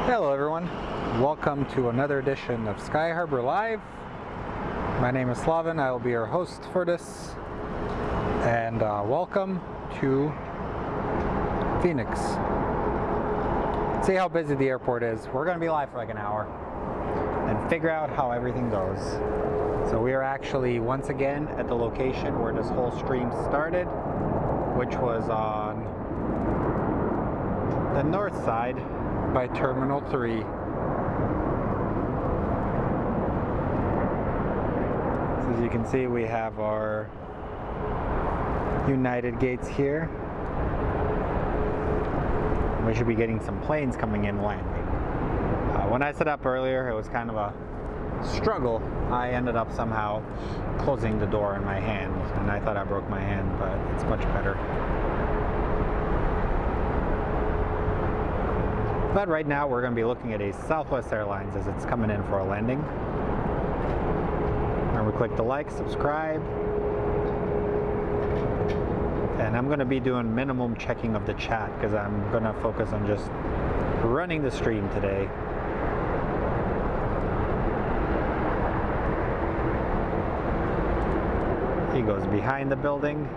Hello everyone, welcome to another edition of Sky Harbor Live. My name is Slaven, I will be your host for this, and welcome to Phoenix. See how busy the airport is. We're going to be live for like an hour and figure out how everything goes. So we are actually once again at the location where this whole stream started, which was on the north side by Terminal 3. So as you can see, we have our United gates here. We should be getting some planes coming in landing. When I set up earlier, it was kind of a struggle. I ended up somehow closing the door in my hand, and I thought I broke my hand, but it's much better. But right now we're going to be looking at a Southwest Airlines as it's coming in for a landing. Remember, click the like, subscribe. And I'm going to be doing minimum checking of the chat because I'm going to focus on just running the stream today. He goes behind the building.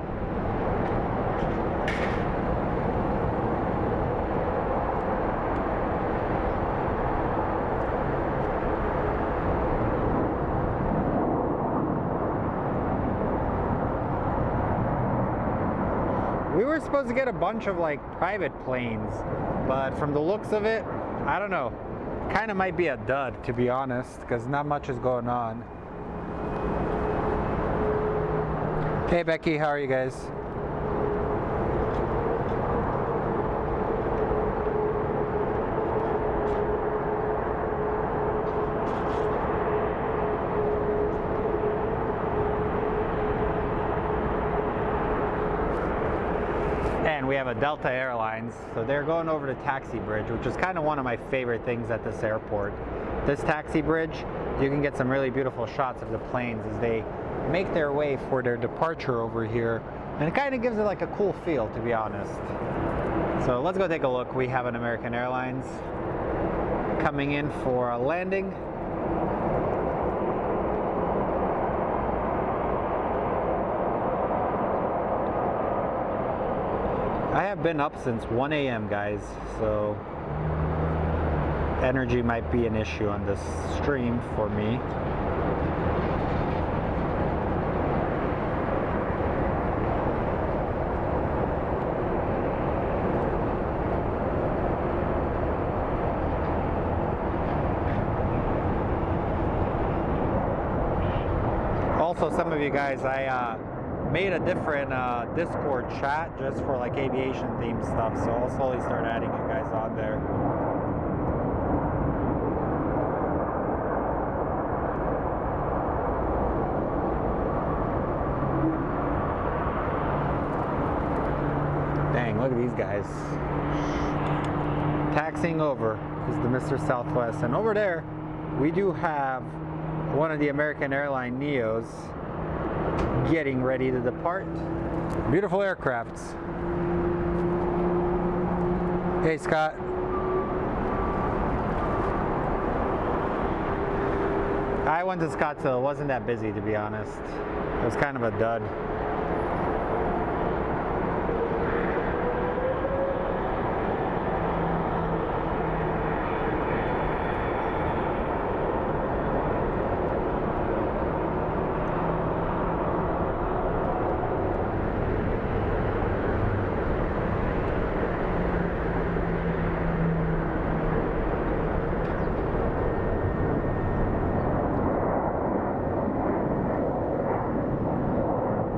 We were supposed to get a bunch of like private planes, but from the looks of it, I don't know. Kind of might be a dud, to be honest, because not much is going on. Hey Becky, how are you guys? And we have a Delta Airlines, so they're going over the taxi bridge, which is kind of one of my favorite things at this airport. This taxi bridge, you can get some really beautiful shots of the planes as they make their way for their departure over here, and it kind of gives it like a cool feel, to be honest. So let's go take a look. We have an American Airlines coming in for a landing. I have been up since 1 a.m. guys, so energy might be an issue on this stream for me. Also, some of you guys, I made a different Discord chat just for like aviation themed stuff, so I'll slowly start adding you guys on there. Dang, look at these guys. Taxiing over is the Mr. Southwest, and over there we do have one of the American Airlines Neos getting ready to depart. Beautiful aircrafts. Hey Scott. I went to Scottsdale. It wasn't that busy, to be honest. It was kind of a dud.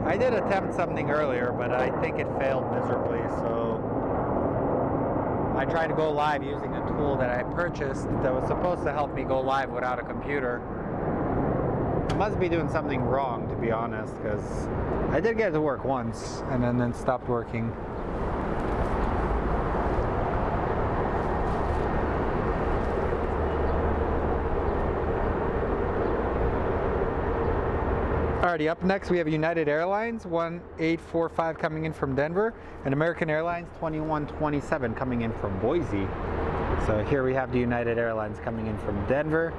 I did attempt something earlier, but I think it failed miserably, so I tried to go live using a tool that I purchased that was supposed to help me go live without a computer. I must be doing something wrong, to be honest, because I did get it to work once and then it stopped working. Alrighty, up next we have United Airlines 1845 coming in from Denver, and American Airlines 2127 coming in from Boise. So here we have the United Airlines coming in from Denver.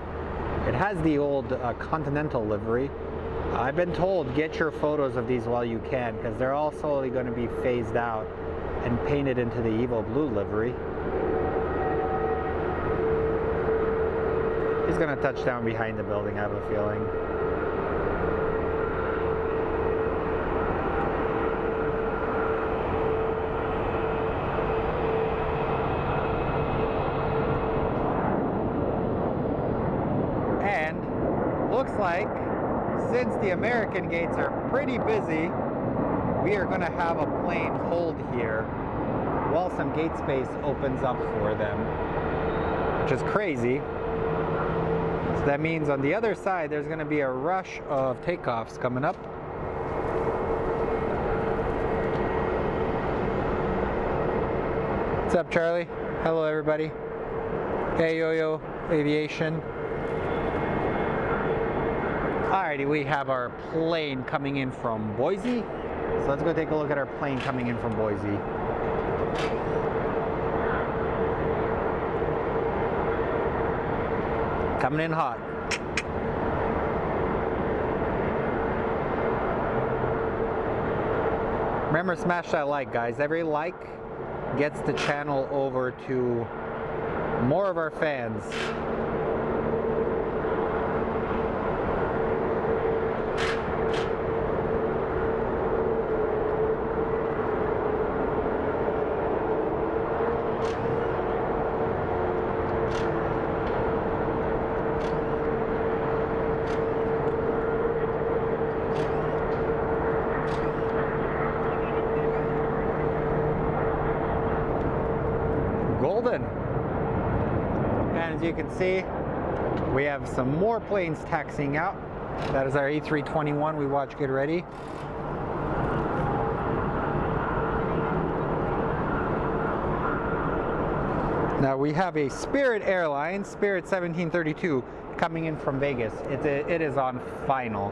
It has the old Continental livery. I've been told get your photos of these while you can, because they're all slowly going to be phased out and painted into the Evo Blue livery. He's going to touch down behind the building, I have a feeling. Looks like, since the American gates are pretty busy, we are going to have a plane hold here while some gate space opens up for them, which is crazy. So that means on the other side there's going to be a rush of takeoffs coming up. What's up, Charlie? Hello, everybody. Hey, Yo-Yo Aviation. Alrighty, we have our plane coming in from Boise. So let's go take a look at our plane coming in from Boise. Coming in hot. Remember, smash that like, guys. Every like gets the channel over to more of our fans. Golden. And as you can see, we have some more planes taxiing out. That is our A321 we watch get ready. Now we have a Spirit Airlines, Spirit 1732, coming in from Vegas. It is on final.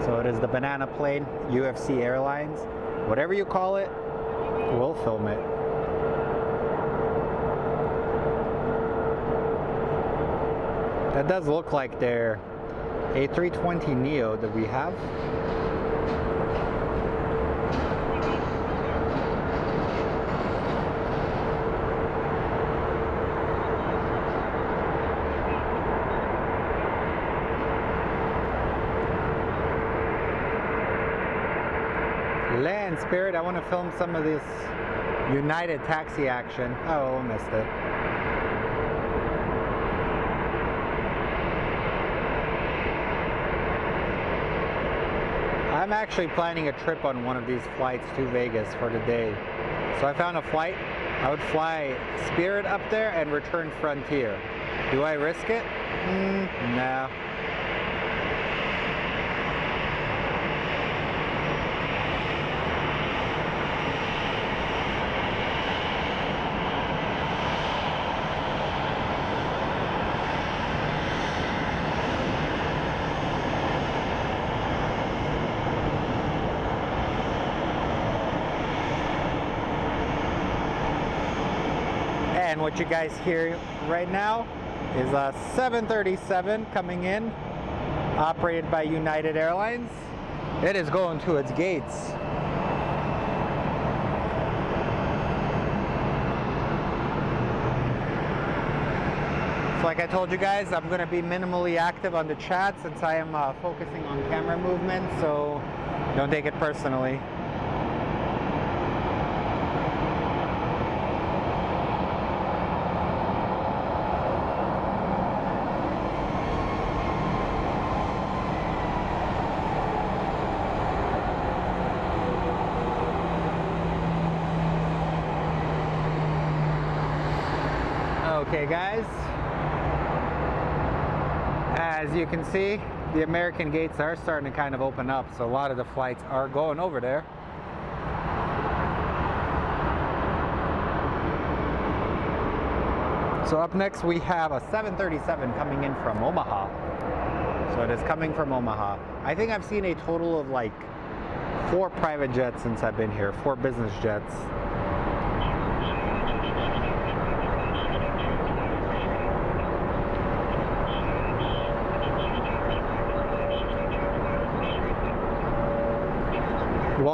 So it is the banana plane, UFC Airlines. Whatever you call it, we'll film it. That does look like their A320neo that we have. Land, Spirit, I want to film some of this United taxi action. Oh, missed it. I'm actually planning a trip on one of these flights to Vegas for the day. So I found a flight. I would fly Spirit up there and return Frontier. Do I risk it? No. And what you guys hear right now is a 737 coming in, operated by United Airlines. It is going to its gates. So like I told you guys, I'm going to be minimally active on the chat since I am focusing on camera movement, so don't take it personally. Okay guys, as you can see, the American gates are starting to kind of open up, so a lot of the flights are going over there. So up next we have a 737 coming in from Omaha. So it is coming from Omaha. I think I've seen a total of like 4 private jets since I've been here, 4 business jets.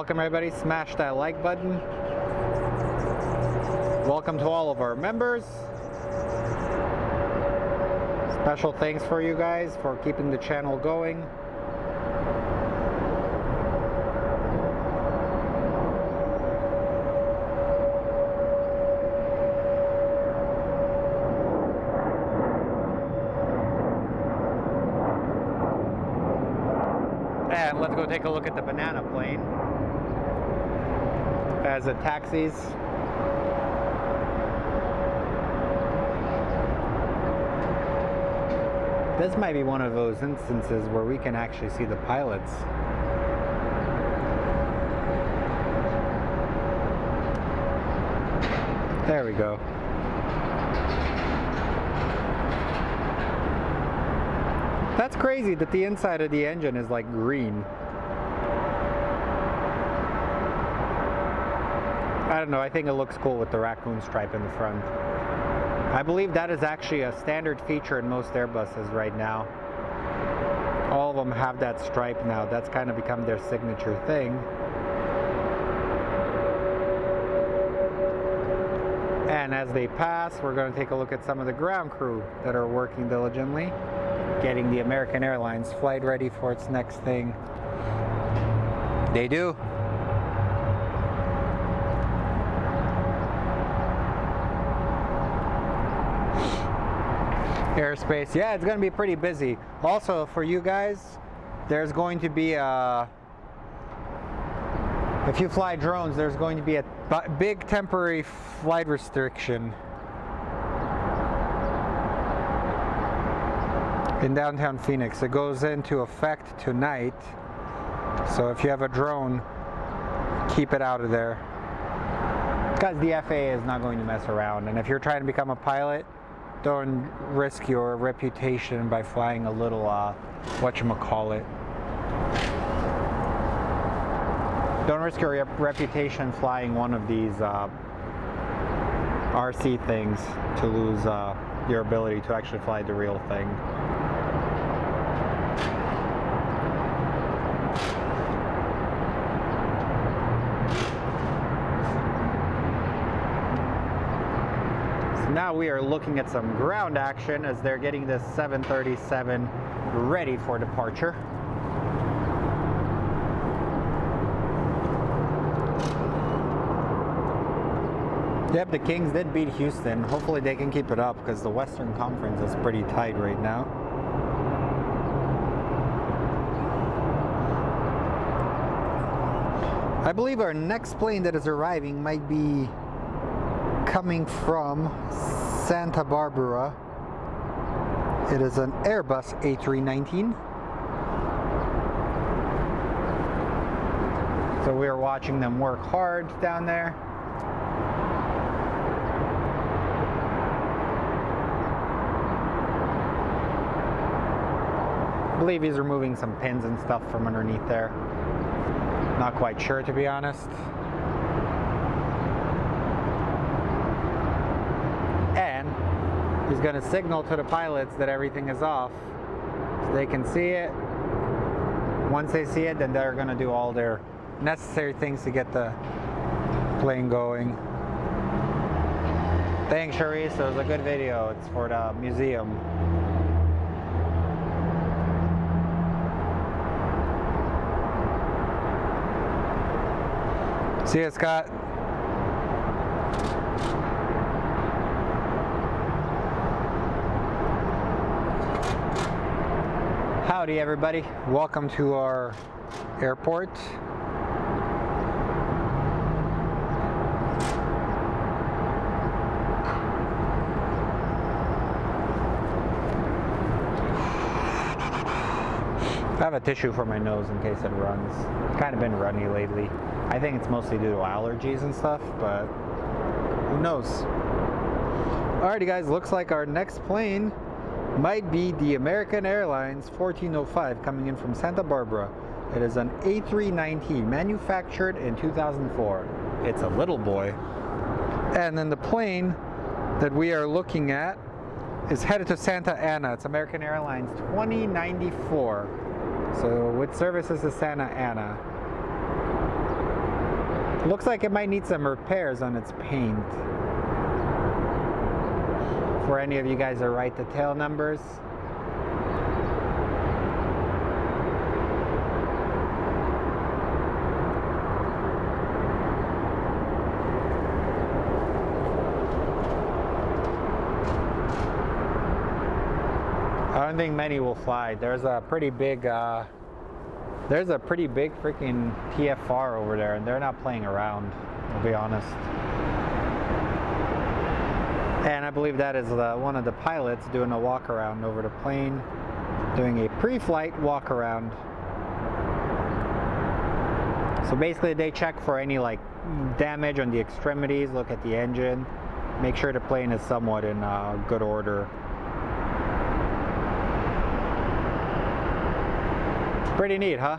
Welcome everybody, smash that like button. Welcome to all of our members. Special thanks for you guys for keeping the channel going. And let's go take a look at the banana plane as it taxis. This might be one of those instances where we can actually see the pilots. There we go. That's crazy that the inside of the engine is like green. I don't know, I think it looks cool with the raccoon stripe in the front. I believe that is actually a standard feature in most Airbuses right now. All of them have that stripe now. That's kind of become their signature thing. And as they pass, we're going to take a look at some of the ground crew that are working diligently, getting the American Airlines flight ready for its next thing. They do. Airspace, yeah, it's going to be pretty busy. Also, for you guys, there's going to be if you fly drones, there's going to be a big temporary flight restriction in downtown Phoenix. It goes into effect tonight, so if you have a drone, keep it out of there, because the FAA is not going to mess around. And if you're trying to become a pilot, don't risk your reputation by flying a little whatchamacallit. Don't risk your reputation flying one of these RC things to lose your ability to actually fly the real thing. Now we are looking at some ground action as they're getting this 737 ready for departure. Yep, the Kings did beat Houston. Hopefully they can keep it up because the Western Conference is pretty tight right now. I believe our next plane that is arriving might be coming from Santa Barbara. It is an Airbus A319. So we are watching them work hard down there. I believe he's removing some pins and stuff from underneath there. Not quite sure, to be honest. He's going to signal to the pilots that everything is off so they can see it. Once they see it, then they're going to do all their necessary things to get the plane going. Thanks, Sharice. It was a good video. It's for the museum. See you, Scott. Howdy everybody, welcome to our airport. I have a tissue for my nose in case it runs. It's kind of been runny lately. I think it's mostly due to allergies and stuff, but who knows. Alrighty guys, looks like our next plane might be the American Airlines 1405 coming in from Santa Barbara. It is an A319 manufactured in 2004. It's a little boy. And then the plane that we are looking at is headed to Santa Ana. It's American Airlines 2094. So with services to Santa Ana. Looks like it might need some repairs on its paint. For any of you guys that write the tail numbers. I don't think many will fly. There's a pretty big freaking TFR over there, and they're not playing around, I'll be honest. And I believe that is one of the pilots doing a walk around over the plane, doing a pre-flight walk around. So basically they check for any like damage on the extremities, look at the engine, make sure the plane is somewhat in good order. Pretty neat, huh?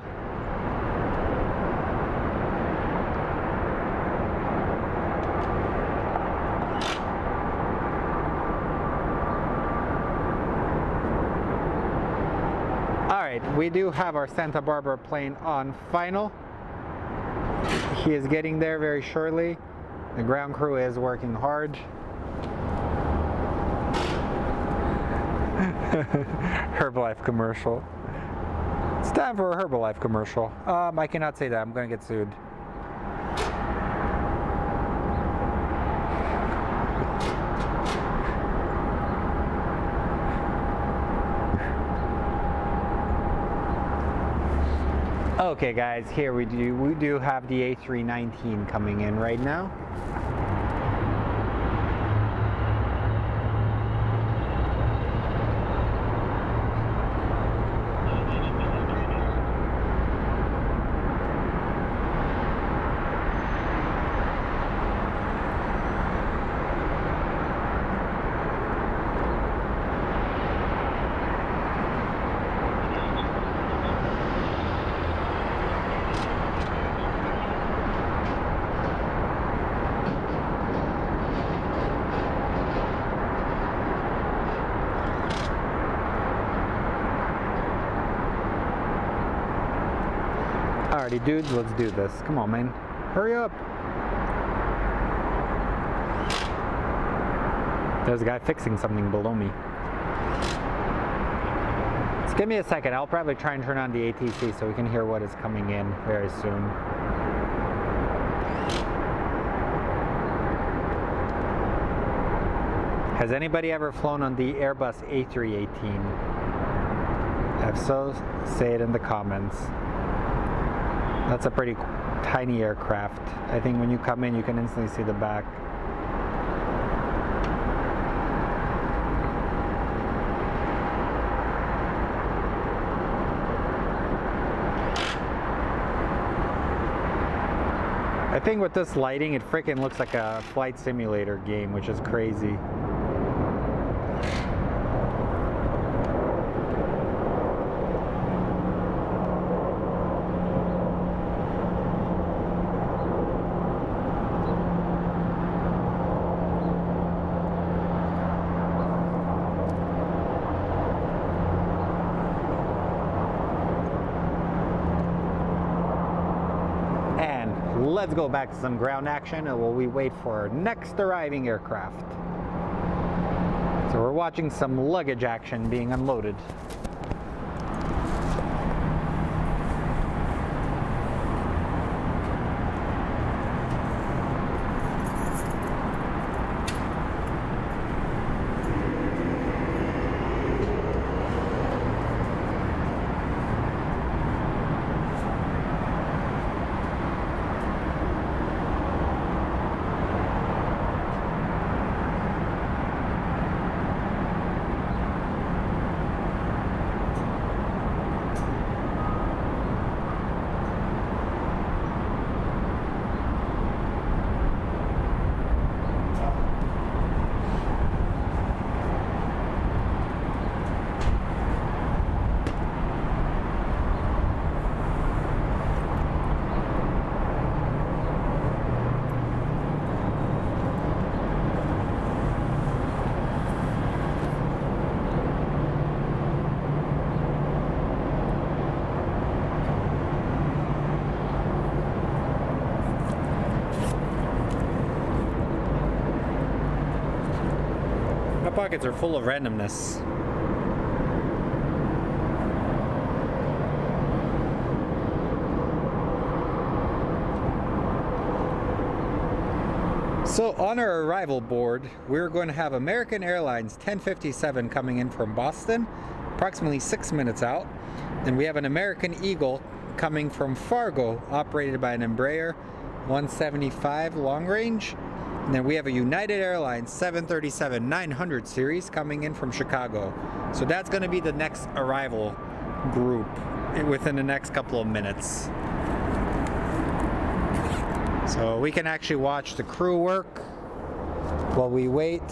Alright, we do have our Santa Barbara plane on final. He is getting there very shortly. The ground crew is working hard. Herbalife commercial. It's time for a Herbalife commercial. I cannot say that. I'm going to get sued. Okay guys, here we do have the A319 coming in right now. Alrighty dudes, let's do this. Come on man, hurry up. There's a guy fixing something below me. Just give me a second, I'll probably try and turn on the ATC so we can hear what is coming in very soon. Has anybody ever flown on the Airbus A318? If so, say it in the comments. That's a pretty tiny aircraft. I think when you come in, you can instantly see the back. I think with this lighting, it freaking looks like a flight simulator game, which is crazy. Let's go back to some ground action while we wait for our next arriving aircraft. So we're watching some luggage action being unloaded. pockets are full of randomness. So on our arrival board, we're going to have American Airlines 1057 coming in from Boston, approximately 6 minutes out. And we have an American Eagle coming from Fargo, operated by an Embraer 175 long range. And then we have a United Airlines 737-900 series coming in from Chicago. So that's going to be the next arrival group within the next couple of minutes. So we can actually watch the crew work while we wait.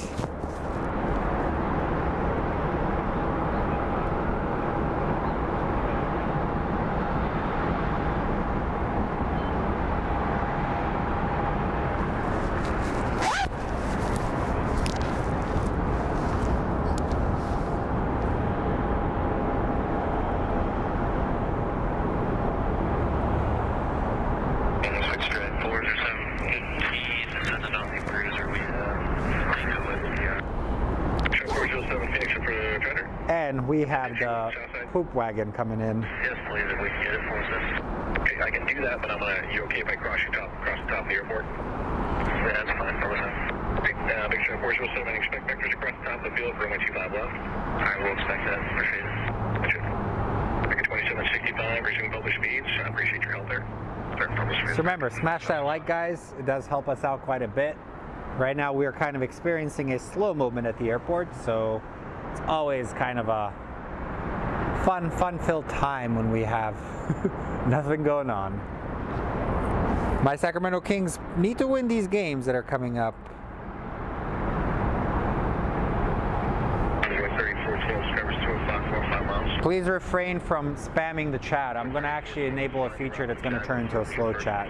And we have the poop wagon coming in. Yes, please, if we can get it for us. Okay, I can do that, but you okay if I cross the top of the airport? Yeah, that's fine, okay, Big Shark 407, expect vectors across the top of the field for runway 25 left. I will expect that, appreciate it. Big 2765, resume published speeds, I appreciate your help there. So remember, smash that like, guys. It does help us out quite a bit. Right now we're kind of experiencing a slow movement at the airport, so it's always kind of a fun-filled time when we have nothing going on. My Sacramento Kings need to win these games that are coming up. Please refrain from spamming the chat. I'm going to actually enable a feature that's going to turn into a slow chat.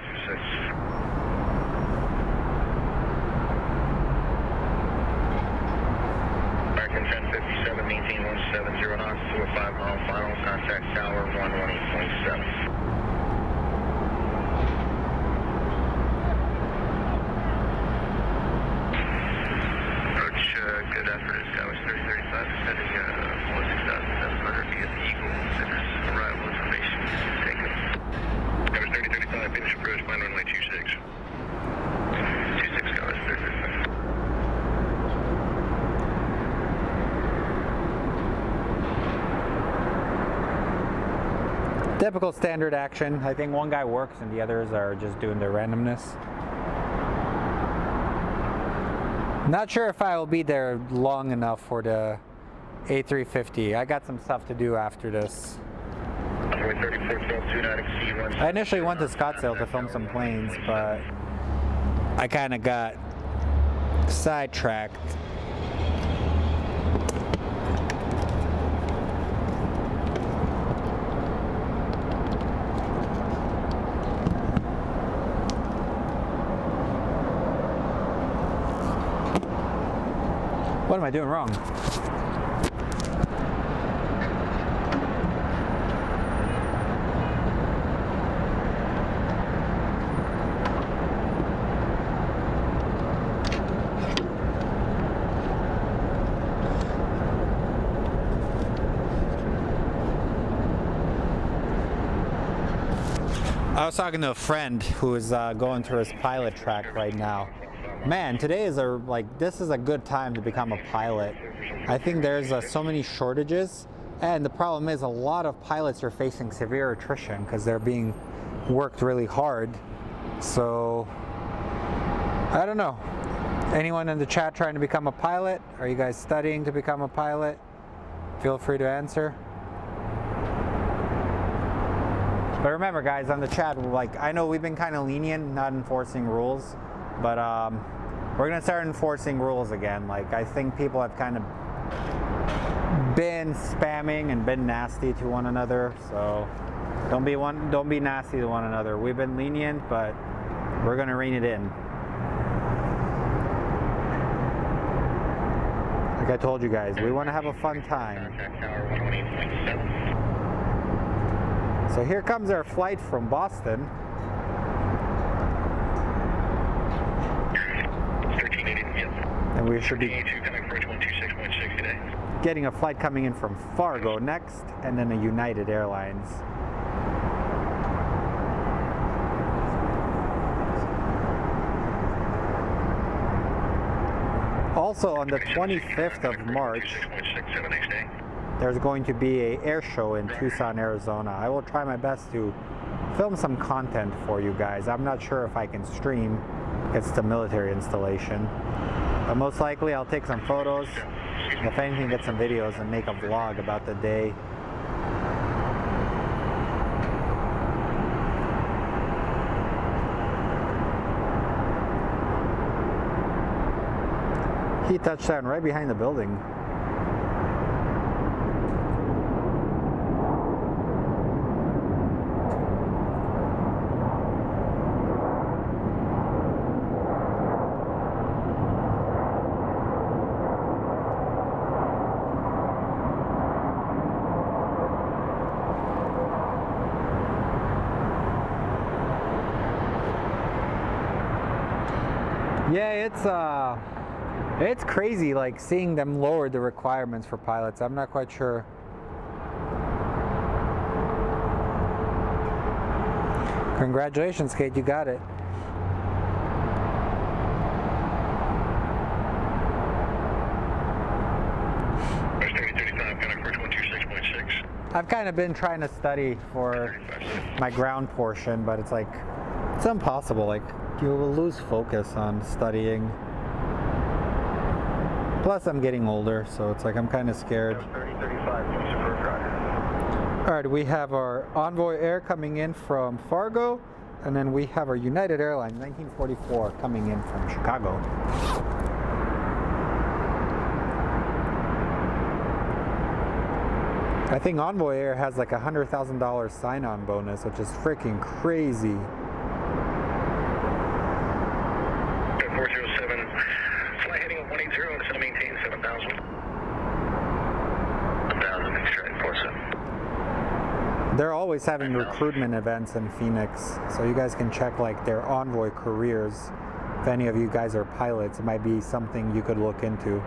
American 1057, maintain 170 knots to a 5-mile final, contact tower 118.7. Good effort, Skyway 3035, descending 46,700 via the Eagle, centers arrival information taken. Skyway 3035, finish approach, plan runway 26. 26, Skyway 3035. Typical standard action. I think one guy works and the others are just doing their randomness. Not sure if I will be there long enough for the A350. I got some stuff to do after this. I initially went to Scottsdale to film some planes, but I kind of got sidetracked. What am I doing wrong? I was talking to a friend who is going through his pilot track right now. Man, today is this is a good time to become a pilot. I think there's so many shortages, and the problem is a lot of pilots are facing severe attrition because they're being worked really hard. So I don't know. Anyone in the chat trying to become a pilot? Are you guys studying to become a pilot? Feel free to answer. But remember, guys, on the chat, I know we've been kind of lenient, not enforcing rules, but we're gonna start enforcing rules again. I think people have kind of been spamming and been nasty to one another, so don't be nasty to one another. We've been lenient, but we're gonna rein it in. Like I told you guys, we want to have a fun time. So here comes our flight from Boston. And we should be getting a flight coming in from Fargo next, and then a United Airlines. Also on the 25th of March, there's going to be an air show in Tucson, Arizona. I will try my best to film some content for you guys. I'm not sure if I can stream. It's the military installation. But most likely I'll take some photos, if anything get some videos, and make a vlog about the day. He touched down right behind the building. Yeah, it's crazy, like seeing them lower the requirements for pilots. I'm not quite sure. Congratulations, Kate, you got it. I've kind of been trying to study for my ground portion, but it's like, it's impossible. Like, you will lose focus on studying. Plus, I'm getting older, so it's like I'm kind of scared. Alright, we have our Envoy Air coming in from Fargo, and then we have our United Airlines 1944 coming in from Chicago. I think Envoy Air has like a $100,000 sign-on bonus, which is freaking crazy. 407, fly heading 180, it's going to maintain 7,000. 7,000, straight 47. They're always having recruitment events in Phoenix, so you guys can check like their Envoy careers. If any of you guys are pilots, it might be something you could look into.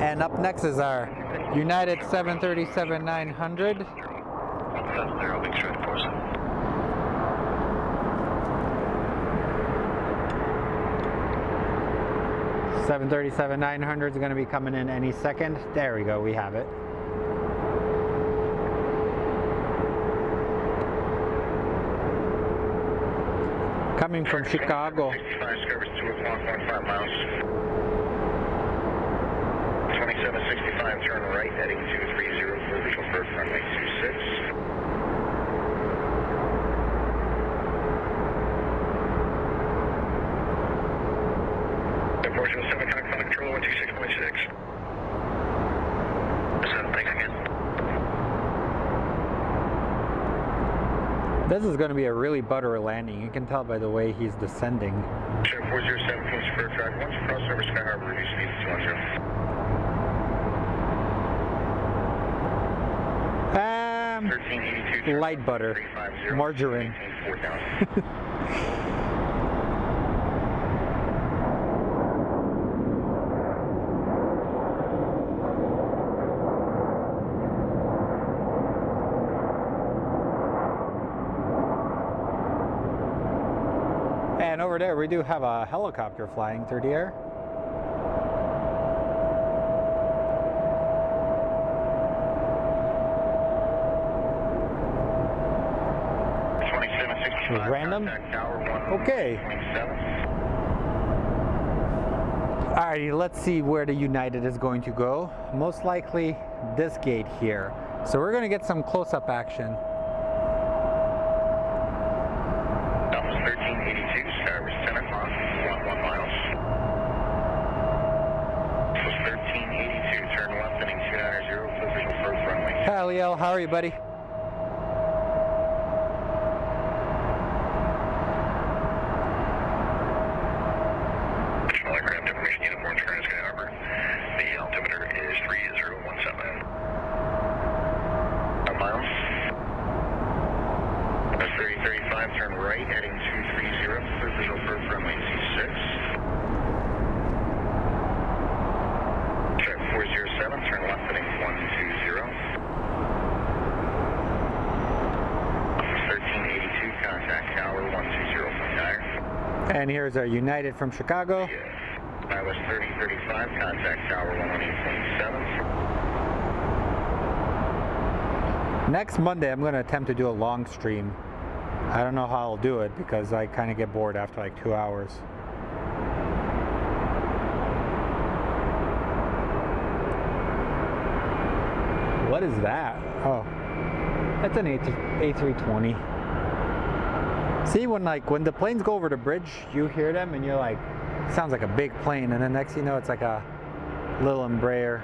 And up next is our United 737-900. 737-900 is going to be coming in any second. There we go, we have it. Coming from Chicago. 2765, turn right, heading 230 for visual first runway 26. Airport 07, contact control 126.6. Thanks again. This is going to be a really buttery landing. You can tell by the way he's descending. Sure, 407, Queens for track 1, cross over Sky Harbor, reduce speed to 210. Light butter, margarine. And over there we do have a helicopter flying through the air. Random? Okay. Alrighty, let's see where the United is going to go. Most likely this gate here. So we're going to get some close-up action. Numbers 1382, Skyward Center, 11 miles. This was 1382, turn left, heading 290, for visual first runway Bill. How are you, buddy? Small aircraft information uniform, Sky Harbor. The altimeter is 3017. Miles. 3035, turn right, heading 230, clear visual first runway C6. Check 407, turn left, heading 120. 1382, contact tower 120 from Dyer. And here's our United from Chicago. Yes. West 3035, contact tower 118.7. Next Monday, I'm going to attempt to do a long stream. I don't know how I'll do it because I kind of get bored after like 2 hours. What is that? Oh, that's an A320. See, when the planes go over the bridge, you hear them and you're like, it sounds like a big plane, and then next thing you know, it's like a little Embraer.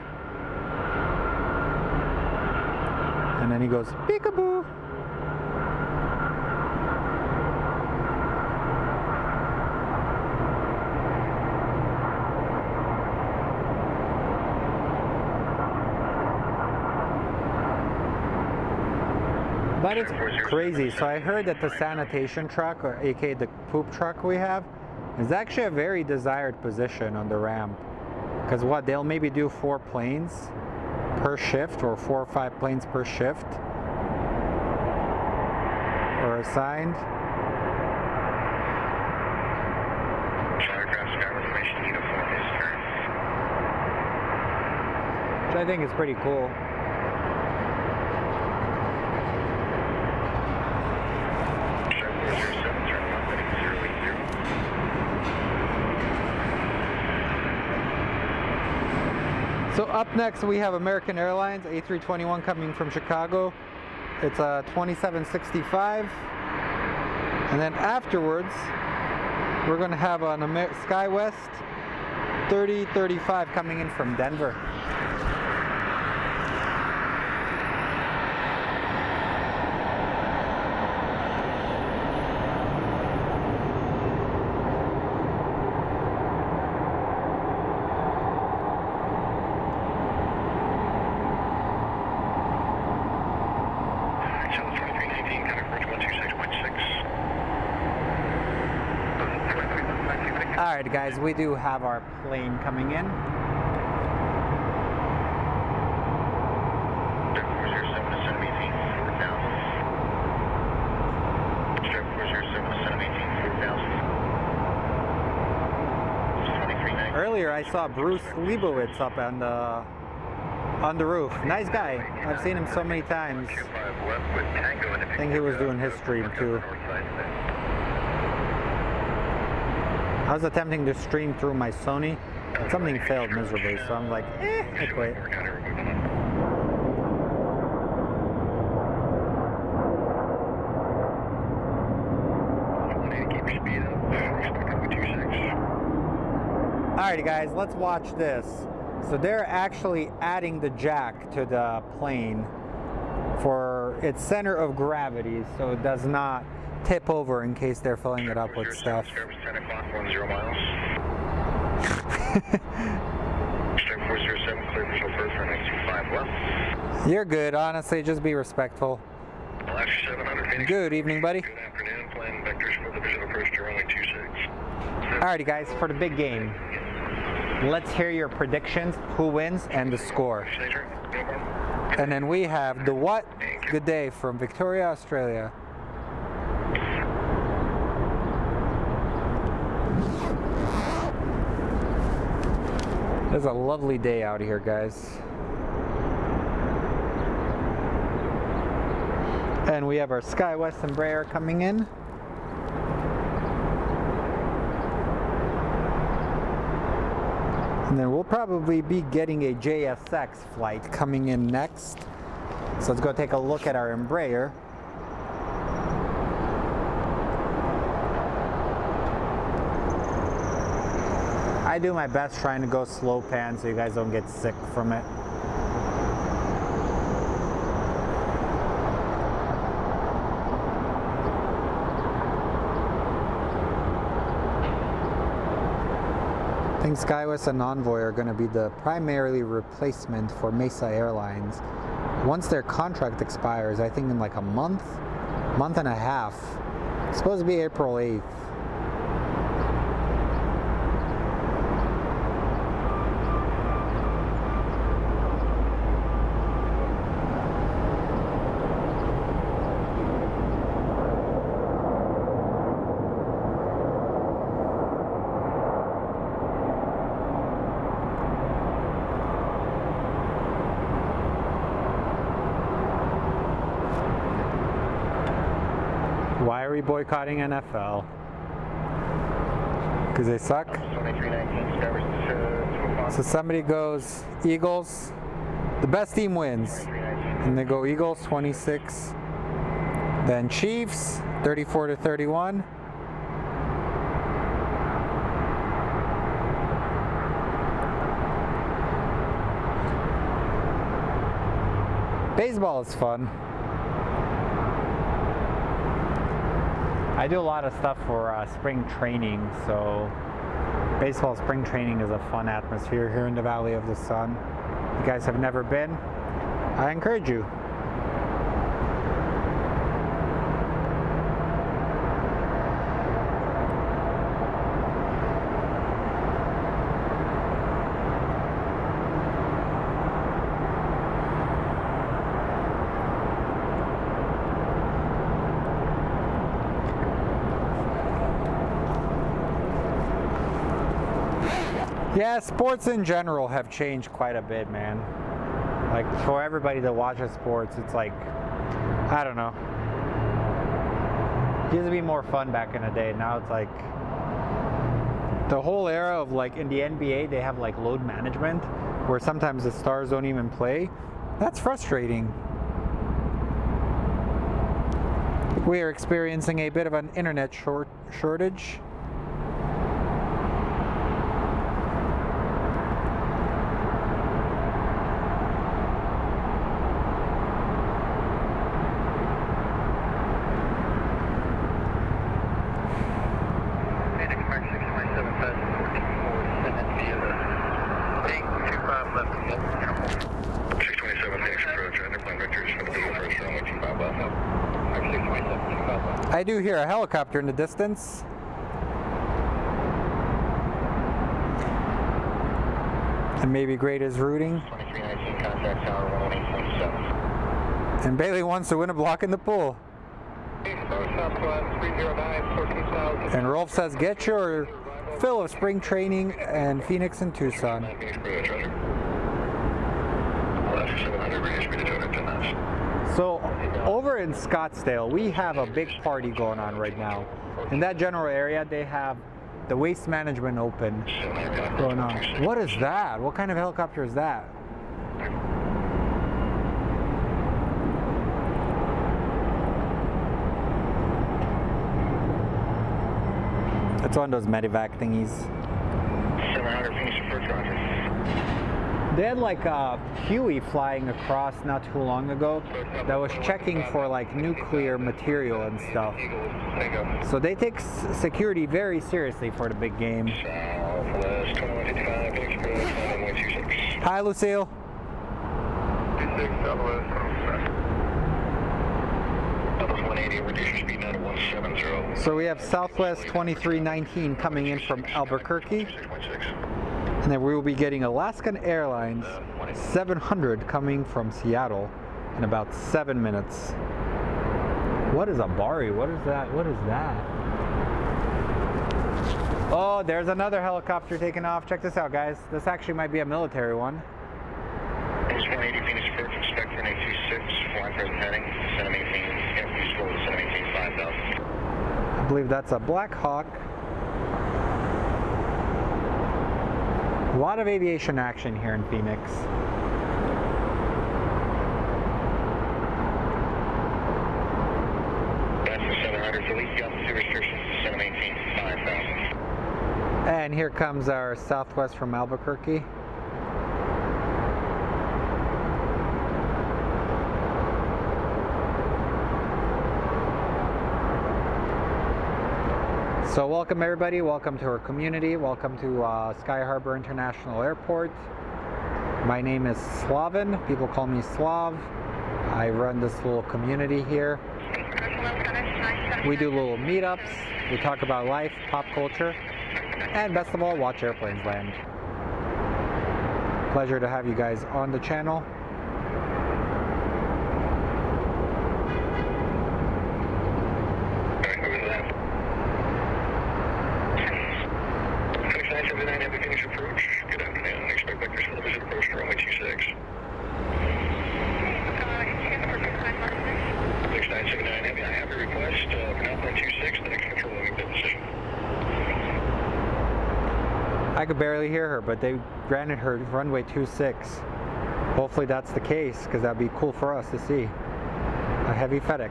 And then he goes, peekaboo. But it's crazy. So I heard that the sanitation truck, or aka the poop truck we have, is actually a very desired position on the ramp. Because what, they'll maybe do 4 planes per shift, or 4 or 5 planes per shift, or assigned. Aircraft sky information uniform is current. Which I think is pretty cool. Check 407, turn left, heading 080. So up next we have American Airlines A321 coming from Chicago. It's a 2765, and then afterwards we're going to have an SkyWest 3035 coming in from Denver. Alright guys, we do have our plane coming in. Check 407 to Center 18, 4000. Check 407 to Center 18, 4000. Earlier I saw Bruce Leibowitz up on the roof. Nice guy. I've seen him so many times. I think he was doing his stream too. I was attempting to stream through my Sony, and something failed miserably, so I'm like, I quit. Alrighty guys, let's watch this. So they're actually adding the jack to the plane for its center of gravity, so it does not tip over in case they're filling it up with stuff. 10 o'clock, 10 miles. Check 407, clear visual first, runway 25 left. You're good, honestly, just be respectful. Alaska 700, Phoenix. Good evening, buddy. Good afternoon, plan vectors for the visual approach to runway 26. Alrighty guys, for the big game, let's hear your predictions, who wins, and the score. And then we have the what? Good day from Victoria, Australia. It's a lovely day out here, guys. And we have our SkyWest Embraer coming in. And then we'll probably be getting a JSX flight coming in next. So let's go take a look at our Embraer. I do my best trying to go slow pan so you guys don't get sick from it. think SkyWest and Envoy are going to be the primarily replacement for Mesa Airlines. Once their contract expires, I think in like a month and a half, it's supposed to be April 8th. Why are we boycotting NFL? Because they suck? So somebody goes Eagles, the best team wins. And they go Eagles 26. Then Chiefs 34-31. Baseball is fun. I do a lot of stuff for spring training, so baseball spring training is a fun atmosphere here in the Valley of the Sun. If you guys have never been, I encourage you. Yeah, sports in general have changed quite a bit, man. Like, for everybody that watches sports, it's like, I don't know. It used to be more fun back in the day. Now it's like, the whole era of like, in the NBA, they have like load management, where sometimes the stars don't even play. That's frustrating. We are experiencing a bit of an internet shortage. I do hear a helicopter in the distance. And maybe Great is rooting. 2319, contact tower 118.7. And Bailey wants to win a block in the pool. And Rolf says, get your fill of spring training and Phoenix and Tucson. So over in Scottsdale, we have a big party going on right now. In that general area, they have the Waste Management Open going on. What is that? What kind of helicopter is that? It's one of those medevac thingies. 700 Phoenix approach, roger. They had like a Huey flying across not too long ago that was checking for like nuclear material and stuff. So they take security very seriously for the big game. Southwest 2155, Phoenix approach, 9126. Hi, Lucille. 26 Southwest 180, reduce your speed now to 170. So we have Southwest 2319 coming in from Albuquerque. And then we will be getting Alaskan Airlines 700 coming from Seattle in about 7 minutes. What is a Bari? What is that? What is that? Oh, there's another helicopter taking off. Check this out, guys. This actually might be a military one. It's 180 Phoenix approach, expect for an 826, flying present heading, center maintain, airfield slow to center maintain 5000. I believe that's a Black Hawk. A lot of aviation action here in Phoenix. That's the 700, so least the altitude restrictions to center maintain 5000. And here comes our Southwest from Albuquerque. So welcome everybody, welcome to our community, welcome to Sky Harbor International Airport. My name is Slavin, people call me Slav. I run this little community here. We do little meetups, we talk about life, pop culture, and best of all, watch airplanes land. Pleasure to have you guys on the channel. Good afternoon. Expect vector television approach to runway 26. 6979 Heavy, I have a request for Northway 26, the next control will make that decision. I could barely hear her, but they granted her runway 26. Hopefully that's the case, because that'd be cool for us to see. A heavy FedEx.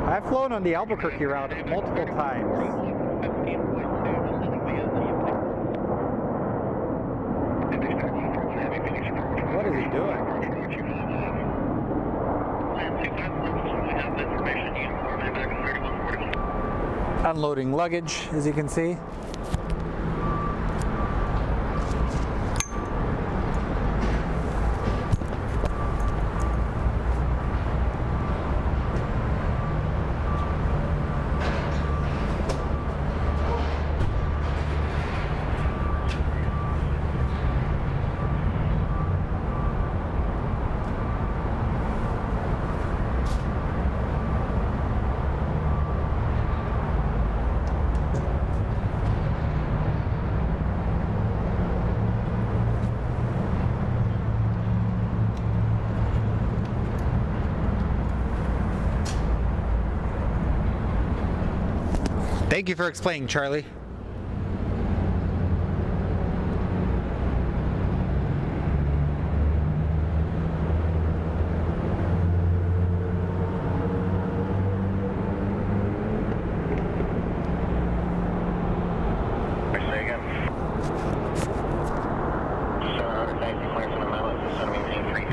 I've flown on the Albuquerque route multiple times. What is he doing? Unloading luggage, as you can see. Thank you for explaining, Charlie.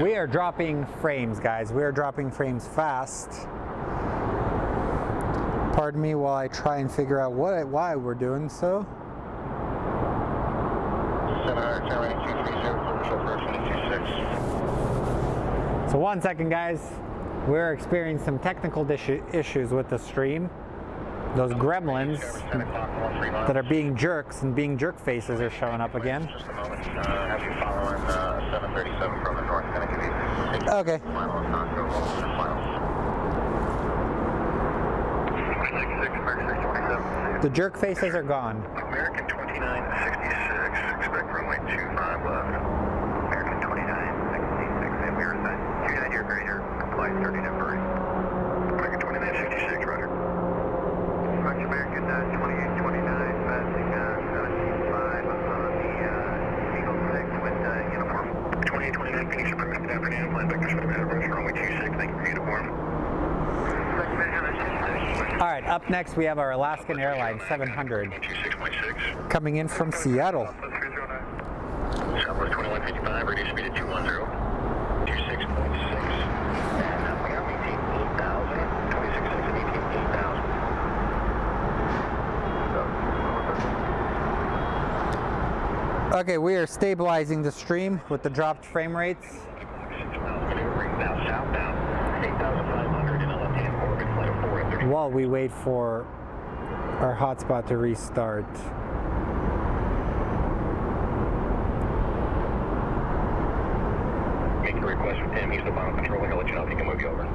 We are dropping frames, guys. We are dropping frames fast. Pardon me while I try and figure out why we're doing so. So 1 second, guys. We're experiencing some technical issues with the stream. Those gremlins that are being jerks and being jerk faces are showing up again. Just a moment. Have you following 737 from the north? Going to give you Okay. final final. The jerk faces are gone. American 2966, expect runway 25 left. American 2966, and we are assigned 29 year greater, flight 30 to Bury. American 2966, roger. Roger, American 2829, passing 175 on the Eagle 6 with uniform. 2829, Phoenix, good afternoon, flight vector approach runway 26, thank you for uniform. All right, up next we have our Alaskan Airlines 700 coming in from Seattle. Southwest 2155, radius speed at 210, 26.6. And we are maintaining 8,000, 26.6 and 8,000. Okay, we are stabilizing the stream with the dropped frame rates. 6 miles maneuvering now southbound, 8,500 in a left-hand orbit, flight of 4 at 30. While we wait for our hotspot to restart. Making a request from Tim, he's the final controller, he'll let you know if he can move you over.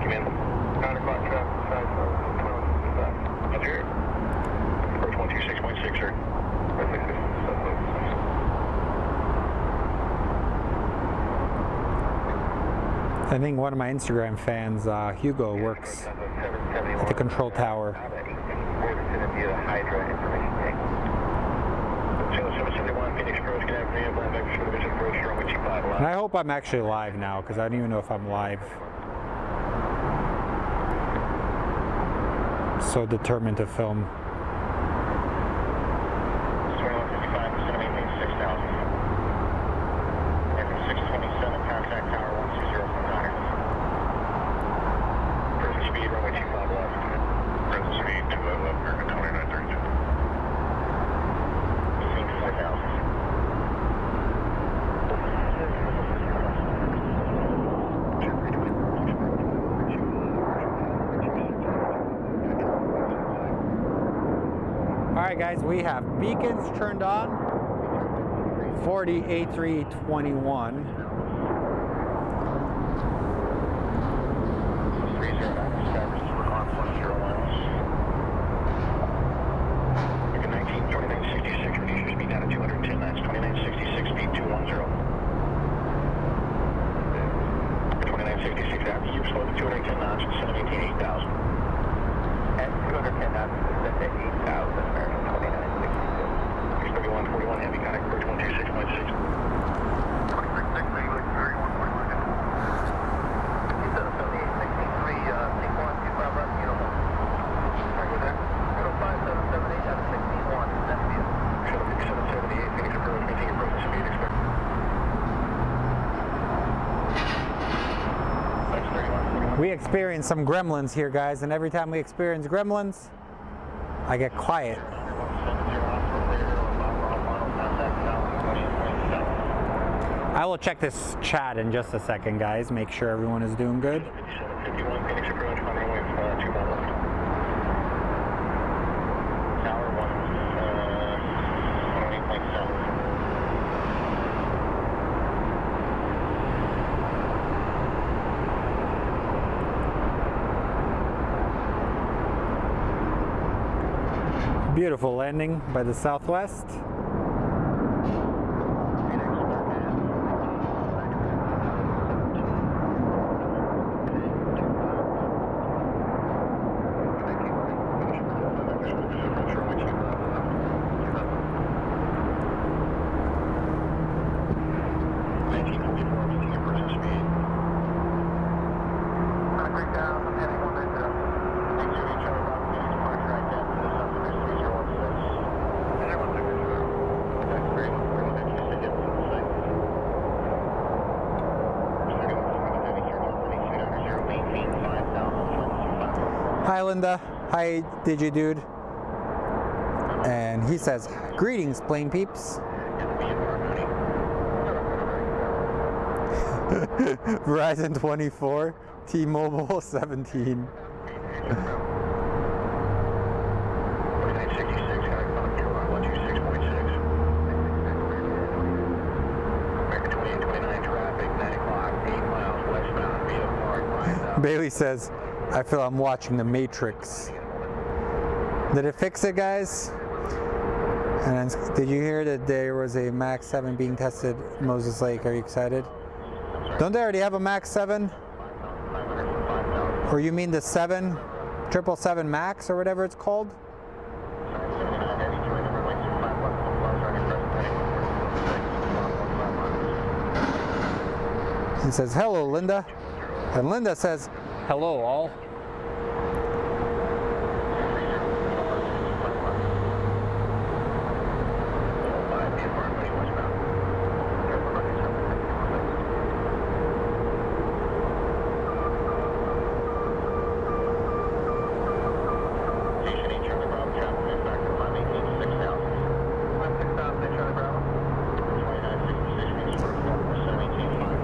Command, 9 o'clock traffic, side 1255. Up here. Approach 126.6, sir. I think one of my Instagram fans, Hugo, works at the control tower. And I hope I'm actually live now, because I don't even know if I'm live. So determined to film. Alright guys, we have beacons turned on. 40A321. 2966, reduce your speed down to 210 knots, 2966, speed 210. 2966, after you've slowed to 210 knots, set to maintain 8,000. At 210 knots, set to 8,000, American 2966. 3141, heavy contact, approach 126.6. 26.6, regular 3141. 5778, 63, C1, 25 left, uniform. Sorry, go there. 05778 out of 61, that's the 5778, Phoenix approach, maintain approach speed, expect. We experience some gremlins here, guys, and every time we experience gremlins, I get quiet. I will check this chat in just a second, guys. Make sure everyone is doing good. 51, Phoenix approach, on runway 2 mile left. Tower 108.7. Beautiful landing by the Southwest. Hi Linda, hi Digidude, and he says, greetings plane peeps. Verizon 24, T-Mobile 17. Bailey says, I feel I'm watching The Matrix. Did it fix it, guys? And then, did you hear that there was a Max 7 being tested at Moses Lake? Are you excited? Don't they already have a Max 7? Or you mean the 777 Max or whatever it's called? He says, hello, Linda. And Linda says, hello, all.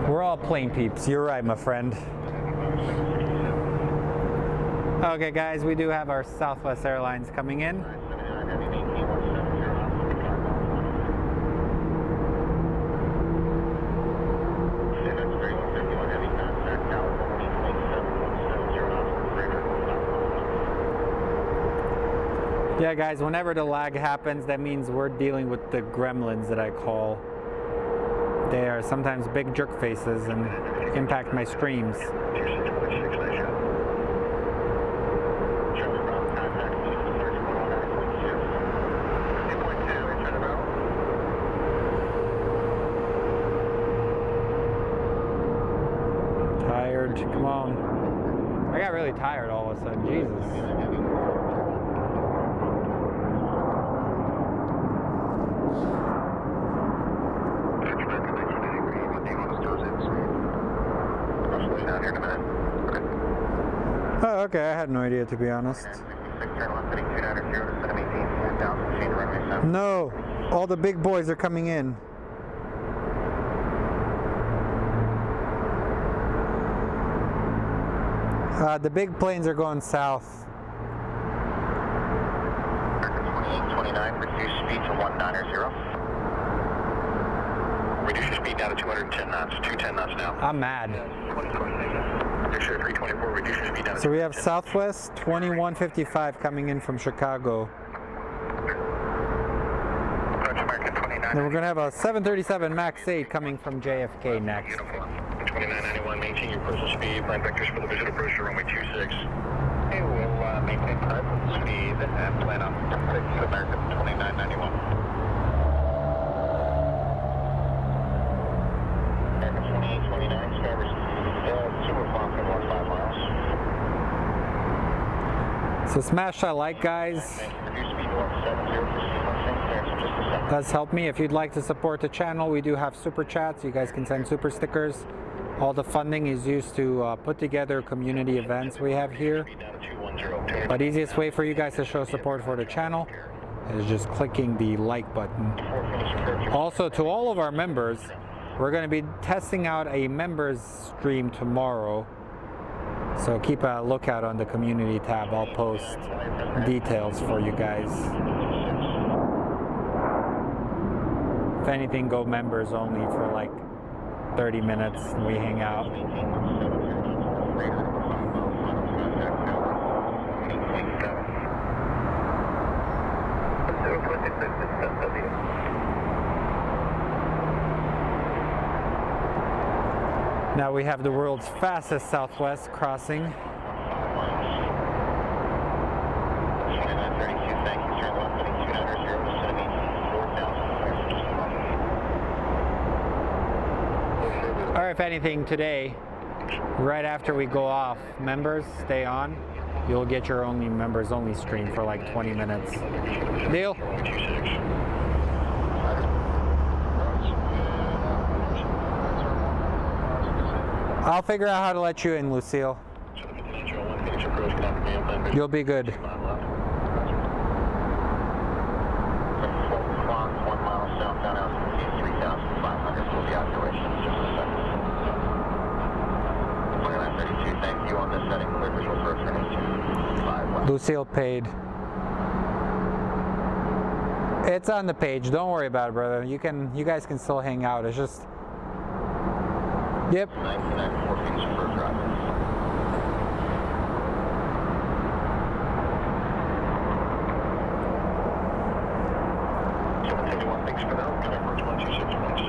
We're all plane peeps. You're right, my friend. Okay, guys, we do have our Southwest Airlines coming in. Yeah, guys, whenever the lag happens, that means we're dealing with the gremlins that I call. They are sometimes big jerk faces and impact my streams. Tired, come on. I got really tired all of a sudden, Jesus. Oh, okay, I had no idea, to be honest. No, all the big boys are coming in. The big planes are going south. 7829, reduce speed to 190. Reduce your speed down to 210 knots, 210 knots now. I'm mad. Picture 324, reduce your speed down to So we have Southwest 2155 coming in from Chicago. American 29. Then we're going to have a 737 MAX 8 coming from JFK next. Uniform. 2991, maintain your cruising speed. Plan vectors for the visual approach to runway 26. Okay, we'll maintain present speed and plan on 6 American 2991. American 2829, Skyward super far for 5 miles. So smash that like, guys. Reduce speed to 170 for seamless there, so just a second. Does help me. If you'd like to support the channel, we do have super chats. You guys can send super stickers. All the funding is used to put together community events we have here. But easiest way for you guys to show support for the channel is just clicking the like button. Also, to all of our members, we're going to be testing out a members stream tomorrow. So keep a lookout on the community tab. I'll post details for you guys. If anything, go members only for like 30 minutes and we hang out. Now we have the world's fastest Southwest crossing. 2932, thank you, sir. 132.0 Or if anything, today, right after we go off, members, stay on. You'll get your only members only stream for like 20 minutes. Deal? I'll figure out how to let you in, Lucille. You'll be good. 1 mile southbound altitude, 3,500 will be operation. Just a second. 2932, thank you on this setting. Clear visual for turning to 5 west. Lucille paid. It's on the page. Don't worry about it, brother. You guys can still hang out. It's just. Yep. 1994 feet for driving. Thanks for that. November 2616.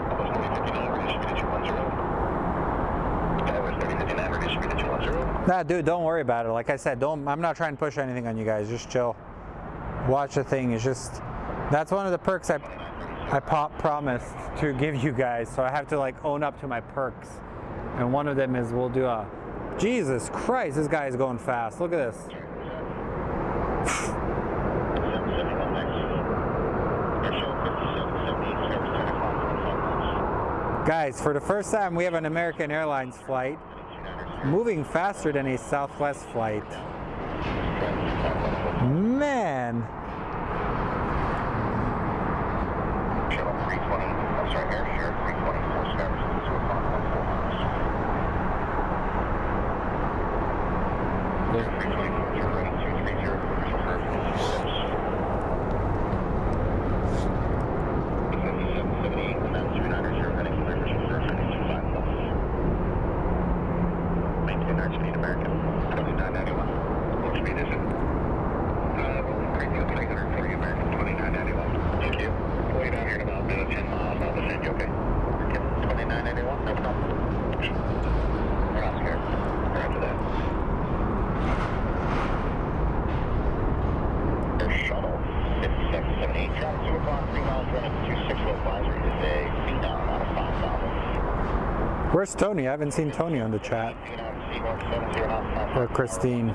That was 3059, reduce speed to 210. That was 3059, reduce speed to 210. Nah, dude, don't worry about it. Like I said, I'm not trying to push anything on you guys. Just chill. Watch the thing. It's just, that's one of the perks I promised to give you guys. So I have to like own up to my perks. And one of them is we'll do a, Jesus Christ, this guy is going fast. Look at this. Guys, for the first time we have an American Airlines flight moving faster than a Southwest flight. Man. Shuttle 320, I'm sorry, Air Share 324 Skyward to 2 o'clock on 4 miles. Air 324, you're ready, 230, commercial first, 7778, and then 290, heading clear visual first, heading to 5 plus. Maintain our speed, American 2991. What speed is it? 300 for you, American 2991. Thank you. We'll be down here in about 10 miles. I'll just send you, okay? 2991, no problem. We're not scared. We're after that. Air Shuttle 5778, travel 2 o'clock, 3 miles running, 26 advisory today. Speed down out of 5,000. Where's Tony? I haven't seen Tony on the chat. Or Christine.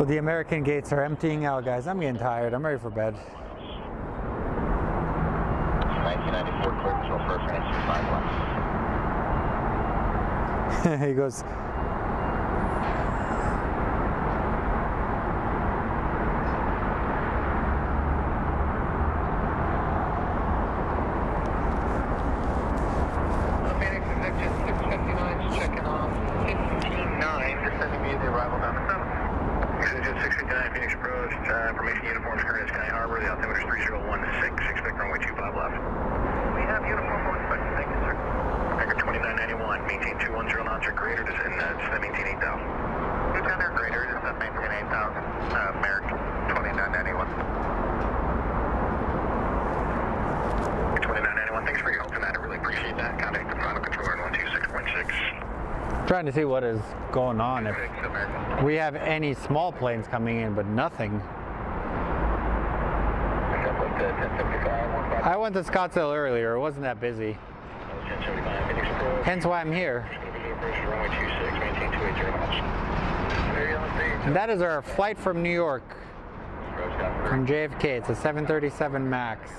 So the American gates are emptying out, guys. I'm getting tired. I'm ready for bed. 1994 clear control first range 25 left. He goes. Phoenix Executive 659 is checking off 15-9, descending via the arrival down to 7. Executive 659 Phoenix approach, information uniforms current at Sky Harbor, the altimeter is 3016, expect runway 25 left. We have uniform full inspection, thank you sir. Record 2991, maintain 210 knots or greater, descend maintain 8,000. 210 or greater, descend maintain 8,000, American 2991. 2991, thanks for your help tonight, I really appreciate that. Contact the final controller in 126.6. Trying to see what is going on, if we have any small planes coming in, but nothing. I went to Scottsdale earlier, it wasn't that busy. Hence why I'm here. And that is our flight from New York, from JFK. It's a 737 MAX.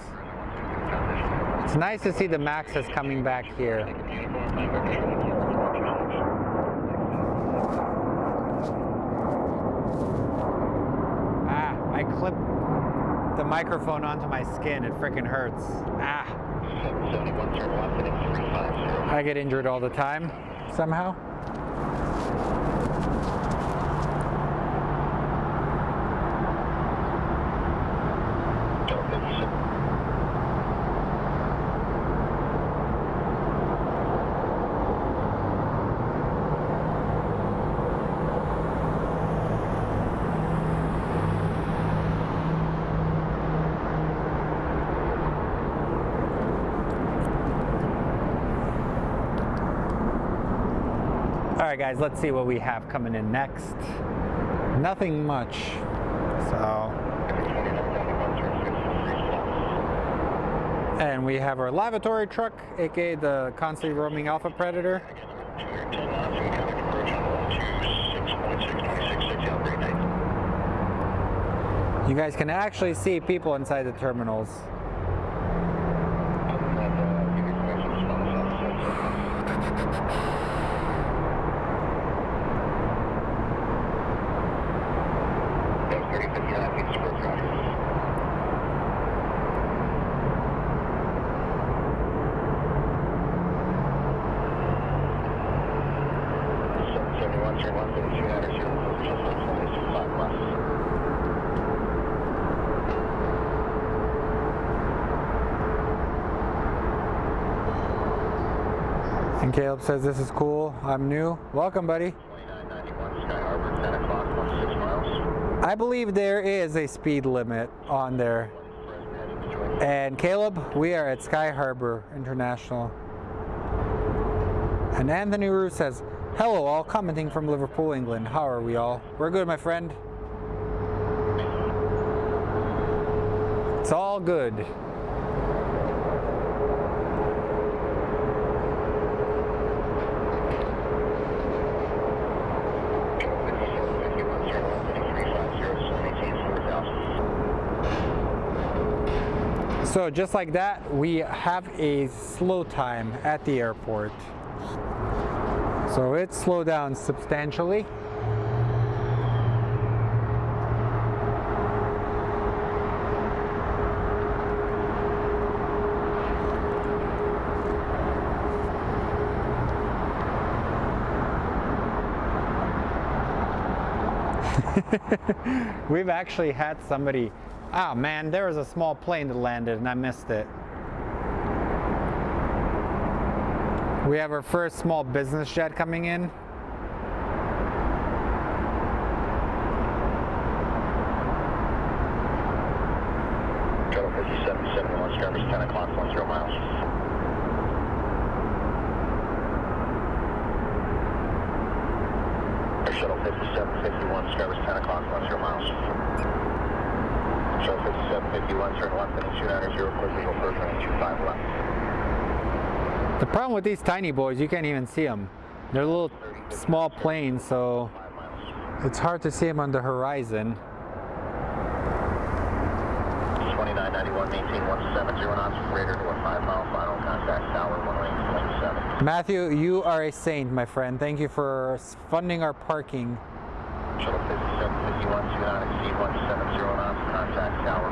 It's nice to see the Maxes coming back here. I clipped the microphone onto my skin. It freaking hurts. I get injured all the time, somehow. Alright guys, let's see what we have coming in next. Nothing much. So, and we have our lavatory truck, aka the constantly roaming Alpha Predator. You guys can actually see people inside the terminals. And Caleb says this is cool. I'm new. Welcome, buddy. 2991 Sky Harbor, 10 o'clock, 16 miles. I believe there is a speed limit on there. And Caleb, we are at Sky Harbor International. And Anthony Rue says, hello all, commenting from Liverpool, England. How are we all? We're good, my friend. It's all good. So just like that, we have a slow time at the airport. So it slowed down substantially. We've actually had somebody, oh man, there was a small plane that landed and I missed it. We have our first small business jet coming in. Shuttle 5771, Skirmish 10 o'clock, 10 miles. Shuttle 5751, Skirmish 10 o'clock, 10 miles. Shuttle 5751, turn left and 290, clear legal first running 25 left. The problem with these tiny boys, you can't even see them. They're little small planes, so It's hard to see him on the horizon. 2991, maintain 170 knots, radar to a 5-mile final, contact tower 187. Matthew, you are a saint, my friend. Thank you for funding our parking. Shuttle 5751, do not exceed 170 knots, contact tower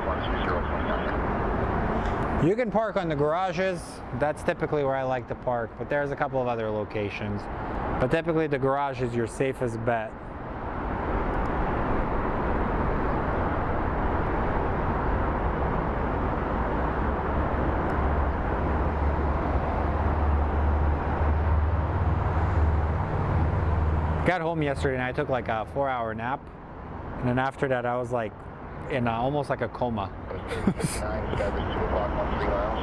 120.9. You can park on the garages. That's typically where I like to park, but there's a couple of other locations. But typically the garage is your safest bet. Got home yesterday and I took like a 4-hour nap, and then after that I was like in almost like a coma. 2 o'clock on 3 miles.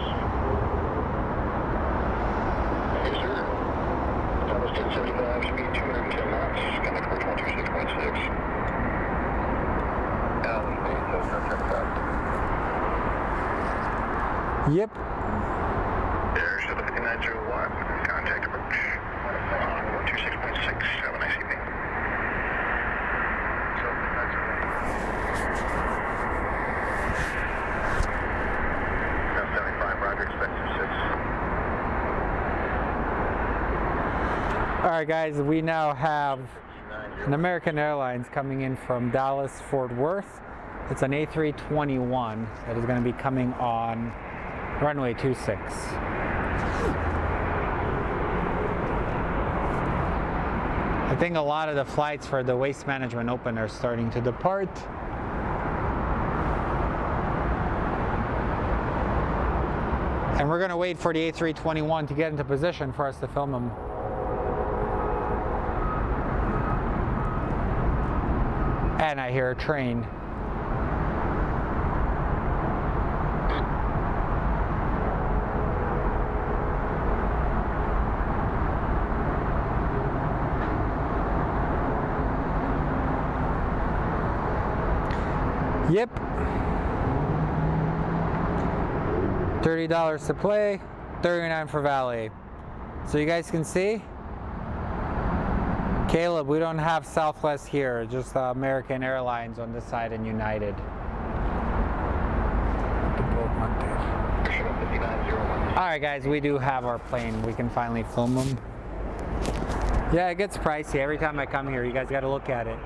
Yes, sir. That was 1075, speed 210 knots, coming for 126.6. Yep. There's the 5901, contact approach. 126.6, have a nice evening. Alright guys, we now have an American Airlines coming in from Dallas Fort Worth. It's an A321 that is going to be coming on runway 26. I think a lot of the flights for the Waste Management Open are starting to depart. And we're going to wait for the A321 to get into position for us to film them. And I hear a train. Yep. $30 to play, $39 for valet. So you guys can see, Caleb, we don't have Southwest here, just American Airlines on this side and United. Alright guys, we do have our plane. We can finally film them. Yeah, it gets pricey. Every time I come here, you guys got to look at it.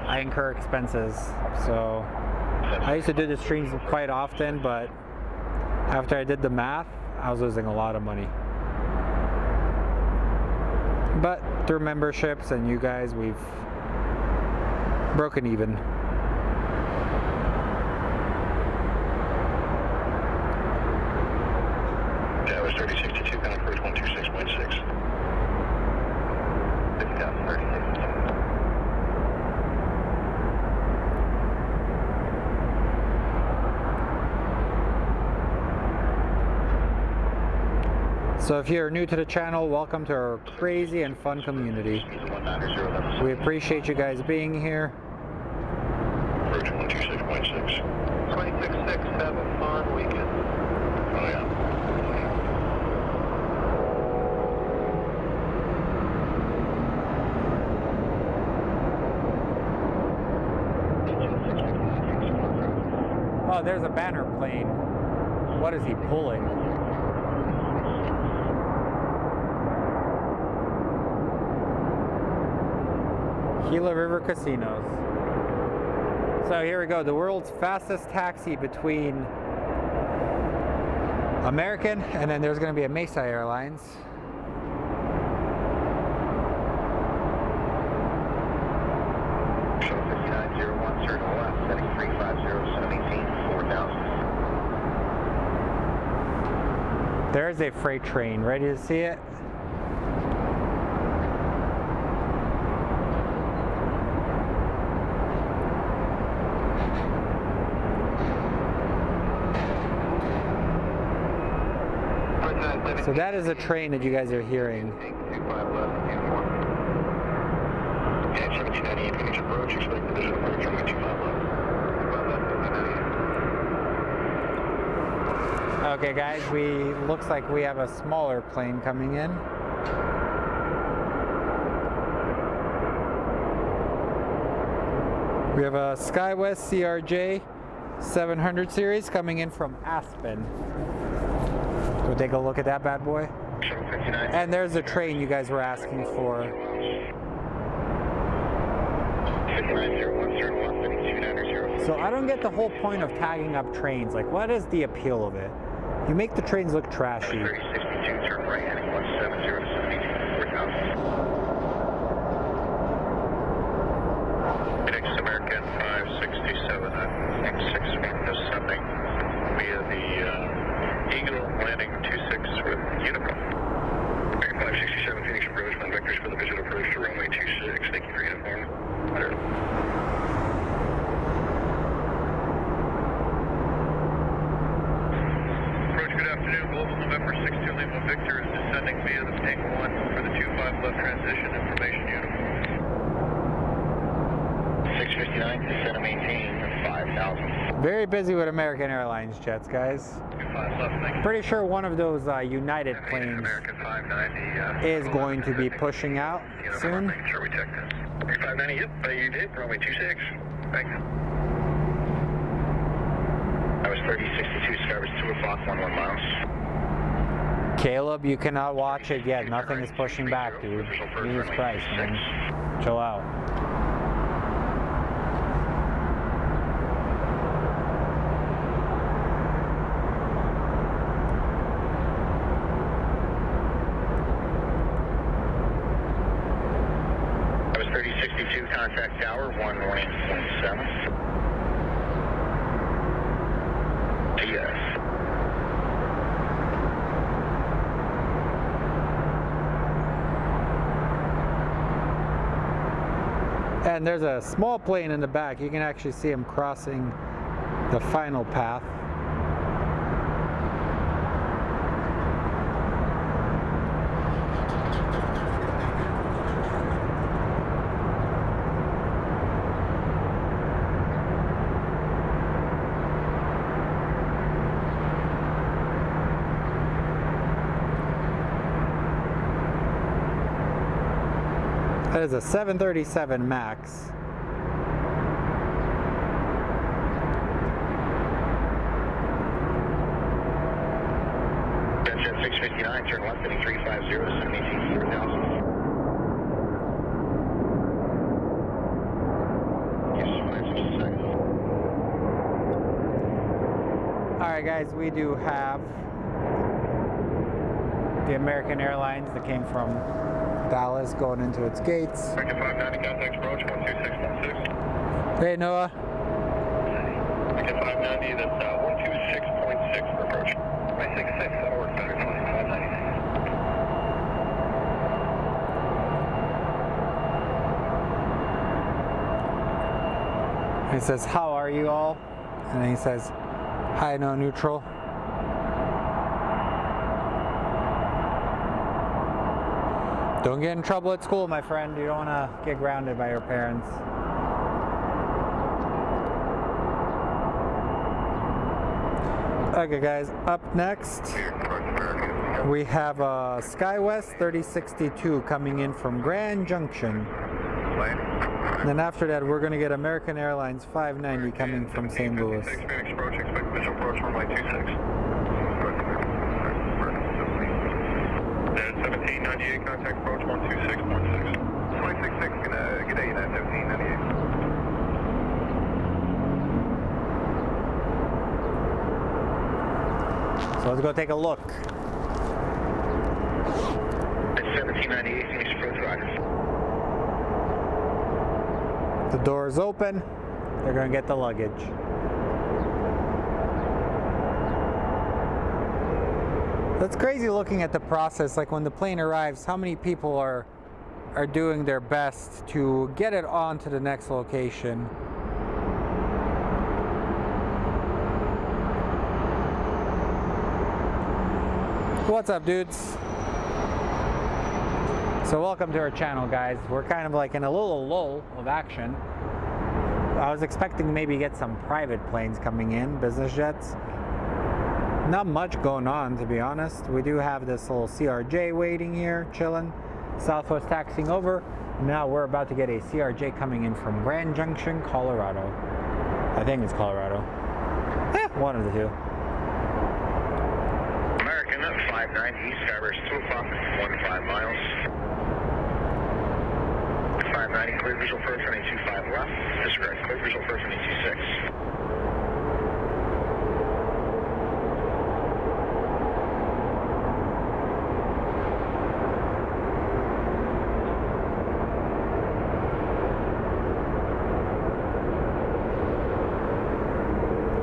I incur expenses. So I used to do the streams quite often, but after I did the math, I was losing a lot of money. But through memberships and you guys, we've broken even. That was 3062, coming for 126.6. 50,030. So if you're new to the channel, welcome to our crazy and fun community. We appreciate you guys being here. Approach 126.6. 26.6, have a fun weekend. Oh yeah. Oh, there's a banner plane. What is he pulling? Gila River Casinos. So here we go, the world's fastest taxi between American and then there's going to be a Mesa Airlines. Show 5901, turn left, setting 350, 718, 4000. There's a freight train. Ready to see it? So that is a train that you guys are hearing. Okay guys, looks like we have a smaller plane coming in. We have a SkyWest CRJ 700 series coming in from Aspen. Go take a look at that bad boy. And there's the train you guys were asking for. 5901, So I don't get the whole point of tagging up trains. Like, what is the appeal of it? You make the trains look trashy. 3062, turn right, heading 170 to 40,000. FedEx American 567 at 161 descending via the Eagle landing 26 with Unicom. American 567 Phoenix approach, my vectors for the visual approach to runway 26. Thank you for uniform. Good afternoon, Global November 62 Lima Victor is descending via the tank 1 for the 25 left transition information uniform. 659, descend and maintain 5,000. Very busy with American Airlines jets, guys. 25 left, thank you. Pretty sure one of those United planes American 590 is going to be pushing out soon. Making sure we check this. 590, yep, you did, runway 26. Thank you. That was 3062, service 2 o'clock, 11 miles. Caleb, you cannot watch it yet. Nothing is pushing back, dude. Jesus Christ, man. Chill out. That was 3062, contact tower, 1.7. Yes. And there's a small plane in the back. You can actually see him crossing the final path. That is a 737 MAX. Jet 659, turn left, heading 350 to 718, 4,000. Yes, 5 seconds. Alright guys, we do have the American Airlines that came from Dallas going into its gates. American 590, contact approach, 126.6. Hey Noah. American 590, that's 126.6 for approach. 166, that'll work better. 590. He says, how are you all? And then he says, hi, no neutral. Don't get in trouble at school, my friend. You don't want to get grounded by your parents. Okay guys, up next we have a SkyWest 3062 coming in from Grand Junction. And then after that we're going to get American Airlines 590 coming from St. Louis. Phoenix approach, expect visual approach, runway 26. 1798, contact approach 126.6. 266, gonna get 8 at 1798. So let's go take a look. It's 1798, Phoenix approach, roger. The door is open. They're going to get the luggage. That's crazy looking at the process, like when the plane arrives, how many people are doing their best to get it on to the next location. What's up, dudes? So welcome to our channel, guys. We're kind of like in a little lull of action. I was expecting to maybe get some private planes coming in, business jets. Not much going on, to be honest. We do have this little CRJ waiting here, chilling. Southwest taxiing over. Now we're about to get a CRJ coming in from Grand Junction, Colorado. I think it's Colorado. One of the two. American 59 East, Skywest 2 o'clock, 15 miles. 590, clear visual first, running 25 left. Disregard, clear visual first, running 26.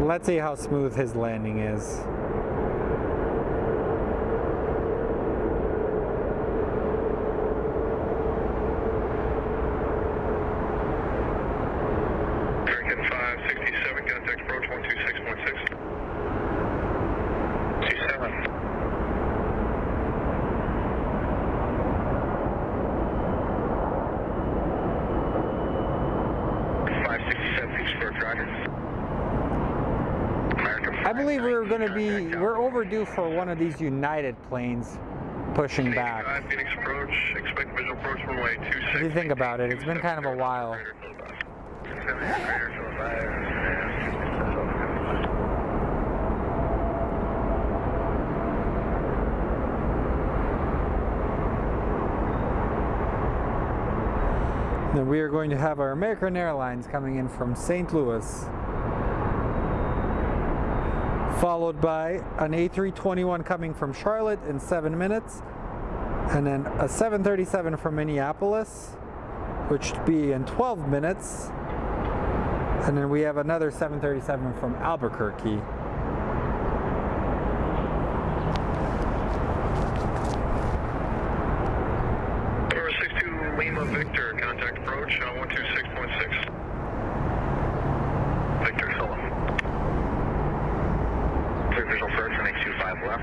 Let's see how smooth his landing is. American 567, contact approach 126.6. 27. 567 feet square, Roger. I believe we're overdue for one of these United planes pushing back. Phoenix approach, expect visual approach runway 26. If you think about it, it's been kind of a while. Then we are going to have our American Airlines coming in from St. Louis, followed by an A321 coming from Charlotte in 7 minutes, and then a 737 from Minneapolis, which would be in 12 minutes, and then we have another 737 from Albuquerque. Number 62 Lima Victor, contact approach 126.6. Victor Solo. Clear visual first, running 25 left.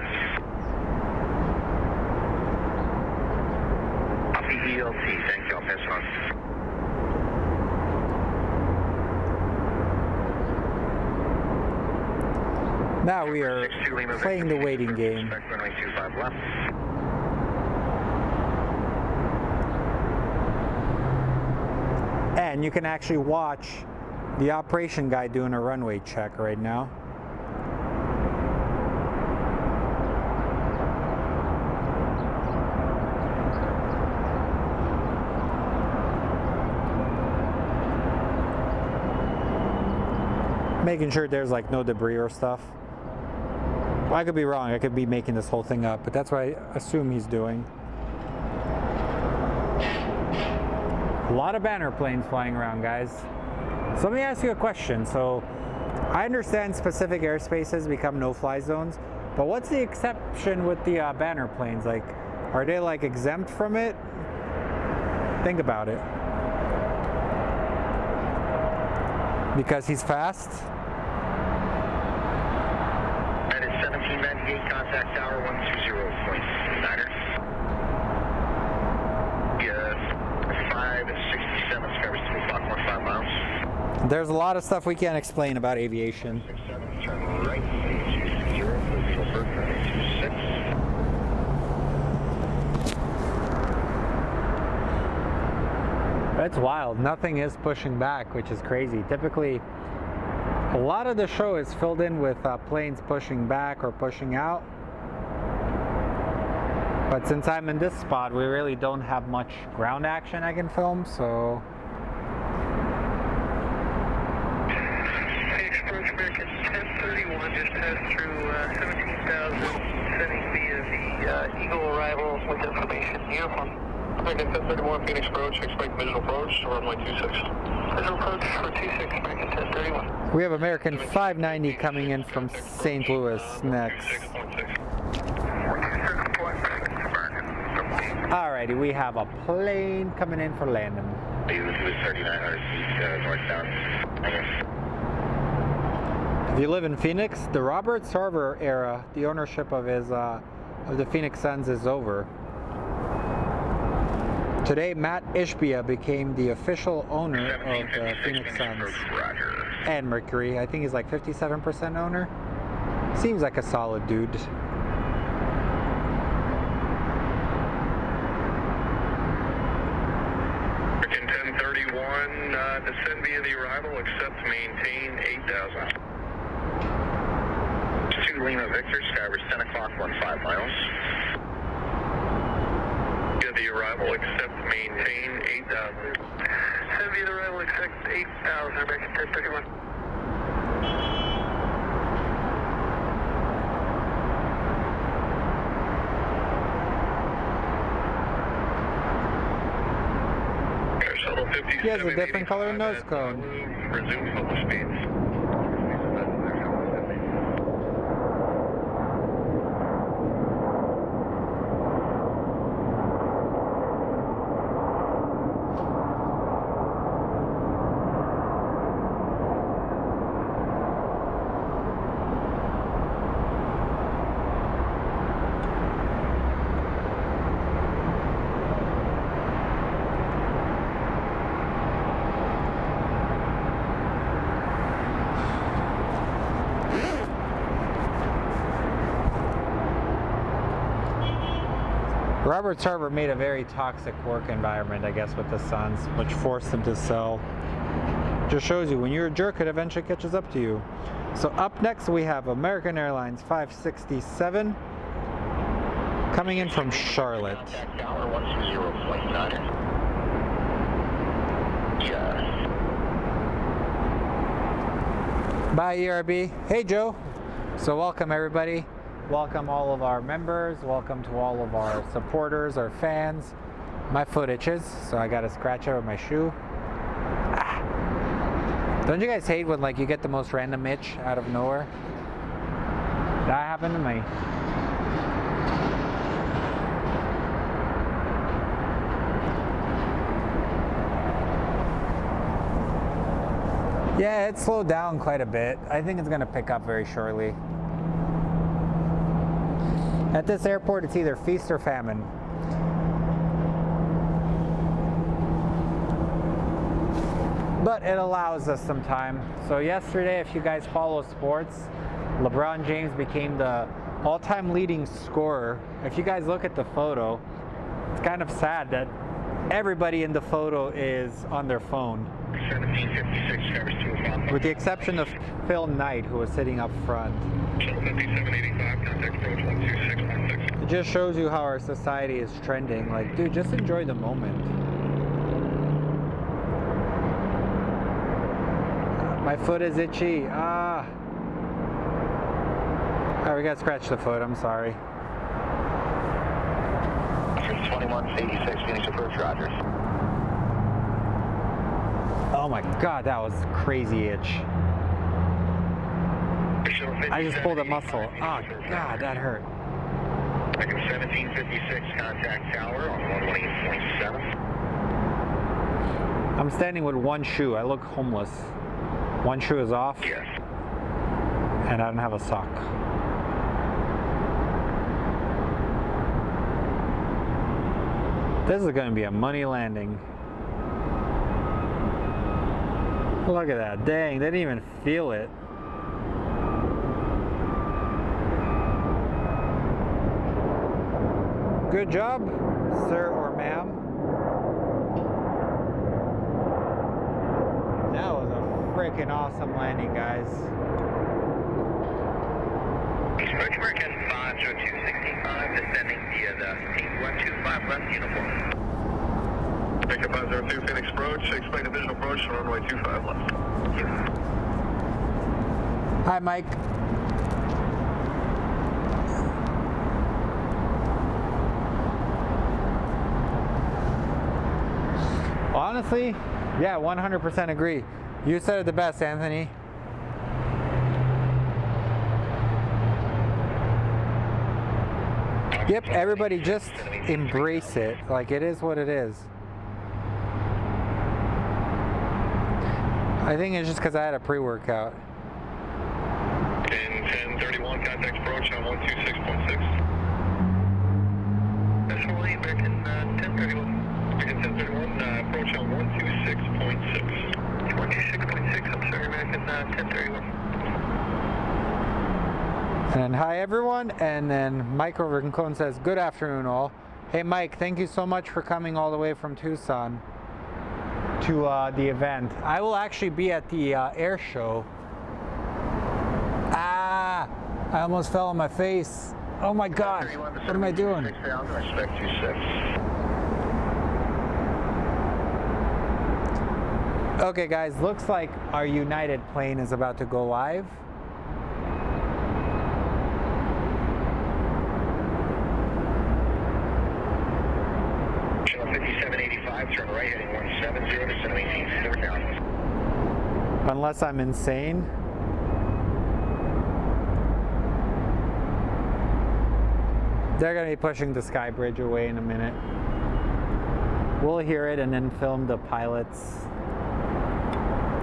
Copy ELT, thank you, I'll pass it on. Now we are playing the waiting game. Runway 25 left. And you can actually watch the operation guy doing a runway check right now. Making sure there's like no debris or stuff. I could be wrong, I could be making this whole thing up, but that's what I assume he's doing. A lot of banner planes flying around, guys. So let me ask you a question. So I understand specific airspaces become no-fly zones, but what's the exception with the banner planes? Like, are they like exempt from it? Think about it. Because he's fast? That is 1798, contact tower 120.9er. Yes, 567, Skywest 2 o'clock, 15 miles. There's a lot of stuff we can't explain about aviation. 67, turn right, 260, visual first, runway 26. It's wild. Nothing is pushing back, which is crazy. Typically, a lot of the show is filled in with planes pushing back or pushing out. But since I'm in this spot, we really don't have much ground action I can film, so... Approach American 1031, just passed through 17,000, sending via the Eagle arrival with information. Uniform. American 1031, Phoenix approach, expect visual approach, runway 26. Visual approach for 26, American 1031. We have American 590 coming in from St. Louis next. Alrighty, we have a plane coming in for landing. It was 3,900 feet northbound. If you live in Phoenix, the Robert Sarver era, the ownership of the Phoenix Suns is over. Today, Matt Ishbia became the official owner of the Phoenix Suns and Mercury. I think he's like 57% owner. Seems like a solid dude. 71, descend via the arrival, accept, maintain 8,000. 2 Lima Victor, Skyward 10 o'clock, 15 miles. Via the arrival, accept, maintain 8,000. Descend via the arrival, accept 8,000, American 1031. He has a different color nose cone. Resume public speeds. Robert Sarver made a very toxic work environment, I guess, with the Suns, which forced him to sell. Just shows you, when you're a jerk, it eventually catches up to you. So up next we have American Airlines 567 coming in from Charlotte. Bye, ERB. Hey, Joe. So welcome, everybody. Welcome all of our members. Welcome to all of our supporters, our fans. My foot itches, so I got to scratch it with my shoe. Don't you guys hate when like you get the most random itch out of nowhere? That happened to me. Yeah, it slowed down quite a bit. I think it's going to pick up very shortly. At this airport, it's either feast or famine. But it allows us some time. So yesterday, if you guys follow sports, LeBron James became the all-time leading scorer. If you guys look at the photo, it's kind of sad that everybody in the photo is on their phone. 1756, with the exception of Phil Knight, who was sitting up front. 5785, contact approach 126.6. It just shows you how our society is trending. Like, dude, just enjoy the moment. My foot is itchy. Alright, we gotta scratch the foot, I'm sorry. 2186, Phoenix approach, Rogers. Oh my god, that was crazy itch. I just pulled a muscle. Oh god, that hurt. 1756, contact tower on 118.7. I'm standing with one shoe. I look homeless. One shoe is off. Yes. And I don't have a sock. This is going to be a money landing. Look at that. Dang, they didn't even feel it. Good job, sir or ma'am. That was a freaking awesome landing, guys. American 50265, descending via the Team 125 left uniform. Pick up 502 Phoenix approach, explain the visual approach to runway 25 left. Hi, Mike. Honestly, yeah, 100% agree. You said it the best, Anthony. Yep, everybody just embrace it. Like, it is what it is. I think it's just because I had a pre-workout. 1031, contact approach on 126.6. Nationally, American 1031. American 1031, approach on 126.6. 126.6, I'm sorry, American 1031. And then, hi everyone, and then Mike over in Cone says, good afternoon all. Hey Mike, thank you so much for coming all the way from Tucson to the event. I will actually be at the air show. Ah! I almost fell on my face. Oh my God! What am I doing? Okay guys, looks like our United plane is about to go live. Channel 5785, turn right heading 170 to maintain 4000. Unless I'm insane. They're going to be pushing the sky bridge away in a minute. We'll hear it and then film the pilots.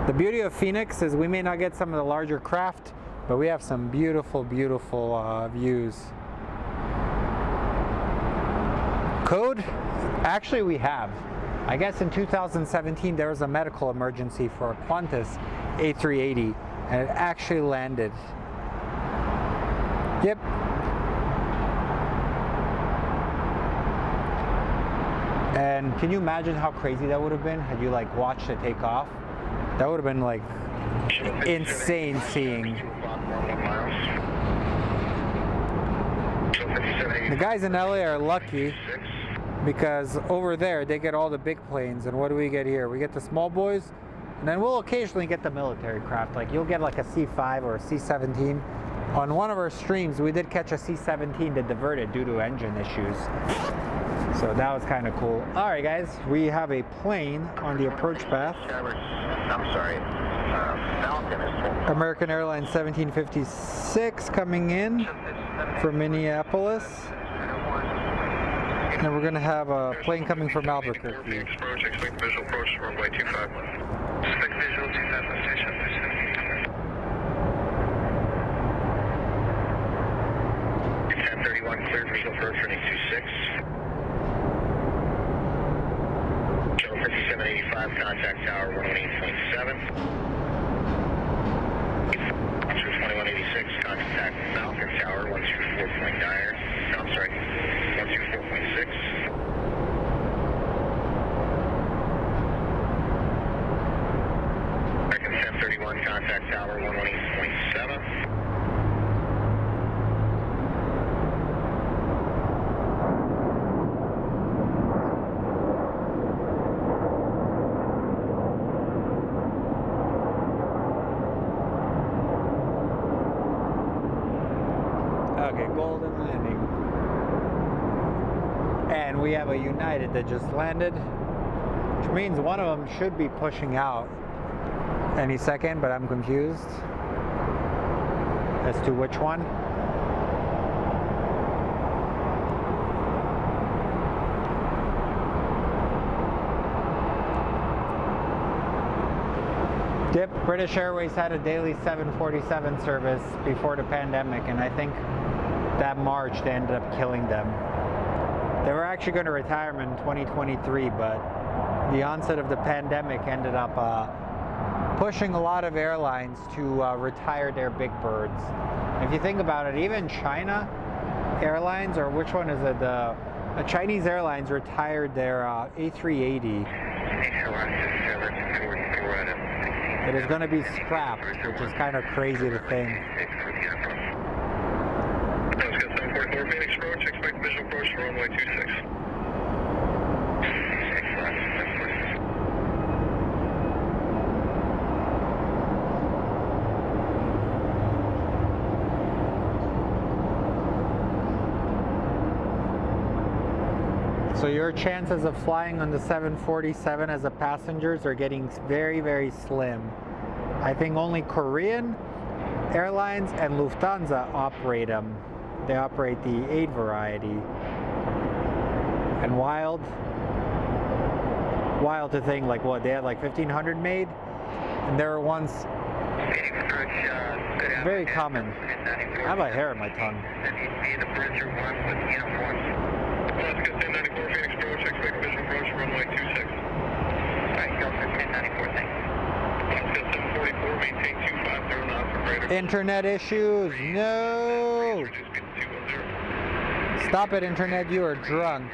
The beauty of Phoenix is we may not get some of the larger craft, but we have some beautiful, beautiful views. Code? Actually, we have. I guess in 2017 there was a medical emergency for a Qantas A380, and it actually landed. Yep. And can you imagine how crazy that would have been had you like watched it take off? That would have been like insane seeing. The guys in LA are lucky because over there they get all the big planes, and what do we get here? We get the small boys, and then we'll occasionally get the military craft. Like you'll get like a C-5 or a C-17. On one of our streams we did catch a C-17 that diverted due to engine issues. So that was kind of cool. All right, guys, we have a plane on the approach path. I'm sorry. Falcon is American Airlines 1756 coming in from Minneapolis. And we're going to have a plane coming from Albuquerque. Expect visual approach, runway 25 left. Expect visual 25 left, station 1031, cleared visual approach, running 26. 5785, contact tower 118.7. 2186, contact Falcon Tower 124.9. I'm sorry, 124.6. American 1031, contact tower 118.7. Okay, golden landing. And we have a United that just landed, which means one of them should be pushing out any second, but I'm confused as to which one. Yep, British Airways had a daily 747 service before the pandemic, and I think that March they ended up killing them. They were actually going to retire them in 2023, but the onset of the pandemic ended up pushing a lot of airlines to retire their big birds. If you think about it, even China Airlines, or which one is it? The Chinese Airlines retired their A380. It is going to be scrapped, which is kind of crazy to think. Phoenix approach, expect visual approach for runway 26. So your chances of flying on the 747 as a passengers are getting very, very slim. I think only Korean Airlines and Lufthansa operate them. They operate the 8 variety. And wild to think, like what, they had like 1,500 made? And there were ones very common. I have a hair in my tongue. The Bridger 1 with uniforms. Alaska 1094 Phoenix approach, expect visual approach, runway 26. Alright, go for 1094, thanks. Alaska 744, maintain 250 knots for greater. Internet issues, no! Stop it, internet, you are drunk.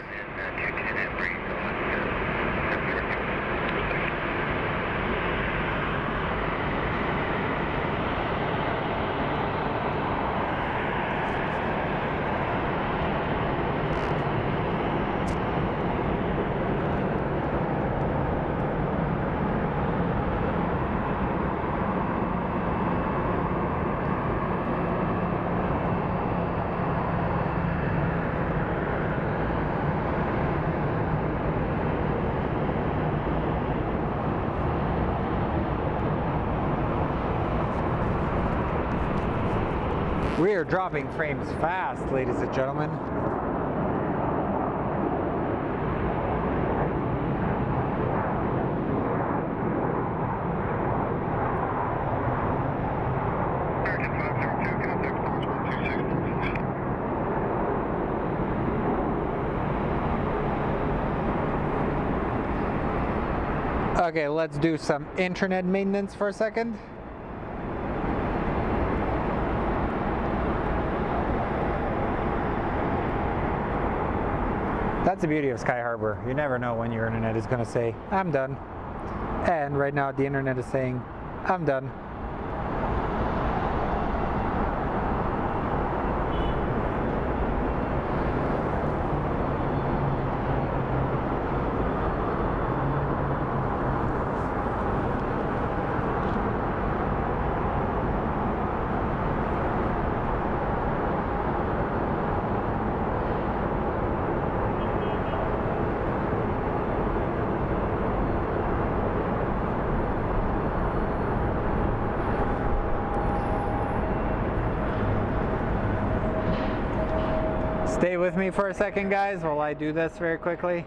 We are dropping frames fast, ladies and gentlemen. Okay, let's do some internet maintenance for a second. That's the beauty of Sky Harbor. You never know when your internet is going to say, I'm done. And right now the internet is saying, I'm done. Stay with me for a second, guys, while I do this very quickly.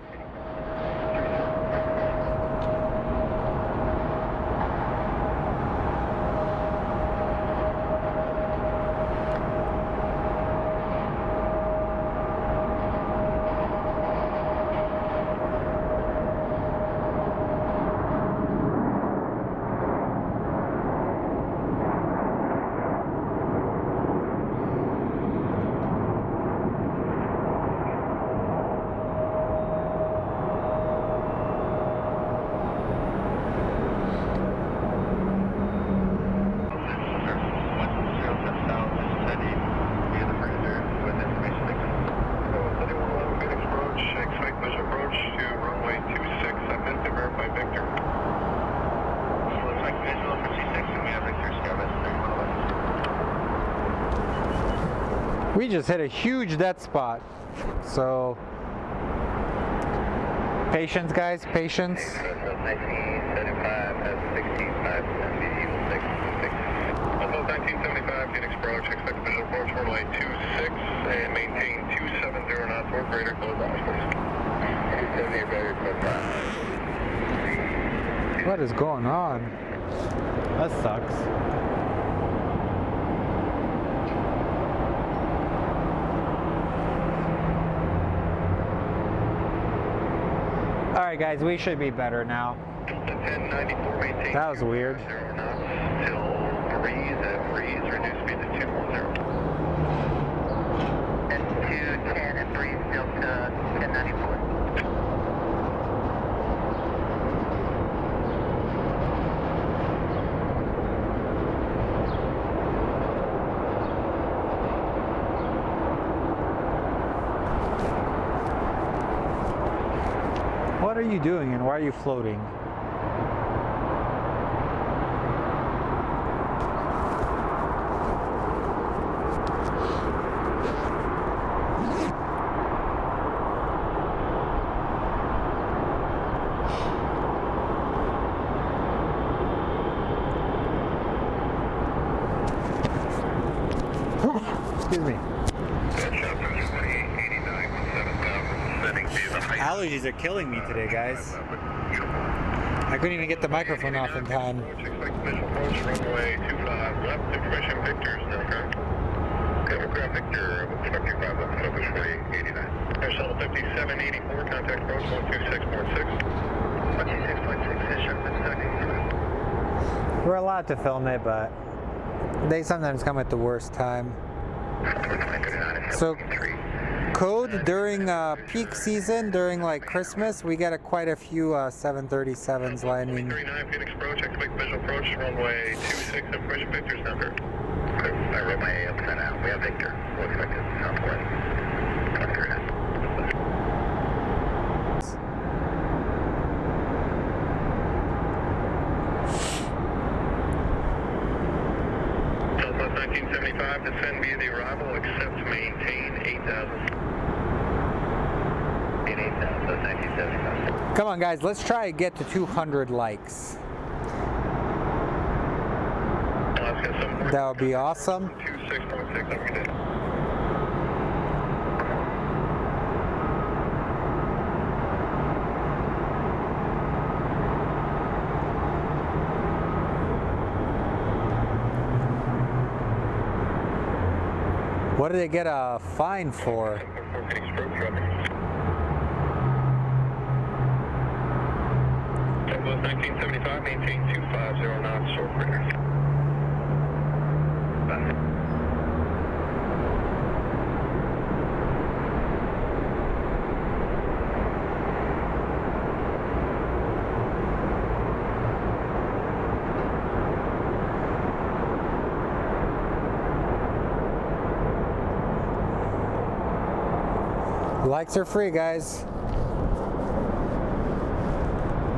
We just hit a huge dead spot. So, patience, guys, patience. 1975 has 16.5 1975, Phoenix approach, expect visual approach, runway 26, and maintain 270 knots or greater, close hours, please. 270 or greater, close hours. What is going on? That sucks. Alright guys, we should be better now. 1094, maintain. That was weird. 0 knots till breeze, at breeze, reduce speed to 210. And 210 and breeze still to 1094. What are you doing and why are you floating? Excuse me. Allergies are killing me today, guys. I couldn't even get the microphone off in time. Expect visual approach, runway 25 left, information Victor, Snowcraft. Aircraft Victor, expect 25 left, focus for 89. Air Shuttle 5784, contact approach 126.6. 126.6, We're allowed to film it, but they sometimes come at the worst time. So, code during peak season, during like Christmas, we get quite a few 737s landing. 39 Phoenix approach, expect visual approach, runway 26, information Victor, Snowcraft. I wrote my A upside down. We have Victor. We'll expect it southwest. 29. 1975, descend via the arrival, accept, maintain 8,000. 8,000, 1975. Come on guys, let's try and get to 200 likes. That would be awesome. 26.6, have a good day. What did they get a fine for? 1975, maintain 250 knots, short clear. Likes are free, guys.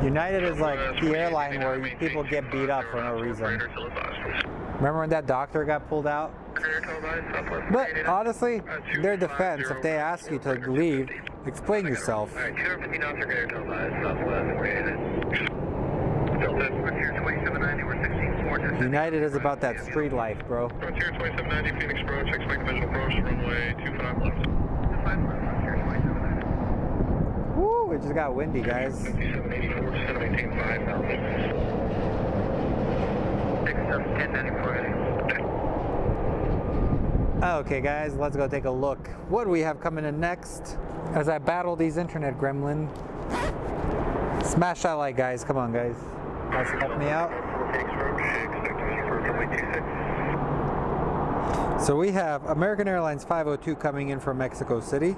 United is like the airline where people get beat up for no reason. Remember when that doctor got pulled out? But honestly, their defense, if they ask you to leave, explain yourself. United is about that street life, bro. Frontier 2790, Phoenix approach, expect visual approach, runway 25 left. Woo, it just got windy, guys. 5784, just gonna maintain 5,000. 1094. Okay, guys, let's go take a look. What do we have coming in next? As I battle these internet gremlin. Smash that like, guys. Come on, guys. Guys, help me out. So we have American Airlines 502 coming in from Mexico City.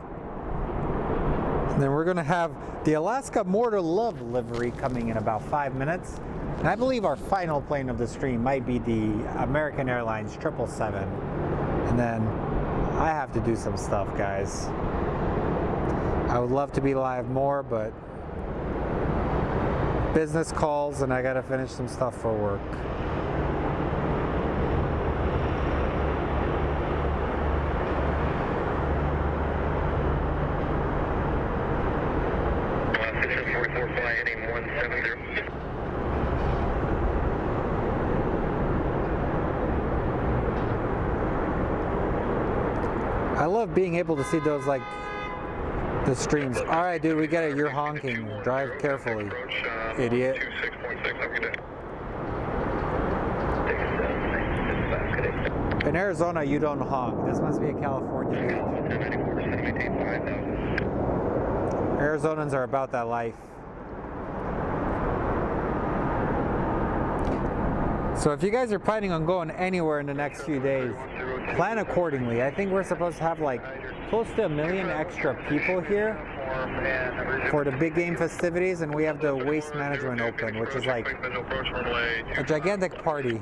And then we're going to have the Alaska More to Love livery coming in about 5 minutes. And I believe our final plane of the stream might be the American Airlines 777. And then I have to do some stuff, guys. I would love to be live more, but business calls and I got to finish some stuff for work. I love being able to see those, like, the streams. All right, dude, we get it. You're honking. Drive carefully, idiot. In Arizona, you don't honk. This must be a California dude. Arizonans are about that life. So if you guys are planning on going anywhere in the next few days, plan accordingly. I think we're supposed to have like close to 1 million extra people here for the big game festivities, and we have the waste management open, which is like a gigantic party.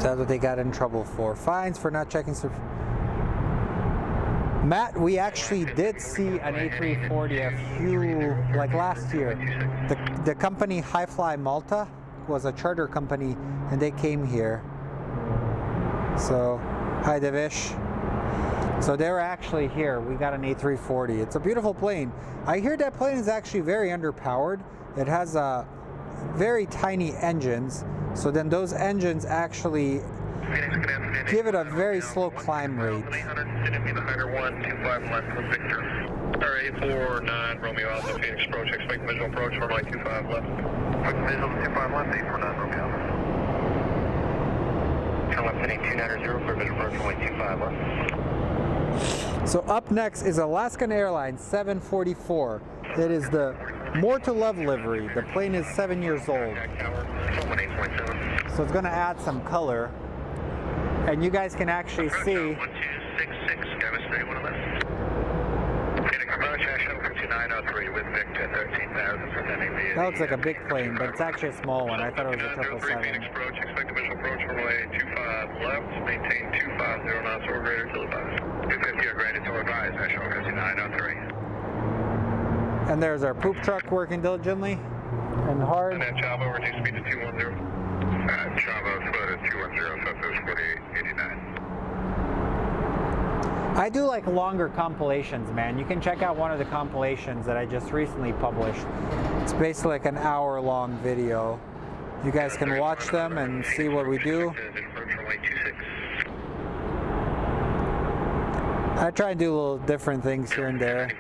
That's what they got in trouble for. Fines for not checking. Matt, we actually did see an A340 like last year. The company High Fly Malta was a charter company, and they came here. So, hi Devish. So they were actually here. We got an A340. It's a beautiful plane. I hear that plane is actually very underpowered. It has very tiny engines. So then those engines actually give it a very slow climb rate. 849 Romeo Alpha, Phoenix approach, expect visual approach, runway 25 left. Visual 25 left, 849 Romeo Alpha. Turn left heading 290 for visual approach, runway 25 left. So up next is Alaskan Airlines 744. It is the More to Love livery. The plane is 7 years old. So it's going to add some color. And you guys can actually see. 1266, Gavin Street, one of us. Phoenix approach, Ashton 5903 with Victor 13,000 presenting the. That looks like a big plane, but it's actually a small one. I thought it was a 777. Phoenix approach, expect a visual approach runway 25 left, maintain 250 knots or greater till advised. 250 or greater till advised, Ashton 5903. And there's our poop truck working diligently and hard. And then Chavo, reduce speed to 210. Chavo, float at 210, Southwest 4889. I do like longer compilations, man. You can check out one of the compilations that I just recently published. It's basically like an hour-long video. You guys can watch them and see what we do. I try and do little different things here and there.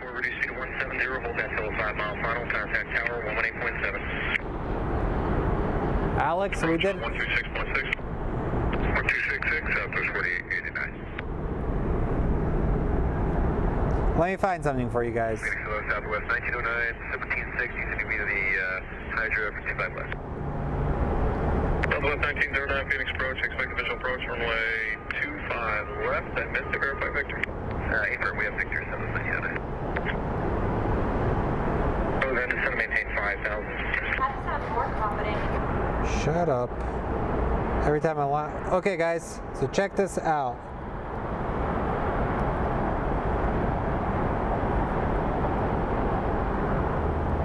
Alex, we did. 126.6. 1266, Southwest 4889. Let me find something for you guys. Southwest 1909, 1760, to be to the Hydra for 25 left. Southwest 1909, Phoenix approach, expect the visual approach, runway 25 left. I missed to verify Victor. Affirm, we have Victor, Southwest 1909. So then it's going to maintain 5,000. That sounds more confident. Shut up. Every time I want. Okay, guys, so check this out.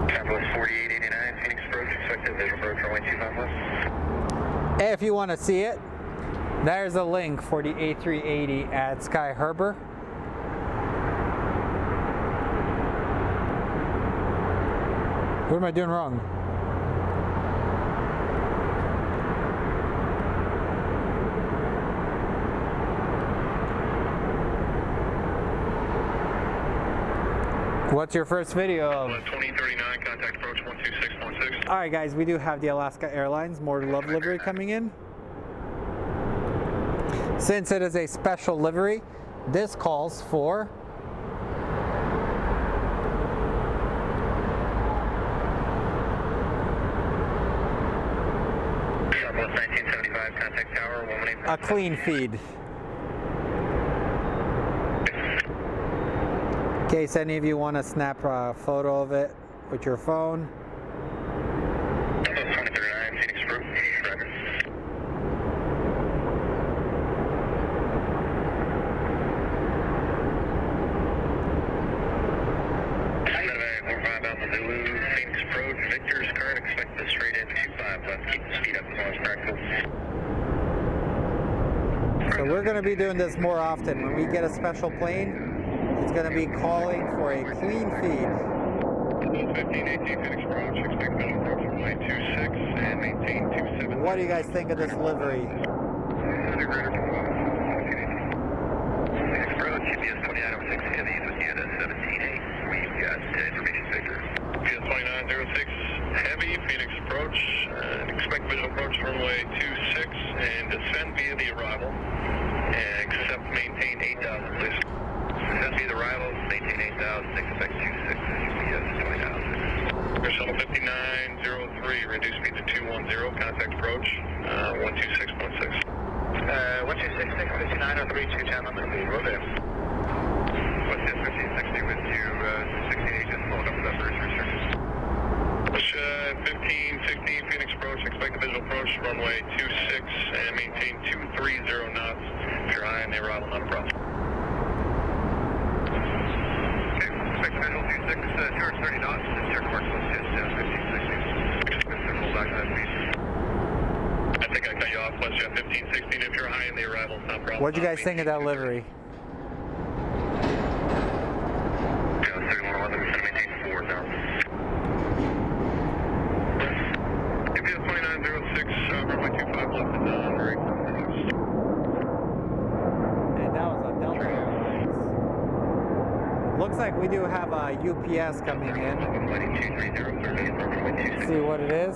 Southwest 4889, Phoenix approach, expected visual approach, runway 25 left. If you want to see it, there's a link for the A380 at Sky Harbor. What am I doing wrong? What's your first video of? 2039, contact approach 126.6. Alright guys, we do have the Alaska Airlines More Love livery coming in. Since it is a special livery, this calls for Southwest 1975, contact tower 118. a clean feed. In case any of you want to snap a photo of it with your phone. Southwest 2039, Phoenix approach, driver. Phoenix approach, Victor's current, expect the straight in 25 left, keep the speed up as long as practical. So we're going to be doing this more often. When we get a special plane, it's going to be calling for a clean feed. 1518, Phoenix approach, expect visual approach from lane 26 and maintain 27. What do you guys think of this livery? Phoenix approach, GPS 2906, heavies with you at 17.8. We've got information Victor. GPS 2906, heavy, Phoenix approach, expect visual approach runway 26 and descend via the arrival. Except maintain 8,000, please. Descend via the arrival, maintain 8,000, expect 26, GPS 20,000. Shuttle 5903, reduce speed to 210, contact approach, 126.6. 126, 5903, 210 on the road there. What's this, 1560 with you, 68, just phone number, numbers, research. 1516, Phoenix approach, expect the visual approach, runway 26, and maintain 230 knots. If you're high on the arrival, not a problem. Okay, expect visual 26, 230 knots, check mark, just 1516. Hold back to that speed. I think I cut you off, plus you have 1516, if you're high in the arrival, it's not a problem. What'd you guys think of that livery? Yeah, 3111, we're going to maintain 4,000. GPS 2906, runway 25 left is on, very close. And that was a Delta Airlines. Looks like we do have a UPS coming in. See what it is.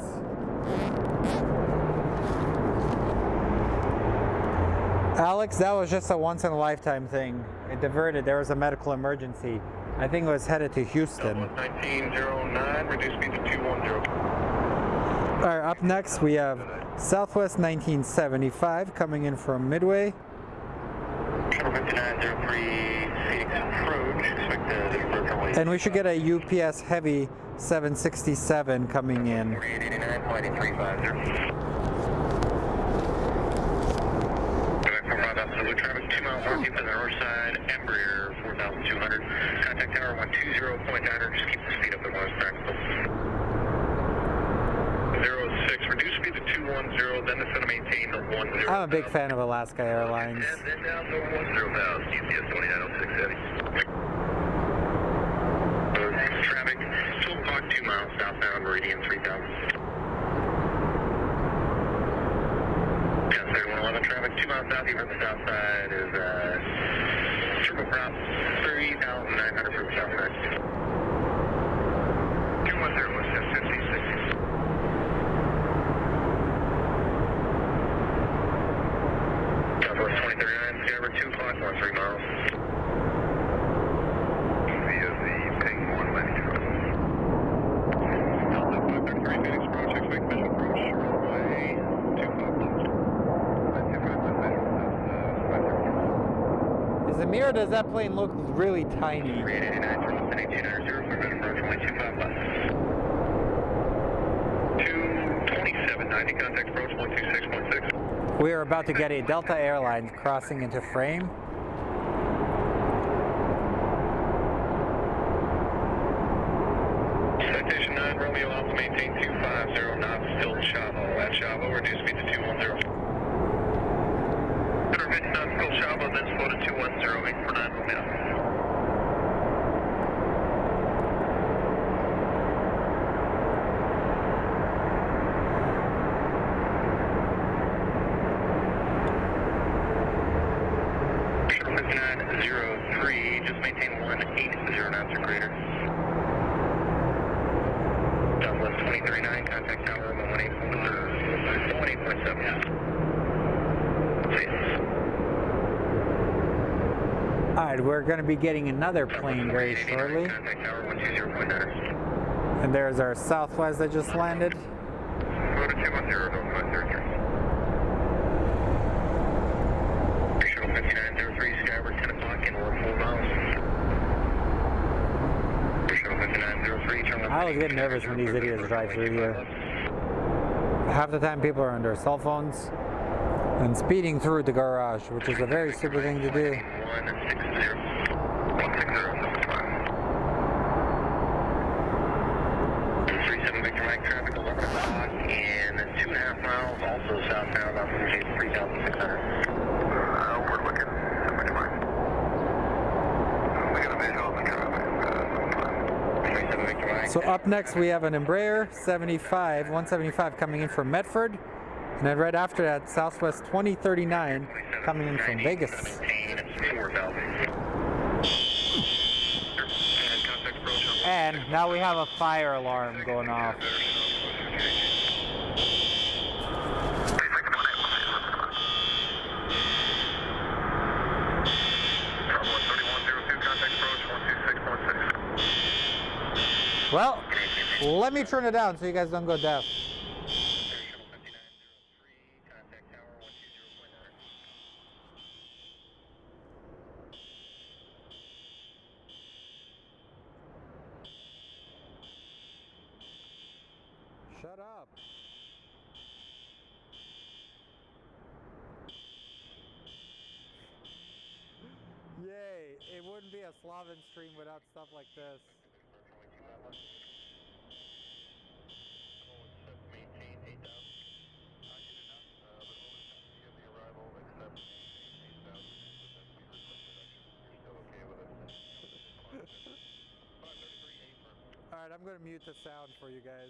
Alex, that was just a once in a lifetime thing. It diverted, there was a medical emergency. I think it was headed to Houston. 1909, reduce speed to 210. Alright, up next we have Southwest 1975 coming in from Midway. 5903, Phoenix approach, expect the approach runway. And we should get a UPS Heavy 767 coming in. 4889, flight 350. Absolute traffic, 2 miles north, keep to the north side, Embraer 4200, contact tower 120.9, just keep the speed up as long as practical. 06, reduce speed to 210, then it's going to maintain the 10. I'm a big fan of Alaska Airlines. And then down to 10,000, GPS 2906 heavy. Traffic, so o'clock, 2 miles southbound, Meridian 3000. Yeah, 3111 traffic, 2 miles south, you heard the south side is turboprop, 3,900 for the south side. 210 was 56. Southwest 2039, Skyber 2 o'clock, 13 miles. Via the ping 1 landing truck. Delta 533 Phoenix approach, expect visual approach, runway 25 left. 25 left, visual, Is it me or does that plane look really tiny? 3889, Charleston 1890, for visual approach, runway 25 left. 22790, contact approach, 126.6. We are about to get a Delta Airlines crossing into frame. Citation 9, Romeo Alpha, maintain 250 knots, still Chavo. At Chavo, reduce speed to 210. Intermittent knots, still Chavo, then slow to 210, 8 for 9 Romeo. Shuttle 5903, just maintain 180 knots or greater. Southwest 2039, contact tower 18.7. Alright, we're going to be getting another plane very shortly. Contact tower 120.9. And there's our Southwest that just landed. Go to 210, 0533. Shuttle 5903, Skyward 10 o'clock, and we're 4 miles. Shuttle 5903, terminal. I always get nervous when these idiots drive through here. Half the time people are on their cell phones and speeding through the garage, which is a very stupid thing to do. 160. 37 Victor Mike traffic, 11 o'clock, and 2.5 miles, also southbound off of 3,600. We're looking at Victor Mike. We got a visual on the traffic. 37 Victor Mike. So up next we have an Embraer 175 coming in from Medford. And then right after that, Southwest 2039 coming in from Vegas. And now we have a fire alarm going off. Well, let me turn it down so you guys don't go deaf. Shut up. Yay, it wouldn't be a Slaven stream without stuff like this. Alright, I'm going to mute the sound for you guys.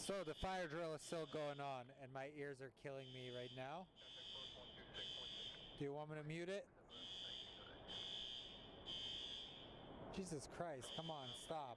So the fire drill is still going on and my ears are killing me right now. Do you want me to mute it? Jesus Christ, come on, stop.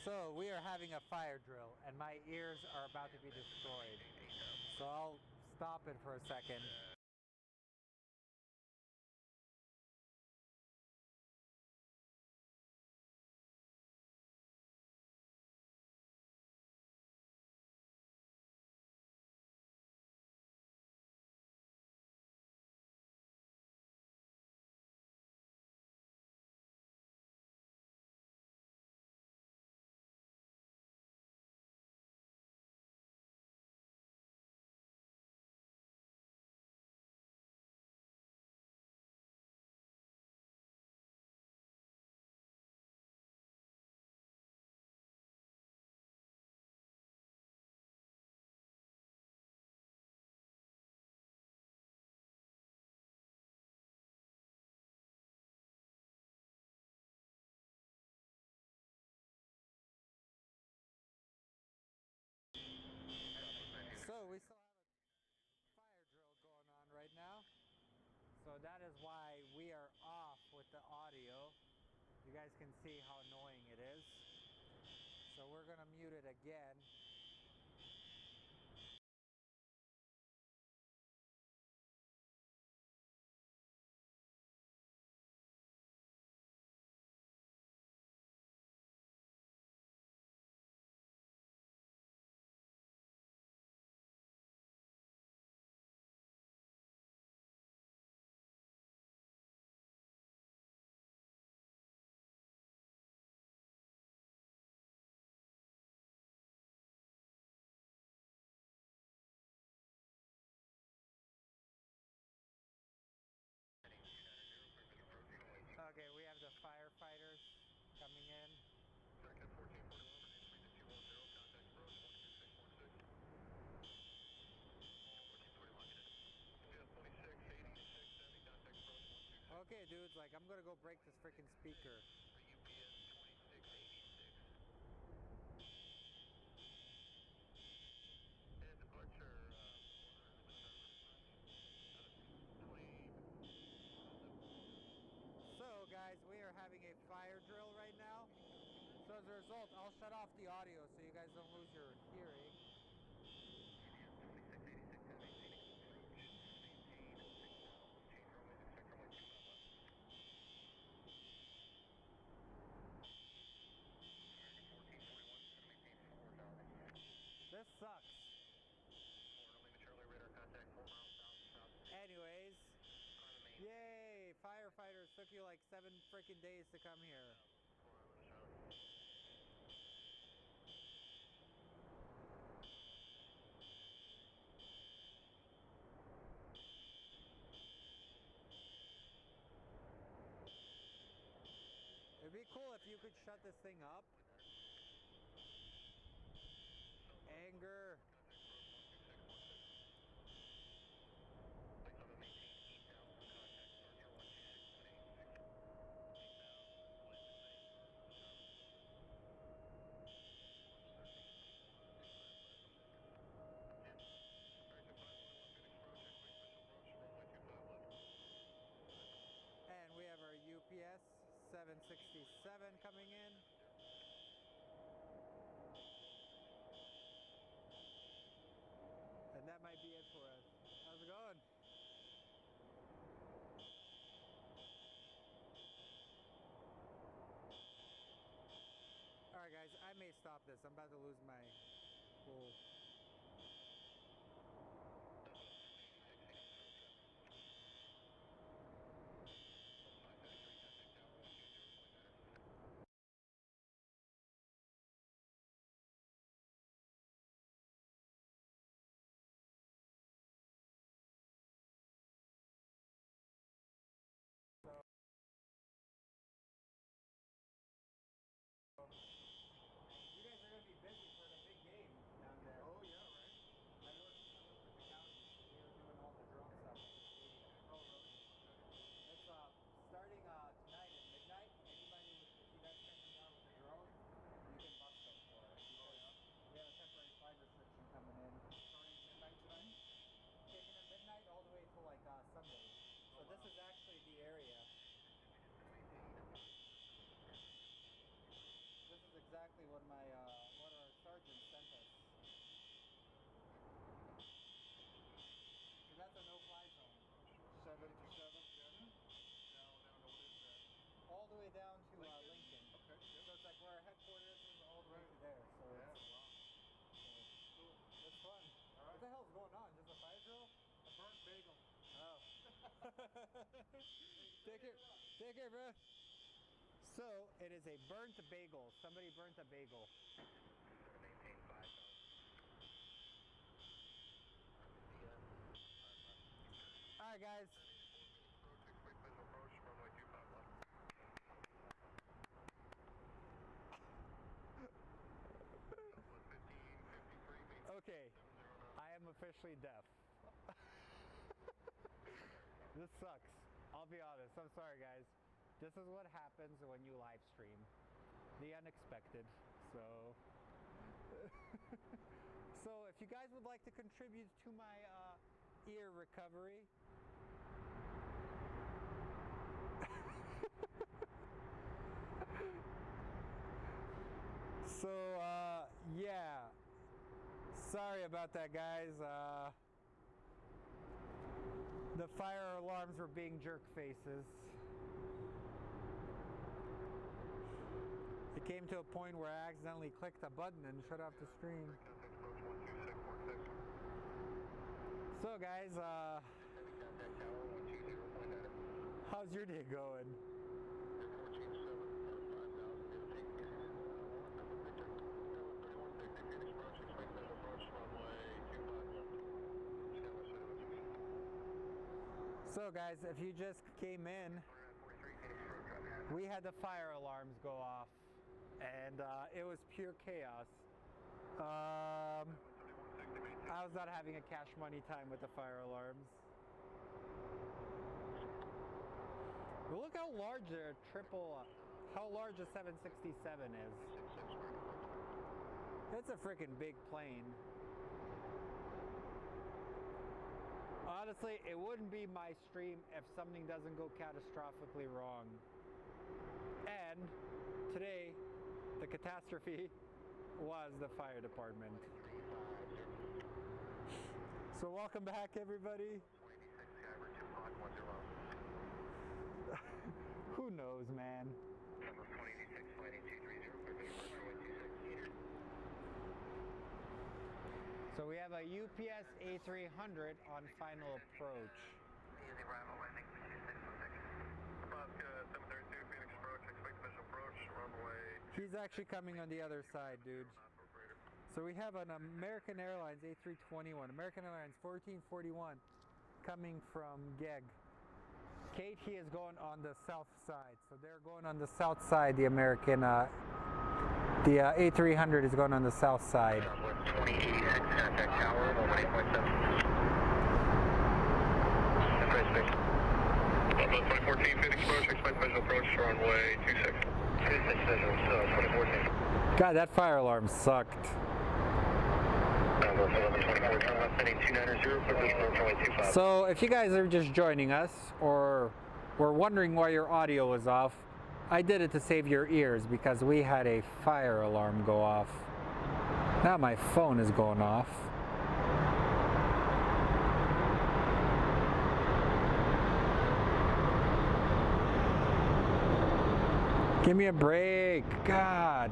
So we are having a fire drill and my ears are about to be destroyed. So I'll stop it for a second. So we still have a fire drill going on right now. So that is why we are off with the audio. You guys can see how annoying it is. So we're gonna mute it again. Okay, dudes, like, I'm gonna go break this freaking speaker. For UPS 2686. And departure, So, guys, we are having a fire drill right now. So as a result, I'll shut off the audio so you guys don't lose your hearing. This sucks. Anyways, yay! Firefighters took you like 7 freaking days to come here. It'd be cool if you could shut this thing up. Anger. And we have our UPS 767 coming in. And that might be it for us. How's it going? Alright guys, I may stop this. I'm about to lose my cool. You guys are going to be busy for the big game down there. Oh yeah, right? I work with the county. We were doing all the drone stuff. Oh really? It's starting tonight at midnight. Anybody if you guys catch them down with a drone, you can bust them for it. Oh yeah? We have a temporary flight restriction coming in. Starting midnight tonight? Taking it midnight all the way till like Sunday. So Oh, this wow. is actually the area. This is exactly what my what our sergeant sent us. So that's a no-fly zone. 7 to 7, yeah. Down to what is that? All the way down to Lincoln? Lincoln. Okay, yep. So it's like where our headquarters is all the way Right. to there. So Yeah, it's, wow. Cool. it's fun. All What right. the hell's going on? Just a fire drill? A burnt bagel. Oh. Take care, bro. So it is a burnt bagel. Somebody burnt a bagel. Maintain 5. All right, guys. Approach, runway 251. Okay, I am officially deaf. This sucks. I'll be honest. I'm sorry, guys. This is what happens when you live stream. The unexpected. So, so if you guys would like to contribute to my ear recovery, so yeah. Sorry about that, guys. The fire alarms were being jerk faces. It came to a point where I accidentally clicked a button and shut off the stream. So guys, how's your day going? So guys, if you just came in, we had the fire alarms go off and it was pure chaos. I was not having a cash money time with the fire alarms. But look how large their how large a 767 is. It's a freaking big plane. Honestly, it wouldn't be my stream if something doesn't go catastrophically wrong. And today, the catastrophe was the fire department. So welcome back, everybody. Who knows, man? So we have a UPS A300 on final approach. He's actually coming on the other side, dude. So we have an American Airlines A321, American Airlines 1441 coming from Geg. Kate, he is going on the south side. So they're going on the south side, the American, the A300 is going on the south side. 2086, contact tower, 18.7. 2014 Phoenix approach, expect visual approach, runway 26. 26 visual, 2014. God, that fire alarm sucked. 1124, So if you guys are just joining us or were wondering why your audio was off, I did it to save your ears because we had a fire alarm go off. Now my phone is going off. Give me a break, God.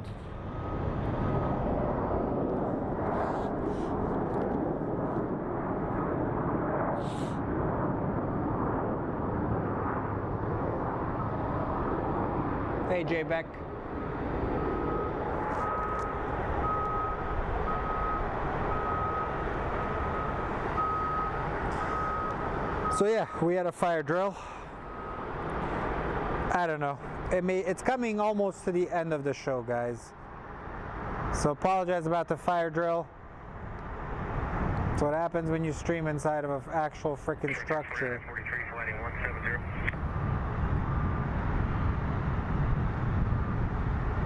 Hey, Jay Beck. So yeah, we had a fire drill. I don't know. It's coming almost to the end of the show, guys. So apologize about the fire drill. It's what happens when you stream inside of an actual freaking structure. 43, flighting 170.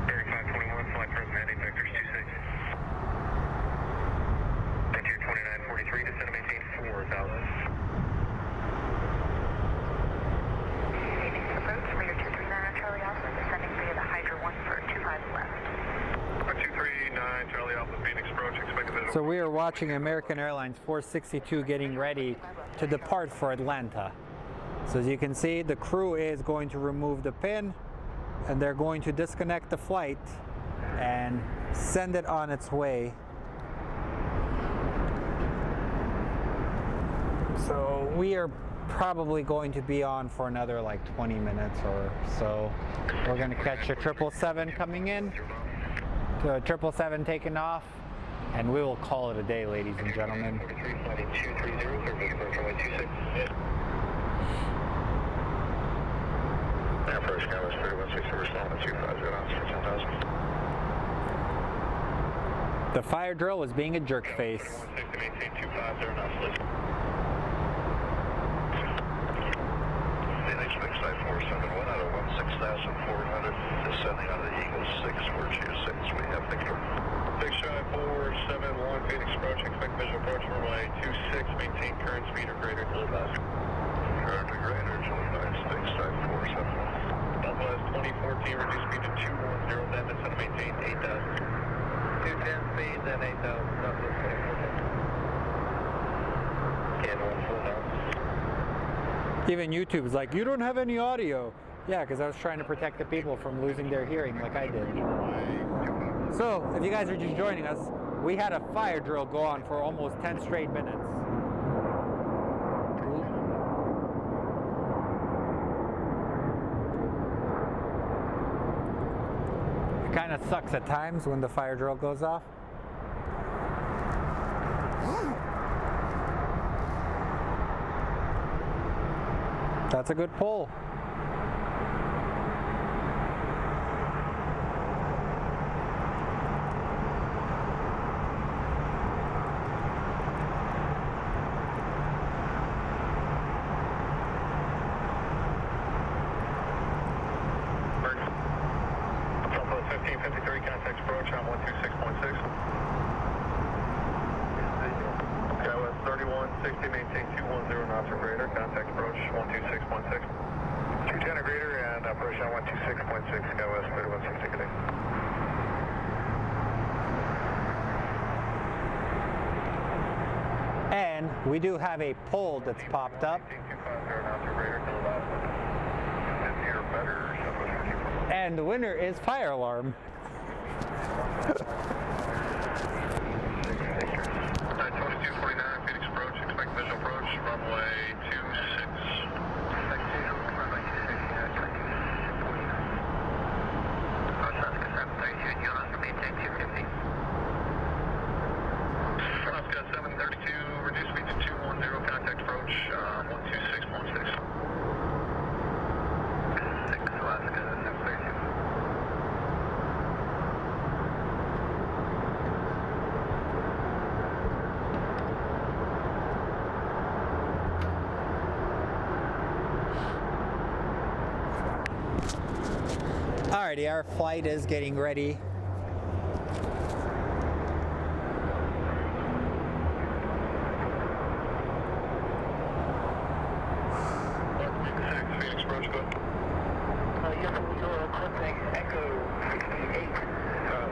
3521, flight present heading vectors 26. Frontier 2943, descend and maintain 4,000. Approach, leader 239 Charlie Alpha, descending via the Hydra 1 for 25 left. 239 Charlie Alpha, Phoenix approach, expect visual. So we are watching American Airlines 462 getting ready to depart for Atlanta. So as you can see, the crew is going to remove the pin and they're going to disconnect the flight and send it on its way. So we are probably going to be on for another like 20 minutes or so. We're going to catch a 777 coming in, to a 777 taking off, and we will call it a day, ladies and gentlemen. 43, flighting 230, service approach, runway 26. Air approach now is 316, service line 250 knots for 10,000. The fire drill was being a jerk face. 160, maintain 250 knots, lift. Expect side 471 out of 16,400, descending on the Eagle 6, Virtue 6, we have Victor. Big Shy 471, Phoenix approach, expect visual approach, runway 26, maintain current speed or greater, to left. Current or greater, Julie 9, Big Shy 471. Southwest 2014, reduce speed to 210, then descend and maintain 8,000. 210 speed, then 8,000, Southwest 2014. Can 1 full now. Even YouTube is like, you don't have any audio. Yeah, because I was trying to protect the people from losing their hearing like I did. So, if you guys are just joining us, we had a fire drill go on for almost 10 straight minutes. It kind of sucks at times when the fire drill goes off. That's a good pull. 0160, maintain 210 knots or greater, contact approach 126.6. 210 or greater and approach on 126.6, Skywest 3160, good day. And we do have a pole that's popped up. And the winner is fire alarm. 2249, Phoenix approach, expect visual approach, runway 26. Alaska 732, reduce speed to 210, contact approach 126.6. 6 Alaska 732. Alrighty, our flight is getting ready. Phoenix approach, go. Yes, we are clipping Echo 68.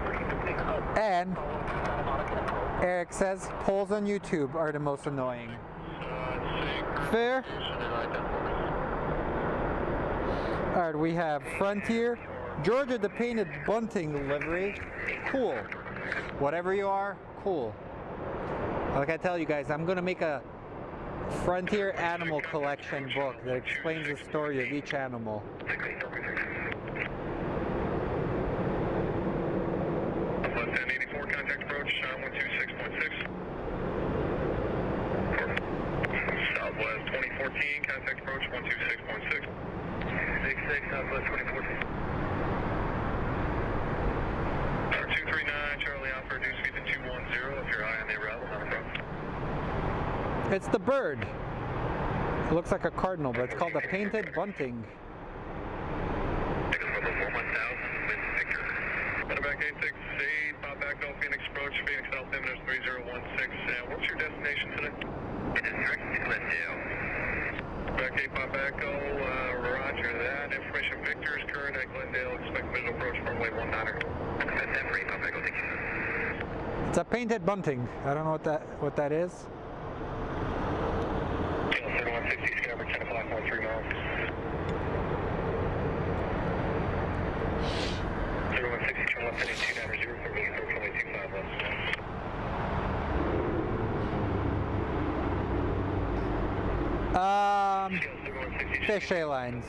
Looking to pick up. And Eric says polls on YouTube are the most annoying. Fair? Alright, we have Frontier, Georgia the painted bunting livery. Cool. Whatever you are, cool. Like I tell you guys, I'm gonna make a Frontier animal collection book that explains the story of each animal. Plus 1084, contact approach 126.6. Southwest 2014, contact approach 126.6. 66, Southwest 2014. 239, Charlie Alpha, reduce speed to 210 if you're high on the arrival, not a problem. It's the bird. It looks like a cardinal, but it's called a painted bunting. Back 868, pop back to Phoenix approach, Phoenix altimeter is 3016. What's your destination today? It is direct to Glendale. Back 8, pop back, roger that. Information Victor is current at Glendale. Expect visual approach runway 19. It's a painted bunting. I don't know what that is. 3160, Scarborough, 10 o'clock, 13 miles. 0160, turn left heading 290 for me, approach runway 25 left. Fish Airlines.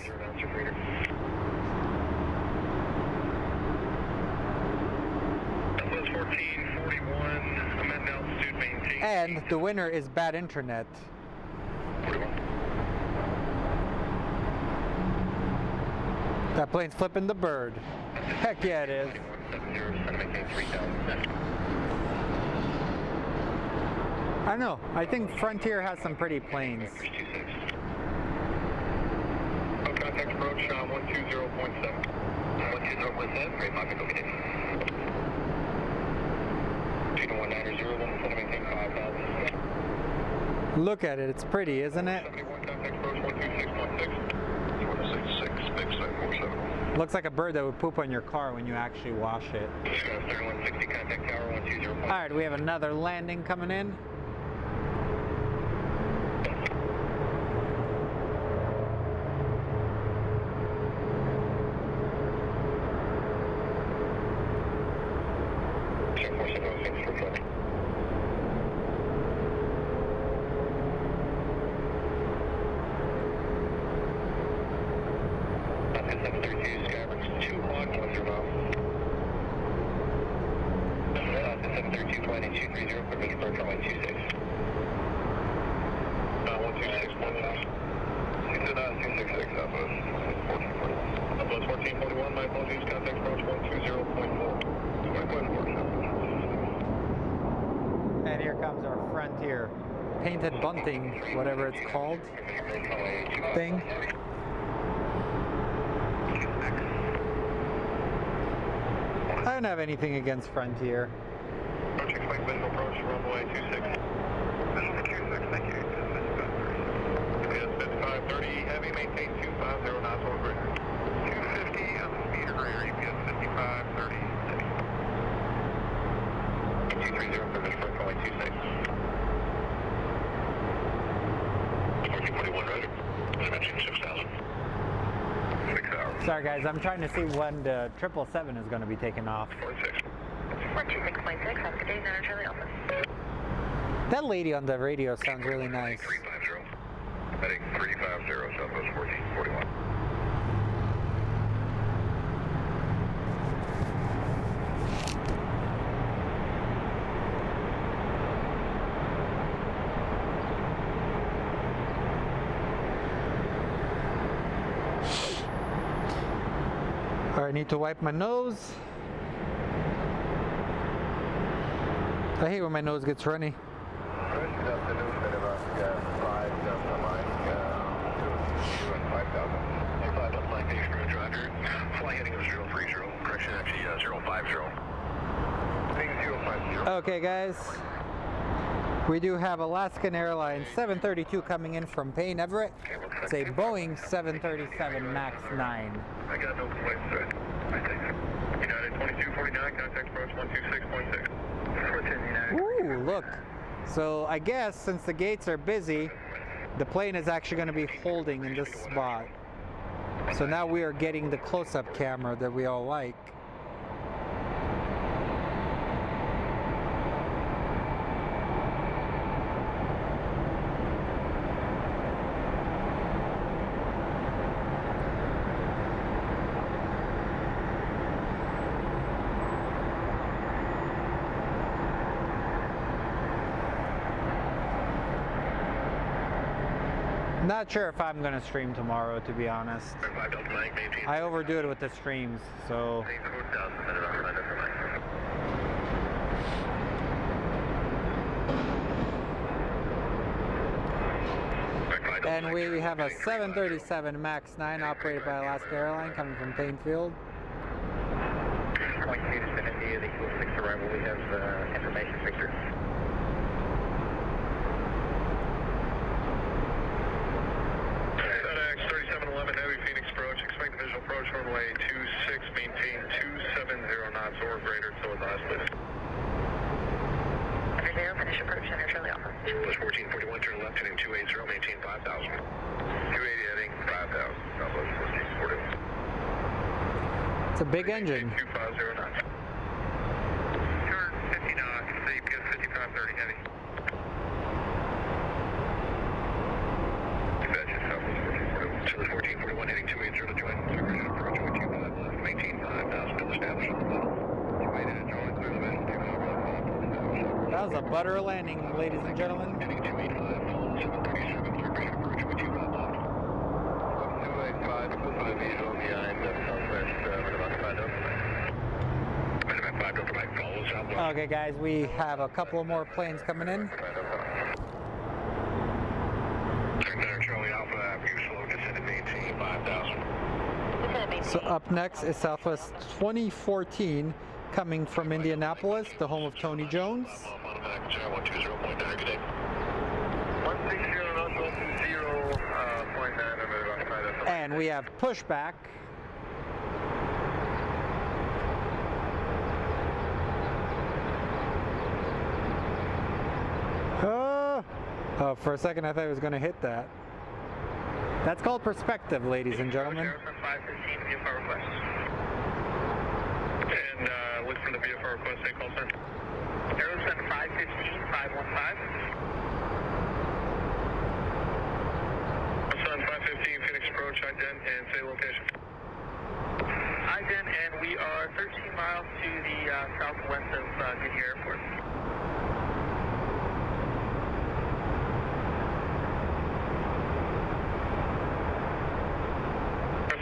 And the winner is bad internet. That plane's flipping the bird. Heck yeah, it is. I know. I think Frontier has some pretty planes. Contact approach 120.7. 120.7, great pocket, okay. 2190, maintain 5,000. Look at it, it's pretty, isn't it? 71, contact approach 126.6. 266, big side 47. Looks like a bird that would poop on your car when you actually wash it. 3160, contact tower 120. Alright, we have another landing coming in. And here comes our Frontier painted bunting, whatever it's called, thing. I don't have anything against Frontier. Approach, expect visual approach, runway 26. Visual for 26, thank you. Sorry guys, I'm trying to see when the 777 is going to be taking off. 46. 126.6, have a good day, Niner Charlie Alpha. That lady on the radio sounds really nice. 350. Heading 350, Southwest 1441. I need to wipe my nose. I hate when my nose gets runny. Good afternoon, about 5 Delta Mike, 2 and 5,000. 5 Delta Mike, thanks for the Roger. Flight heading was 030, correction actually 050. Heading 050. Okay guys, we do have Alaskan Airlines 732 coming in from Payne, Everett. It's a Boeing 737 MAX 9. I got no complaints, sir. I think so. United 2249, contact approach 126.6. Ooh, look. So I guess since the gates are busy, the plane is actually going to be holding in this spot. So now we are getting the close-up camera that we all like. Not sure if I'm gonna stream tomorrow, to be honest. I overdo it with the streams, so. And we have a 737 MAX 9 operated by Alaska Airlines coming from Payne Field. Point 2 to send India, the Eagle 6 arrival. We have information picture. FedEx 3711 Heavy Phoenix approach. Expect the visual approach runway 26, maintain 270 knots or greater until advised, please. Under 0, finish approach, Niner Charlie Alpha. Plus 1441, turn left, heading 280, maintain 5,000. 280 heading 5,000, Southwest 1441. It's a big engine. 250 knots. 250 knots, APS 5530 heavy. Dispatch Southwest 1441. 1441 heading 280 to join. Supervision approach 125 left, maintain 5,000, still established on the level. 280 to join, clear the visual, 25 left. That was a butter landing, ladies and gentlemen. Heading 285, 737, supervision approach 125 left. 285, for the visual behind Southwest, about 5 Delta Mike. About 5 Delta Mike follows Southwest. Okay guys, we have a couple more planes coming in. Charlie Alpha, view slow, descended maintain 5,000. So up next is Southwest 2014 coming from Indianapolis, the home of Tony Jones. 120.9, good day. 160 knots, 120.9, about 5 Delta. And we have pushback. Oh, for a second I thought I was going to hit that. That's called perspective, ladies and gentlemen. Aerospan 515, VFR request. And look for the VFR request, say call sign. Aerospan 515, 515. Sun 515, Phoenix approach, ident, and say location. Ident, and we are 13 miles to the southwest of Goodyear Airport.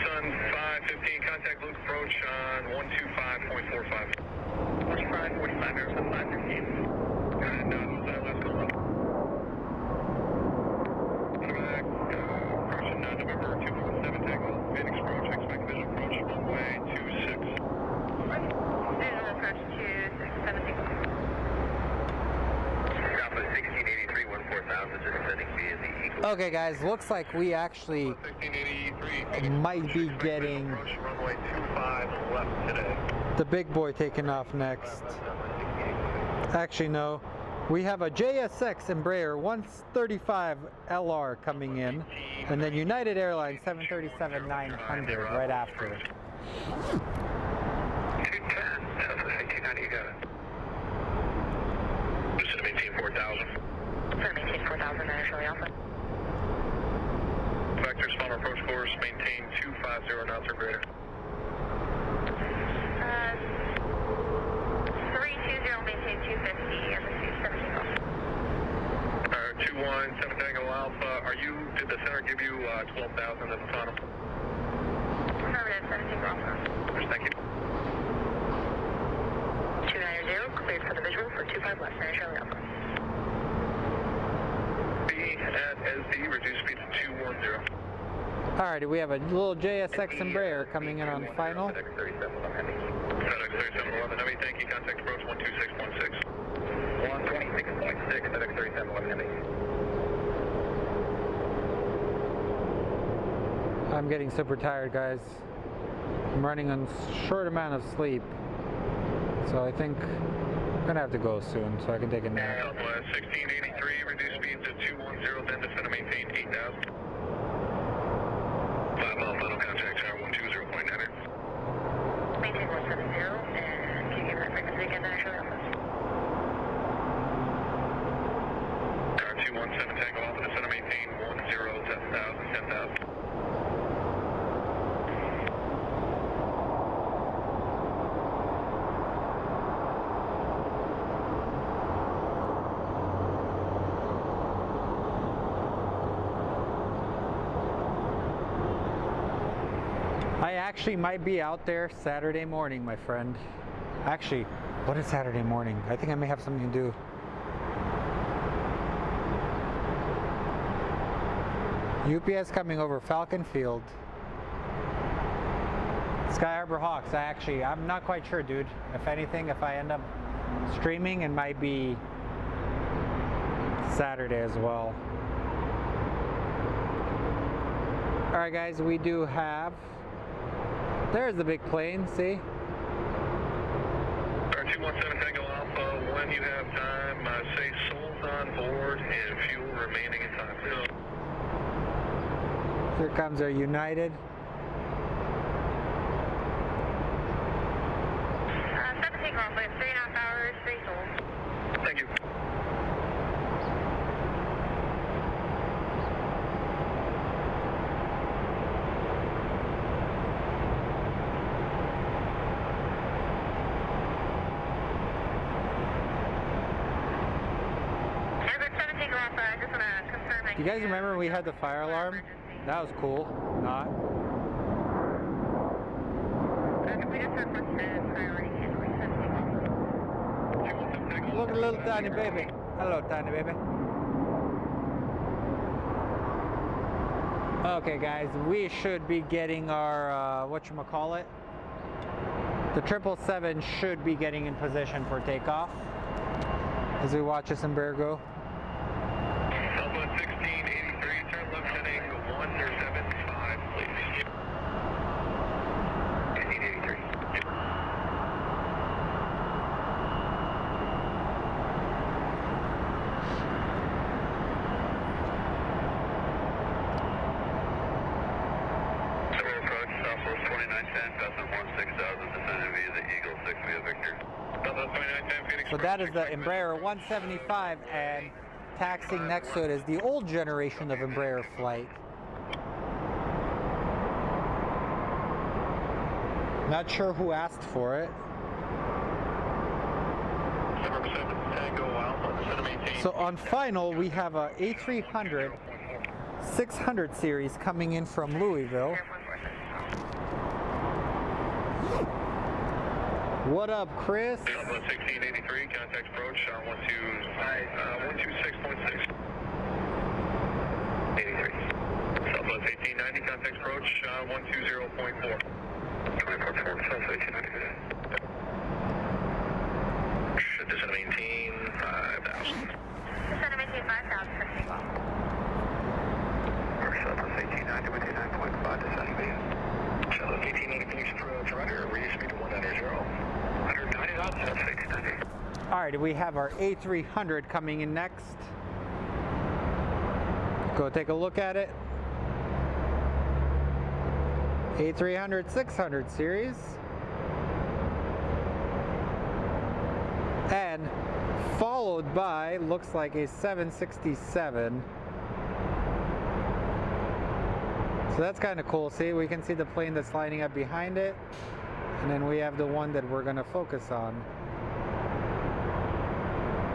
Sun 515, contact Luke approach on 125.45. 45, Aerospan 515. And what was that last call? Back, approaching November 247, takeoff, Phoenix approach, expect visual approach, runway 26. Visual approach 217. Alpha 1683, 14,000, just sending via the Eagle. Okay guys, looks like we actually 1683, might be getting approach, runway 25 left today. the big boy taking off next. Actually no, We have a JSX Embraer 135 LR coming in, and then United Airlines 737-900 right after. 210, Southwest 1890, you got it. Just to maintain 4,000. Center maintain 4,000, initially Alpha. Vector's final approach course, maintain 250 knots or greater. 320, maintain 250, and the 217 off. 217 Tango Alpha, did the center give you 12,000 as the final? Affirmative, 17 Alpha. Thank you. 290, cleared for the visual for 25 left, initially Alpha. B at SD, reduce speed to 210. Alrighty, we have a little JSX Embraer coming in on final. FedEx 3711 Heavy, thank you. Contact approach 126.6. 126.6, FedEx 3711 Heavy. I'm getting super tired, guys. I'm running on short amount of sleep, so I think I'm gonna have to go soon so I can take a nap. Southwest 1683, reduce speed to 210, then descend to maintain 8,000. 5 mile final contact tower 120.9. Maintain 170, and can you give that frequency again, initially Alpha? Tower 217 Tango Alpha, descend to maintain 10,000, 10,000. I actually might be out there Saturday morning, my friend. Actually, what is Saturday morning? I think I may have something to do. UPS coming over Falcon Field. Sky Harbor Hawks. I'm not quite sure, dude. If anything, if I end up streaming, it might be Saturday as well. Alright guys, we do have, there's the big plane, see? 217 Tango Alpha, when you have time, say souls on board and fuel remaining in time. Here comes our United. 17 Alpha, 3.5 hours, 3 souls. Thank you. Do you guys remember when we had the fire alarm? That was cool. Not. We just requested priority handling 17 Alpha. Look at little tiny baby. Hello, tiny baby. Okay, guys, we should be getting our whatchamacallit. The 777 should be getting in position for takeoff as we watch this Embraer go. 1683, turn left heading 175, please. 1683. Center approach, Southwest 2910, Cessna 16000, descending via the Eagle 6 via Victor. Southwest 2910, Phoenix. So that is the Embraer 175, and taxiing next to it is the old generation of Embraer flight. Not sure who asked for it. So on final, we have a A300 600 series coming in from Louisville. What up, Chris? 1683, contact approach, 126.6. 83. Southwest 1890, contact approach, 120.4. 24.4, Southwest 1890. Should descend to maintain 5,000. Descend to maintain 5,000 for Seagull. Southwest 1890 with 9.5, descending via. Southwest 1890, Phoenix approach, rudder, reduce speed to 190. 190 knots, Southwest 1890. All Alright, we have our A300 coming in next. Go take a look at it. A300 600 series. And followed by, looks like a 767. So that's kind of cool. See, we can see the plane that's lining up behind it. And then we have the one that we're going to focus on.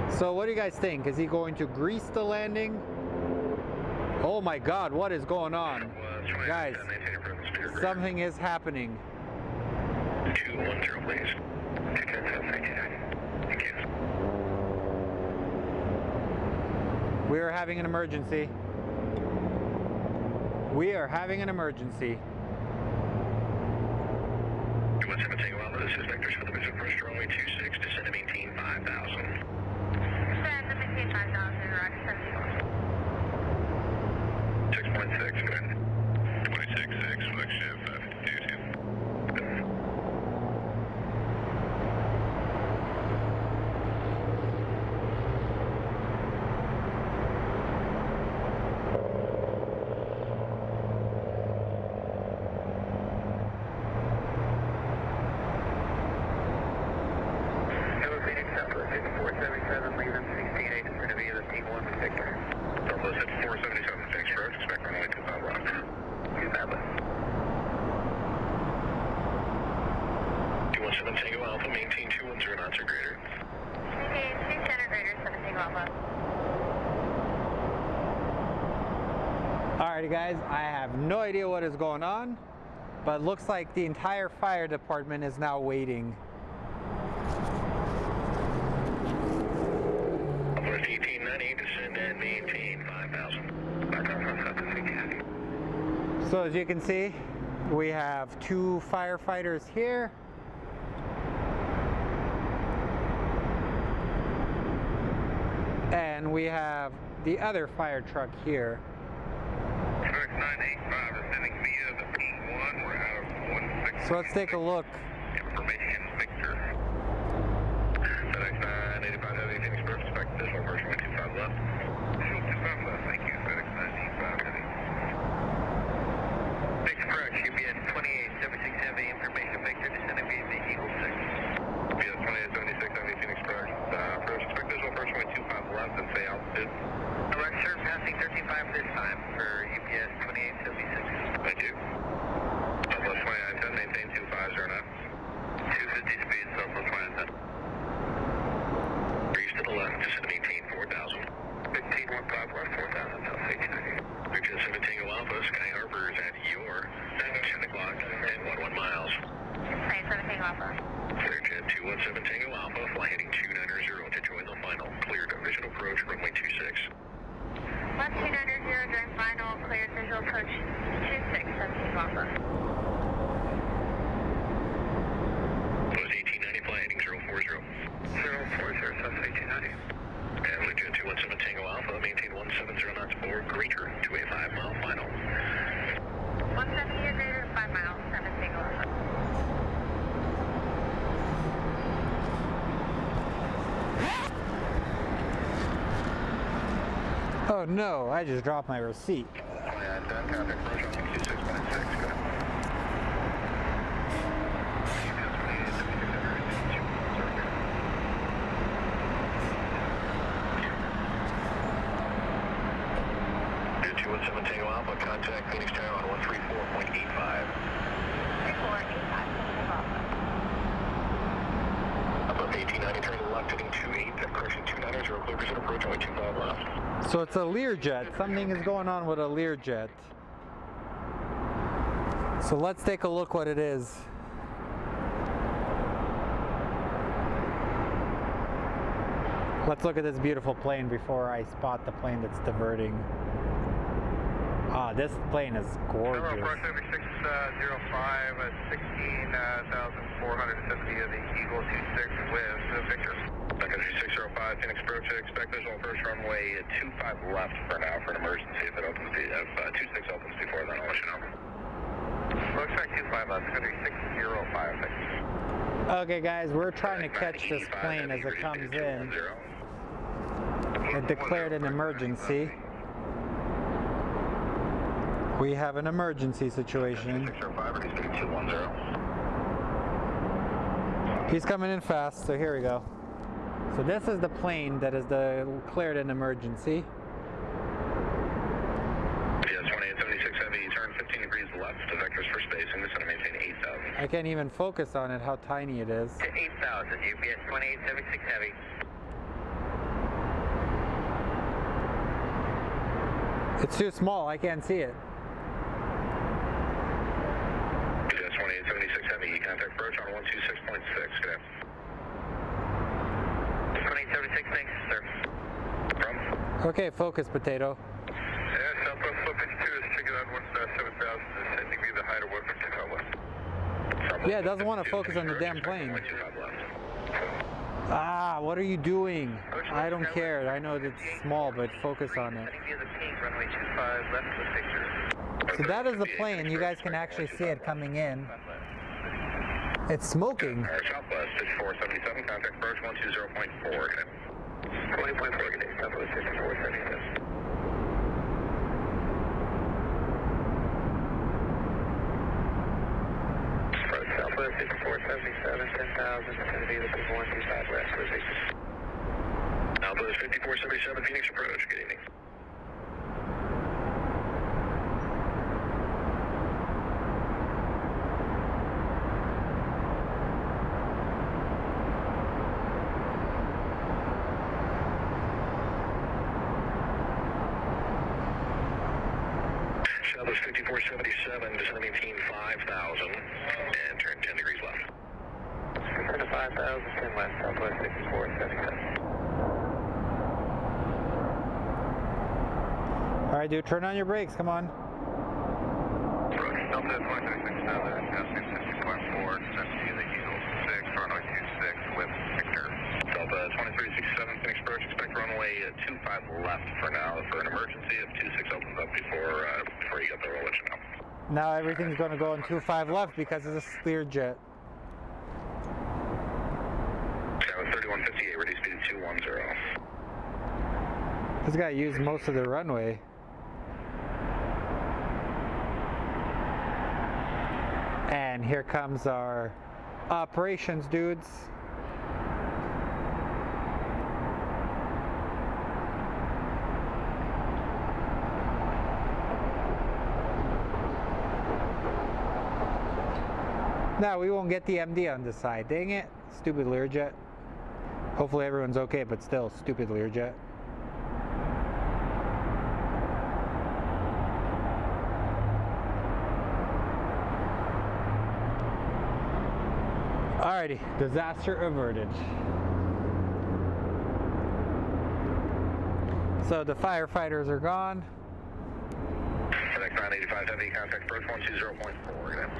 So what do you guys think? Is he going to grease the landing? Oh my God, what is going on? Guys, something is happening. 210, please. We are having an emergency. We are having an emergency. 217 Tango Alpha, this is vectors for the vision first runway 26, descend to maintain 5,000. Descend to maintain 5,000, roger 74. 6.6, go ahead. 26.6, flex shift 552. Tango Alpha, maintain 210 knots or greater. Maintain 2 center greater, 7 Tango Alpha. Alrighty guys, I have no idea what is going on, but it looks like the entire fire department is now waiting. Northwest 1890, descend and maintain 5,000. So as you can see, we have 2 firefighters here. And we have the other fire truck here. 985 ascending via the P1, we're out of 16. So let's take a look. Information Victor. FedEx 985 heavy Phoenix Bird, expect visual first 125 left. Visual 25 left, thank you. FedEx 985 heavy. Fixed approach, UPS 2876 heavy, information Victor, descending via the Eagle 6. UPS 2876 heavy Phoenix Bird, approach, expect visual first 125 left and say altitude. Correct, sir, passing 13.5 this time for UPS 2876. Thank you. Southwest 2910, maintain 250 knots. 250 speed, Southwest 2910. Breeze to the left, descend to maintain 4,000. 1515 left, 4,000, South 1890. Victor 7 Tango Alpha, Sky Harbor is at your 10 o'clock and 11 miles. Plane 7 Tango Alpha. Clearjet 217 Tango Alpha, fly heading 290 to join the final. Cleared visual approach, runway 26. Left 290, join final, cleared visual approach 26, 7 Tango Alpha. Close 1890, fly heading 040. 040, South 1890. And Clearjet 217 Tango Alpha, maintain 170 knots for greater to a 5-mile final. 170 or greater to 5 miles, 7 Tango Alpha. Oh no, I just dropped my receipt. And contact approach on 26.6, go ahead. Tango Alpha, contact Phoenix Tower on 134.85. 3485, Tango Alpha. Above 1890, turn to the left, heading 28, correction 290, clear vision approach, only 25 left. So it's a Learjet. Something is going on with a Learjet. So let's take a look what it is. Let's look at this beautiful plane before I spot the plane that's diverting. Ah, this plane is gorgeous. Approach 7605 at 16,450 of the Eagle 26 with Victor. Second 605, Phoenix approach, expect visual first runway 25 left for now for an emergency. If it opens, if 26 opens before then, I'll let you know. Looks like 25 left, 605. Okay guys, we're trying to catch this plane as it comes in. It declared an emergency. We have an emergency situation. He's coming in fast, so here we go. So this is the plane that is declared an emergency. Yes, 2876 heavy, turn 15 degrees left, the vectors for spacing, this is going to maintain 8,000. I can't even focus on it, how tiny it is. 8,000, UPS 2876 heavy. It's too small, I can't see it. Yes, 2876 heavy, contact approach on 126.6, good. 2876, thanks, sir. From? Okay, focus, Potato. Yeah, Southwest Slope 52 is checking on 7,000, sending me the height of 1.25 left. Yeah, it doesn't want to focus on the damn plane. Ah, what are you doing? I don't care. I know it's small, but focus on it. So that is the plane. You guys can actually see it coming in. It's smoking. Southwest 5477, contact approach 120.4. 20.4, good day, Southwest 5477. Southwest 5477, 10,000, vicinity of the 125 west, Southwest 5477, Phoenix approach, good evening. Southwest 5477, descend maintain 5,000, and turn 10 degrees left. Turn to 5,000, 10 west, Southwest 5477. Alright, dude, turn on your brakes, come on. Southwest 136,000, Southwest 60.4, descend to the Eagle 6, runway 26 with Victor. Delta 2367, Phoenix approach, expect runway 25 left for now. For an emergency, if 26 opens up before you get there, we'll let you know. Now everything's going to go in 25 left because it's a Learjet. Southwest 3158, reduce speed to 210. This guy used most of the runway. And here comes our operations dudes. Now we won't get the MD on this side. Dang it. Stupid Learjet. Hopefully everyone's okay, but still, stupid Learjet. Alrighty, disaster averted. So the firefighters are gone. FedEx 985 heavy, contact approach 120.4, again.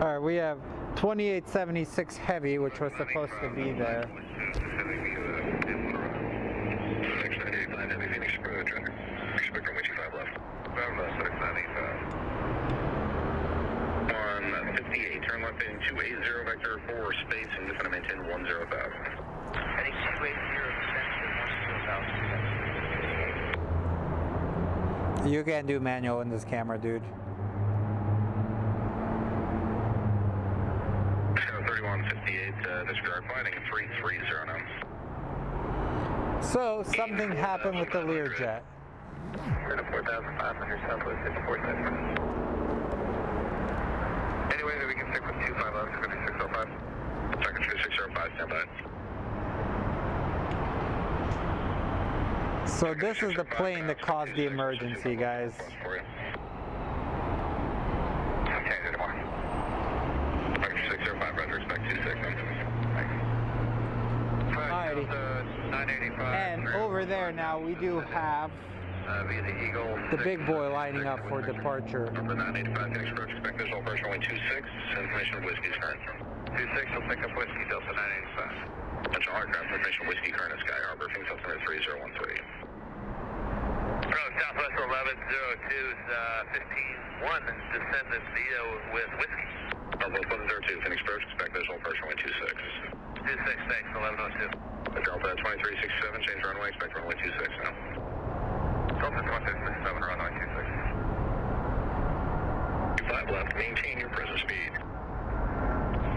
Alright, we have 2876 heavy, which was supposed to be there. FedEx 985 heavy, Phoenix approach, expect runway 25 left. 5 left, FedEx 985. 158, turn left in 280, vector 4, space, and just going to maintain 10,000. Heading 280, You can't do manual in this camera, dude. 3158, disregard flighting 330 now. So, something happened with the Learjet. Turn to 4,500, Southwest 5477. Anyway, we can stick with 25 left, 5605. Second 2605, stand by. So this is the plane that caused the emergency, guys. Okay, good morning. Second 2605, roger, expect 26. Alrighty. 985. And over there now we do have Via the Eagle. the big boy lining up for departure. Number 985, Phoenix approach, expect visual approach runway 26, information of whiskey's current. 26 will pick up whiskey, Delta 985. Central aircraft, information of whiskey current at Sky Harbor, Phoenix altimeter 3013. From Southwest 1102's 15-1, descendant Vito with whiskey. Southwest 1102, Phoenix approach, expect visual approach runway 26. 26, thanks, 1102. Delta 2367, change runway, expect runway 26 now. Delta 2367, runway 26. 25 left, maintain your present speed.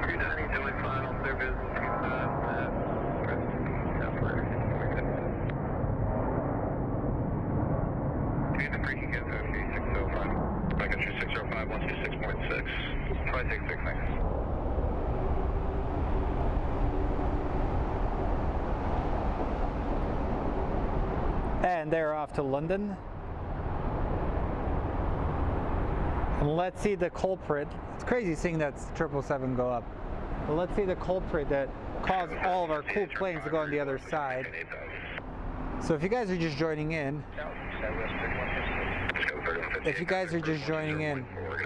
390, doing final service, 25 left, present speed, Southwest 477. Change the freaking get to 3605. I got you 605, 126.6. 266, thanks. And they're off to London. And let's see the culprit. It's crazy seeing that 777 go up. But let's see the culprit that caused all of our cool planes to go on the other side. So if you guys are just joining in,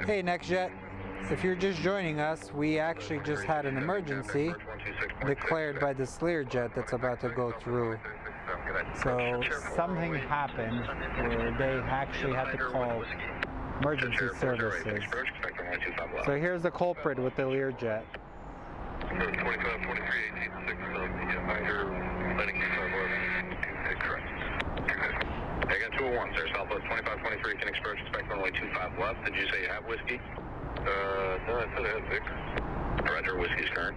hey NextJet, if you're just joining us, we actually just had an emergency declared by this Learjet that's about to go through. So something happened where they actually had to call emergency services. So here's the culprit with the Learjet. 25, 23, 18, 6, letting correct. I got 201, sir. Southwest 25, 23, Phoenix approach, expect runway 25 left. Did you say you have whiskey? No, I said I had 6. Roger, whiskey's current.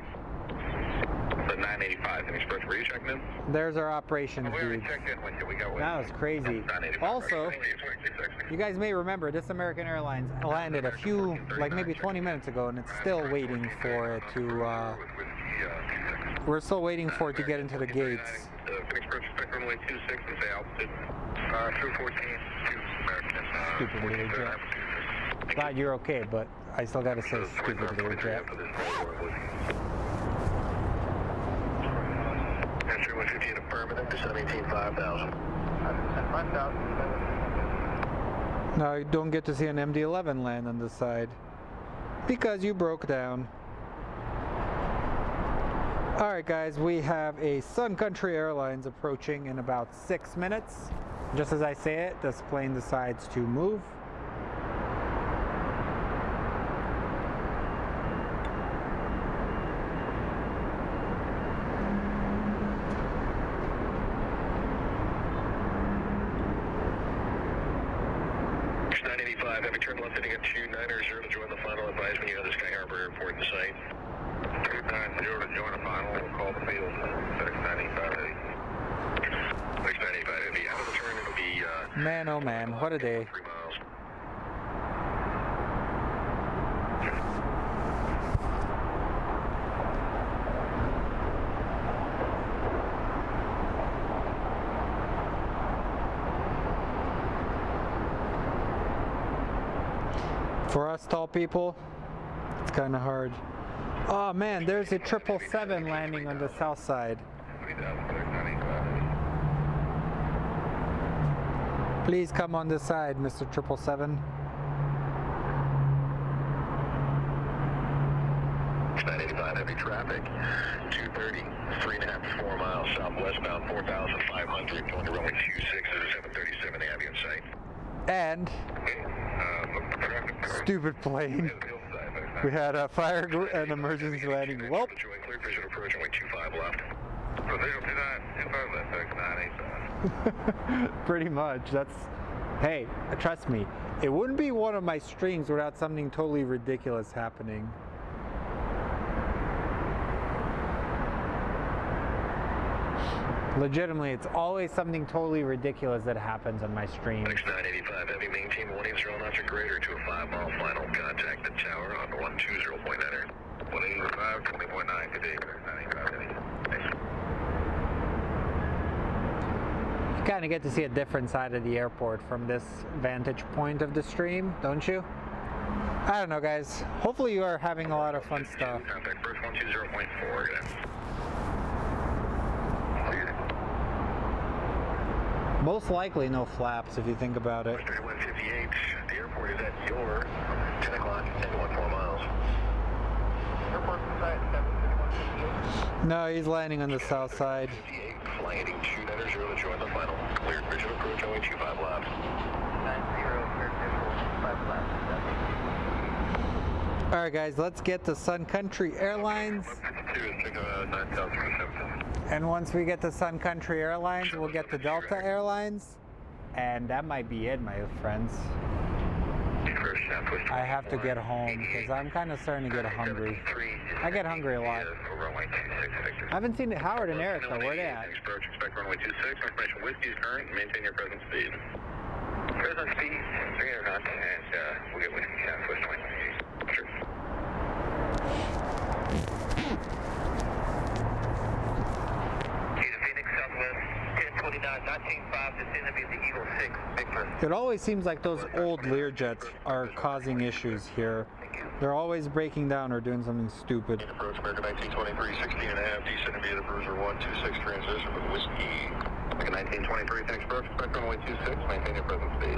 The 985, Phoenix approach, were you checking in? There's our operations We already dude. checked in with you, we got whiskey. That was crazy. Also, you guys may remember this American Airlines landed a few, like maybe 20 minutes ago, and it's still waiting for it to, we're still waiting for it to get into the gates. Phoenix approach, expect runway 26 and say altitude. 214, 2 American. Stupid Learjet. Glad you're okay, but I still gotta say stupid Learjet. Entry 158 affirmative, descending 5000. Now you don't get to see an MD-11 land on this side because you broke down. Alright guys, we have a Sun Country Airlines approaching in about 6 minutes. Just as I say it, this plane decides to move. Heavy turn left heading at 290 to join the final. Advise when you enter Sky Harbor Airport in sight. 290 to join the final. We'll call the field. 695 heavy. 695 heavy. Out of the turn, it'll be Man, oh man, what a day. 3 miles. For us tall people, it's kind of hard. Oh man, there's a 777 landing on the south side. Please come on this side, Mr. 777. 985 heavy traffic. 230, 3.5 to 4 miles southwestbound, 4,500. Going to runway 26 at 737. They have you in sight. And stupid plane. We had a fire and emergency landing. Well, Clear vision approach, runway 25 left. Visual 29 left, 985. pretty much. That's, hey, trust me, it wouldn't be one of my streams without something totally ridiculous happening. Legitimately, it's always something totally ridiculous that happens on my stream. Next 985 heavy, maintain 180 knots or greater to a 5-mile final. Contact the tower on 120 point enter. 185, 20.9 today. 985 heavy. Thanks. You kind of get to see a different side of the airport from this vantage point of the stream, don't you? I don't know, guys. Hopefully you are having a lot of fun stuff. Contact first 120.4. Most likely no flaps if you think about it. 158, the airport is at your 10 o'clock and 1.4 miles. Airport site 75158. No, he's landing on the south side. 58, flying heading 290 to join the final. Cleared visual approach, only 25 left. 90, clear visual, 5 left. Alright guys, let's get to Sun Country Airlines. And once we get to Sun Country Airlines, we'll get to Delta Airlines. And that might be it, my friends. I have to get home because I'm kind of starting to get hungry. I get hungry a lot. I haven't seen Howard and Eric though. Where they at? Expect runway 26. Information whiskey is current. Maintain your present speed. Present speed 300 knots, and we'll get whiskey southwest 198. Sure. Phoenix Southwest 1029, 19.5. Descend to be the Eagle 6. Big present. It always seems like those old Learjets are causing issues here. They're always breaking down or doing something stupid. Approach American 1923, 16 and a half, descend via the Bruiser 126 transition with whiskey. American 1923, thanks approach, expect runway 26, maintain your present speed.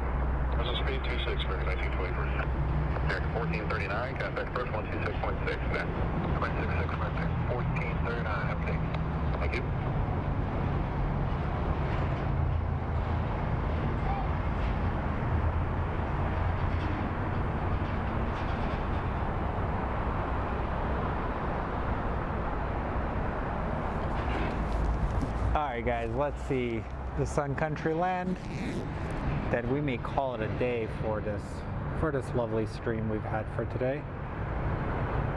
Present speed 26, American 1923. American 1439, contact approach 126.6, then. 26, 1439, okay. Thank you. Alright guys, let's see the Sun Country land. That we may call it a day for this lovely stream we've had for today.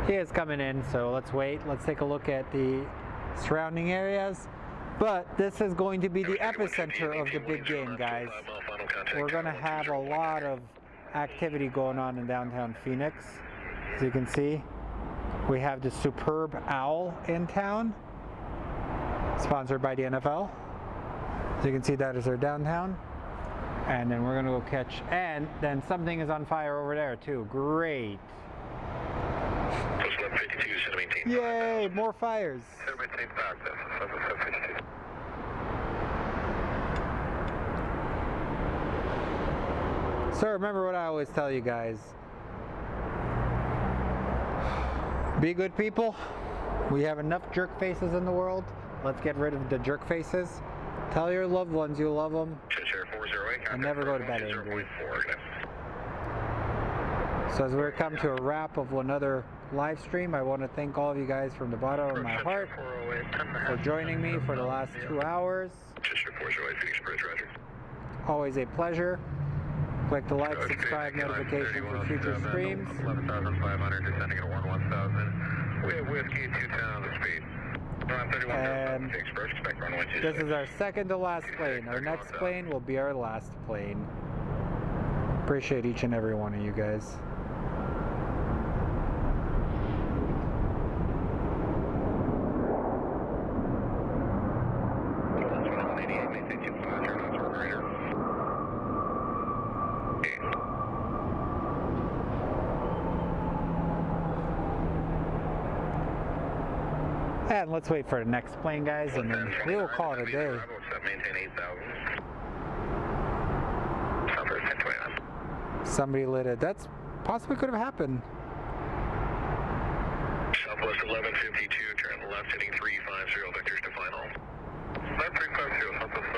He is coming in, so let's wait. Let's take a look at the surrounding areas. But this is going to be the epicenter of the big game, guys. We're going to have a lot of activity going on in downtown Phoenix. As you can see, we have the superb owl in town, sponsored by the NFL. As you can see, that is our downtown. And then we're going to go catch, and then something is on fire over there too. Great. Yay, more fires. So remember what I always tell you guys. Be good people. We have enough jerk faces in the world. Let's get rid of the jerk faces. Tell your loved ones you love them. And never go to bed angry. So as we come to a wrap of another live stream, I want to thank all of you guys from the bottom of my heart for joining me for the last 2 hours. Always a pleasure. Click the like, subscribe, notification for future streams. 11,500, descending at 11,000. We have whiskey 2 towns of speed. And this is our second to last plane. Our next plane will be our last plane. Appreciate each and every one of you guys. And let's wait for the next plane, guys, and then we will call it a day. Somebody lit it. That's possibly could have happened. Southwest 1152, turn left, heading 350, vectors to final. 350, Southwest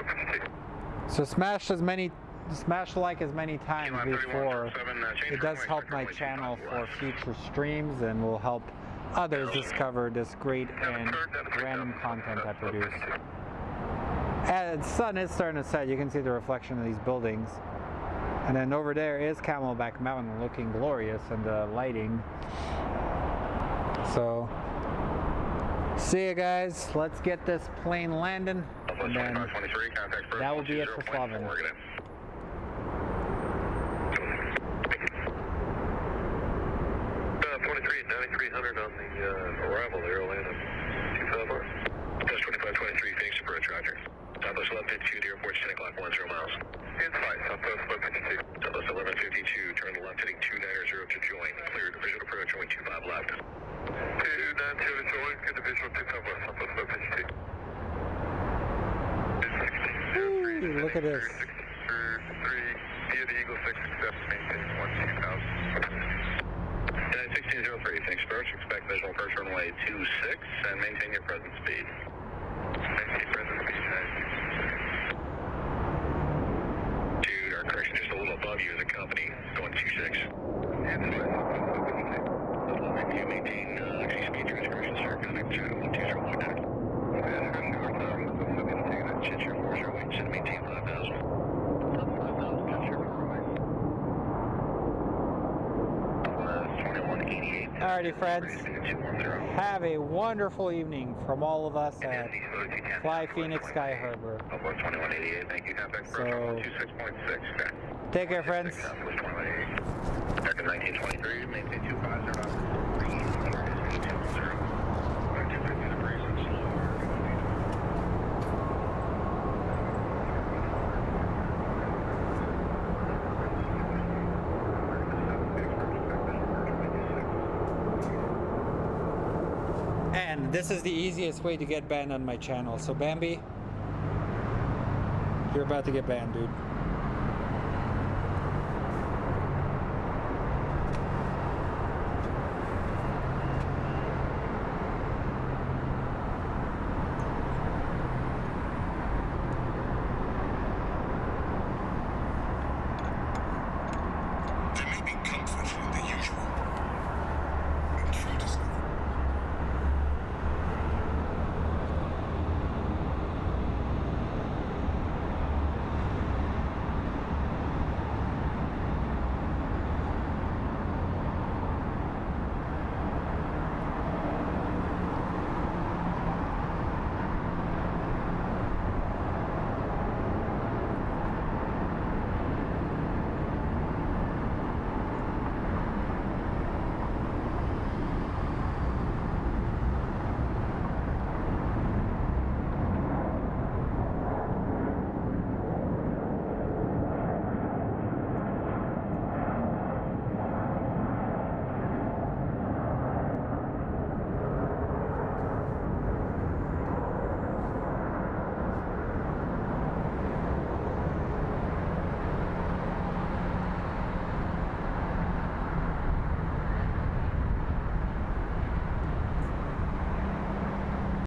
1152. So smash like as many times before. It does help my channel for future streams and will help others discover this great and random content I produce. And the sun is starting to set. You can see the reflection of these buildings. And then over there is Camelback Mountain looking glorious in the lighting. So, see you guys. Let's get this plane landing. And then that will be it for Slavin. 9300 on the arrival there, Atlanta. 2 Plus 2523, Phoenix approach, roger. Southwest 1152 to airport, 10 o'clock, 10 miles. In flight, Southwest 1152. Southwest 1152, turn left heading 290 to join. Cleared, visual approach, only 25 left. 290 to join, good to visual 2 Southwest, Southwest 1152. Ooh, look at this. 3, via the Eagle 6, accept, maintain 12000. 1603, thanks approach, expect visual approach runway 26 and maintain your present speed. Maintain present speed, Alrighty, friends. Have a wonderful evening from all of us at Fly Phoenix Sky Harbor. 2188, thank you. Contact So, 26.6. take care, friends. Back in 1923, maintain 250. And this is the easiest way to get banned on my channel. So Bambi, you're about to get banned, dude.